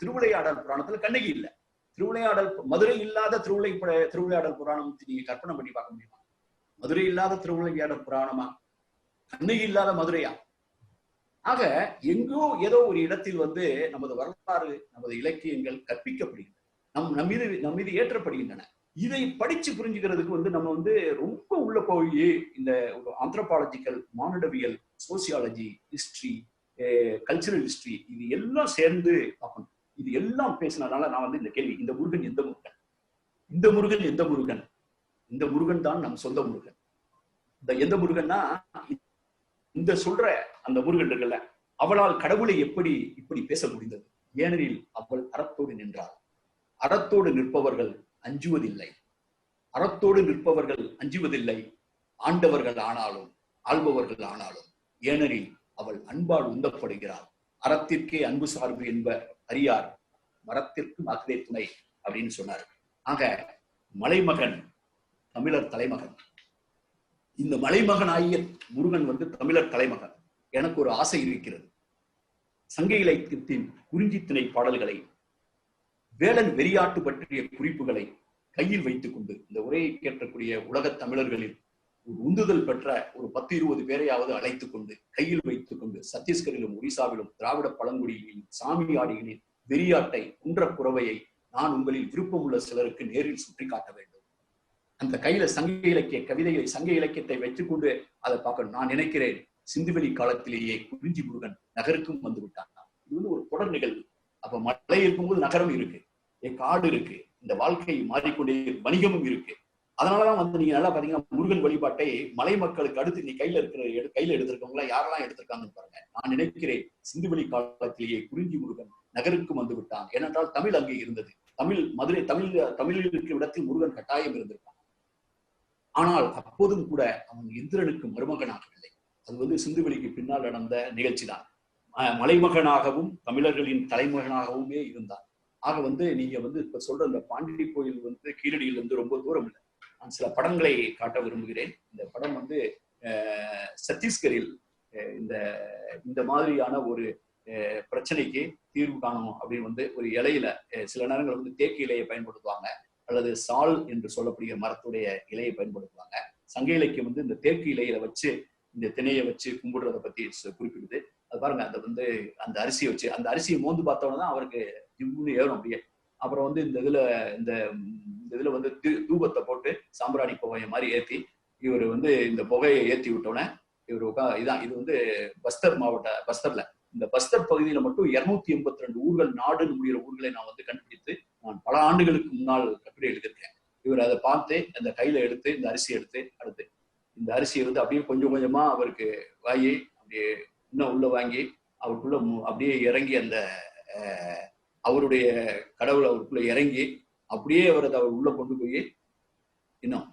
திருவிளையாடல் புராணத்துல கண்ணகி இல்லை. திருவிளையாடல் மதுரை இல்லாத திருவிளையாடல் புராணம் நீங்க கற்பனை பண்ணி பார்க்க முடியுமா? மதுரை இல்லாத திருவிளையாடல் புராணமா? கண்ணகி இல்லாத மதுரையா? ஆக எங்கோ ஏதோ ஒரு இடத்தில் வந்து நமது வரலாறு, நமது இலக்கியங்கள் கற்பிக்கப்படுகின்றன, நம் மீது ஏற்றப்படுகின்றன. இதை படிச்சு புரிஞ்சுக்கிறதுக்கு வந்து நம்ம வந்து ரொம்ப உள்ள போய் இந்த ஆந்த்ரோபாலஜிக்கல், மானுடவியல், சோசியாலஜி, ஹிஸ்டரி, கல்ச்சரல் ஹிஸ்டரி இது எல்லாம் சேர்ந்து பார்க்கணும். இது எல்லாம் பேசினதுனால நான் வந்து இந்த கேள்வி, இந்த முருகன் எந்த முருகன்? இந்த முருகன் எந்த முருகன்? இந்த முருகன் தான் நம் சொந்த முருகன். இந்த எந்த முருகன்னா இந்த சொல்ற அந்த முருகன் இருக்குல்ல, அவளால் கடவுளை இப்படி பேச முடிந்தது? ஏனெனில் அவள் அறத்தோடு நின்றாள். அறத்தோடு நிற்பவர்கள் அஞ்சுவதில்லை. அறத்தோடு நிற்பவர்கள் அஞ்சுவதில்லை, ஆண்டவர்கள் ஆனாலும் ஆள்பவர்கள் ஆனாலும். ஏனெனில் அவள் அன்பால் உந்தப்படுகிறாள். அறத்திற்கே அன்பு சார்பு என்ப அறியார், மரத்திற்கு மகதே துணை அப்படின்னு சொன்னார். ஆக மலைமகன் தமிழர் தலைமகன். இந்த மலைமகன் ஆகிய முருகன் வந்து தமிழர் தலைமகன். எனக்கு ஒரு ஆசை இருக்கிறது. சங்க இலக்கியத்தின் குறிஞ்சி திணை பாடல்களை, வேலன் வெறியாட்டு பற்றிய குறிப்புகளை கையில் வைத்துக் கொண்டு இந்த உரையை கேட்கக்கூடிய உலகத் தமிழர்களில் ஒரு உந்துதல் பெற்ற ஒரு 10-20 பேரையாவது அழைத்துக் கொண்டு கையில் வைத்துக் கொண்டு சத்தீஸ்கரிலும் ஒரிசாவிலும் திராவிட பழங்குடிகளின் சாமியாடிகளின் வெறியாட்டை, குன்றப்புறவையை நான் உங்களில் விருப்பமுள்ள சிலருக்கு நேரில் சுட்டி காட்ட வேண்டும். அந்த கையில சங்க இலக்கிய கவிதைகளை, சங்க இலக்கியத்தை வைத்துக் கொண்டு அதை பார்க்கணும். நான் நினைக்கிறேன் சிந்துவெளி காலத்திலேயே குறிஞ்சி முருகன் நகருக்கும் வந்து விட்டான். இது வந்து ஒரு தொடர் நிகழ்வு. அப்ப மலை இருக்கும்போது நகரம் இருக்கு, காடு இருக்கு, இந்த வாழ்க்கை மாறிக்கொண்டே வணிகமும் இருக்கு. அதனாலதான் வந்து நீங்க நல்லா பாத்தீங்கன்னா முருகன் வழிபாட்டை மலை மக்களுக்கு அடுத்து நீ கையில எடுத்திருக்கவங்களா யாரெல்லாம் எடுத்திருக்காங்கன்னு பாருங்க. நான் நினைக்கிறேன் சிந்துவெளி காலத்திலேயே குறிஞ்சி முருகன் நகருக்கும் வந்து விட்டான். ஏனென்றால் தமிழ் அங்கே இருந்தது. மதுரை தமிழில் இருக்கிற இடத்தில் முருகன் கட்டாயம் இருந்திருக்கான். ஆனால் அப்போதும் கூட அவன் இந்திரனுக்கு மருமகனாகவில்லை. அது வந்து சிந்துவெளிக்கு பின்னால் நடந்த நிகழ்ச்சி தான். மலைமகனாகவும் தமிழர்களின் தலைமகனாகவுமே இருந்தார். ஆக வந்து நீங்க வந்து இப்ப சொல்ற அந்த பாண்டி கோயில் வந்து கீழடியில் வந்து ரொம்ப தூரம் இல்லை. நான் சில படங்களை காட்ட விரும்புகிறேன். இந்த படம் வந்து சத்தீஸ்கரில் இந்த மாதிரியான ஒரு பிரச்சனைக்கு தீர்வு காணணும் அப்படின்னு வந்து ஒரு இலையில சில நேரங்கள் வந்து தேக்கு இலையை பயன்படுத்துவாங்க, அல்லது சால் என்று சொல்லக்கூடிய மரத்துடைய இலையை பயன்படுத்துவாங்க. சங்க இலக்கியம் வந்து இந்த தேக்கு இலையில வச்சு இந்த திணையை வச்சு கும்பிடுறத பத்தி குறிப்பிடுது. அது பாருங்க, அந்த வந்து அந்த அரிசியை வச்சு அந்த அரிசியை மோந்து பார்த்தோன்னா தான் அவருக்கு ஜிம்முன்னு ஏறும் அப்படியே. அப்புறம் வந்து இந்த இதுல வந்து தூபத்தை போட்டு சாம்பிராணி கோவையை மாதிரி ஏற்றி இவர் வந்து இந்த புகையை ஏற்றி விட்டோன்னே இவர் இதான் இது வந்து பஸ்தர் பஸ்தர்ல இந்த பஸ்தர் பகுதியில மட்டும் 282 ஊர்கள், நாடுன்னு முடிகிற ஊர்களை நான் வந்து கண்டுபிடித்து நான் பல ஆண்டுகளுக்கு முன்னால் கட்டுரை எழுதியிருக்கேன். இவர் அதை பார்த்து அந்த கையில எடுத்து இந்த அரிசி எடுத்து அடுத்து இந்த அரிசியை வந்து அப்படியே கொஞ்சம் கொஞ்சமா அவருக்கு வாங்கி அப்படியே இன்னும் உள்ள வாங்கி அவருக்குள்ள அப்படியே இறங்கி அந்த அவருடைய கடவுள் அவருக்குள்ள இறங்கி அப்படியே அவர் உள்ள கொண்டு போய் இன்னும்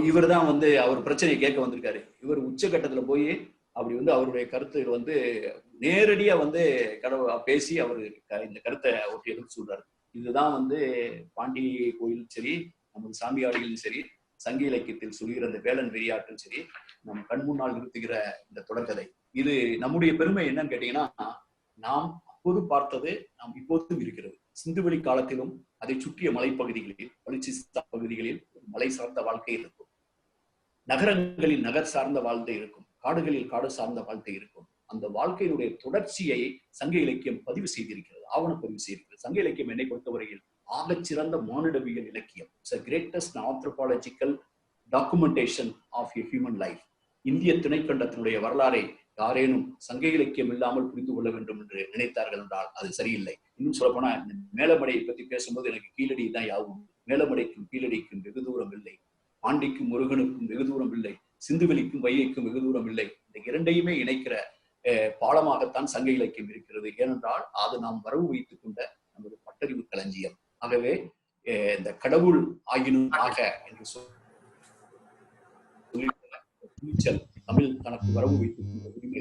இவர் தான் வந்து அவர் பிரச்சனையை கேட்க வந்திருக்காரு. இவர் உச்சகட்டத்துல போய் அப்படி வந்து அவருடைய கருத்துகள் வந்து நேரடியா வந்து கடவுள் பேசி அவரு இந்த கருத்தை ஒட்டி எடுத்து சொல்றாரு. இதுதான் வந்து பாண்டி கோயிலும் சரி, நமது சாமியாடிகளும் சரி, சங்க இலக்கியத்தில் சொல்கிற அந்த வேலன் வெறியாற்றும் சரி, நம் கண் முன்னால் நிறுத்துகிற இந்த தொடர்கதை. இது நம்முடைய பெருமை என்னன்னு கேட்டீங்கன்னா, நாம் அப்போது பார்த்தது நாம் இப்போதும் இருக்கிறது. சிந்துவெளி காலத்திலும் அதை சுற்றிய மலைப்பகுதிகளில், பலுச்சிஸ்தான் பகுதிகளில் மலை சார்ந்த வாழ்க்கை இருக்கும், நகரங்களில் நகர் சார்ந்த வாழ்க்கை இருக்கும், காடுகளில் காடு சார்ந்த வாழ்க்கை இருக்கும். அந்த வாழ்க்கையினுடைய தொடர்ச்சியை சங்க இலக்கியம் பதிவு செய்திருக்கிறது, ஆவணப்பதிவு செய்திருக்கிறது. சங்க இலக்கியம் என்னை பொறுத்தவரையில் ஆகச்சிறந்த மானிடவியல் இலக்கியம். It's a greatest anthropological documentation of a human life. இந்திய துணைக்கண்டத்தினுடைய வரலாறை யாரேனும் சங்க இலக்கியம் இல்லாமல் புரிந்து கொள்ள வேண்டும் என்று நினைத்தார்கள் என்றால் அது சரியில்லை. இன்னும் சொல்ல போனா மேலமடையை பத்தி பேசும்போது எனக்கு கீழடி தான் யாவும். மேலமடைக்கும் கீழடிக்கும் வெகு தூரம் இல்லை, பாண்டிக்கும் முருகனுக்கும் வெகு தூரம் இல்லை, சிந்துவெளிக்கும் வைகைக்கும் வெகு தூரம் இல்லை. இந்த இரண்டையுமே இணைக்கிற பாலமாகத்தான் சங்க இலக்கியம் இருக்கிறது. ஏனென்றால் அது நாம் வரவு வைத்துக் கொண்ட நமது பட்டறிவு களஞ்சியம். ஆகவே இந்த கடவுள் ஆகினும் ஆக என்று சொல்லி தமிழ் தனக்கு வரவு வைத்துக் கொண்ட உரிமை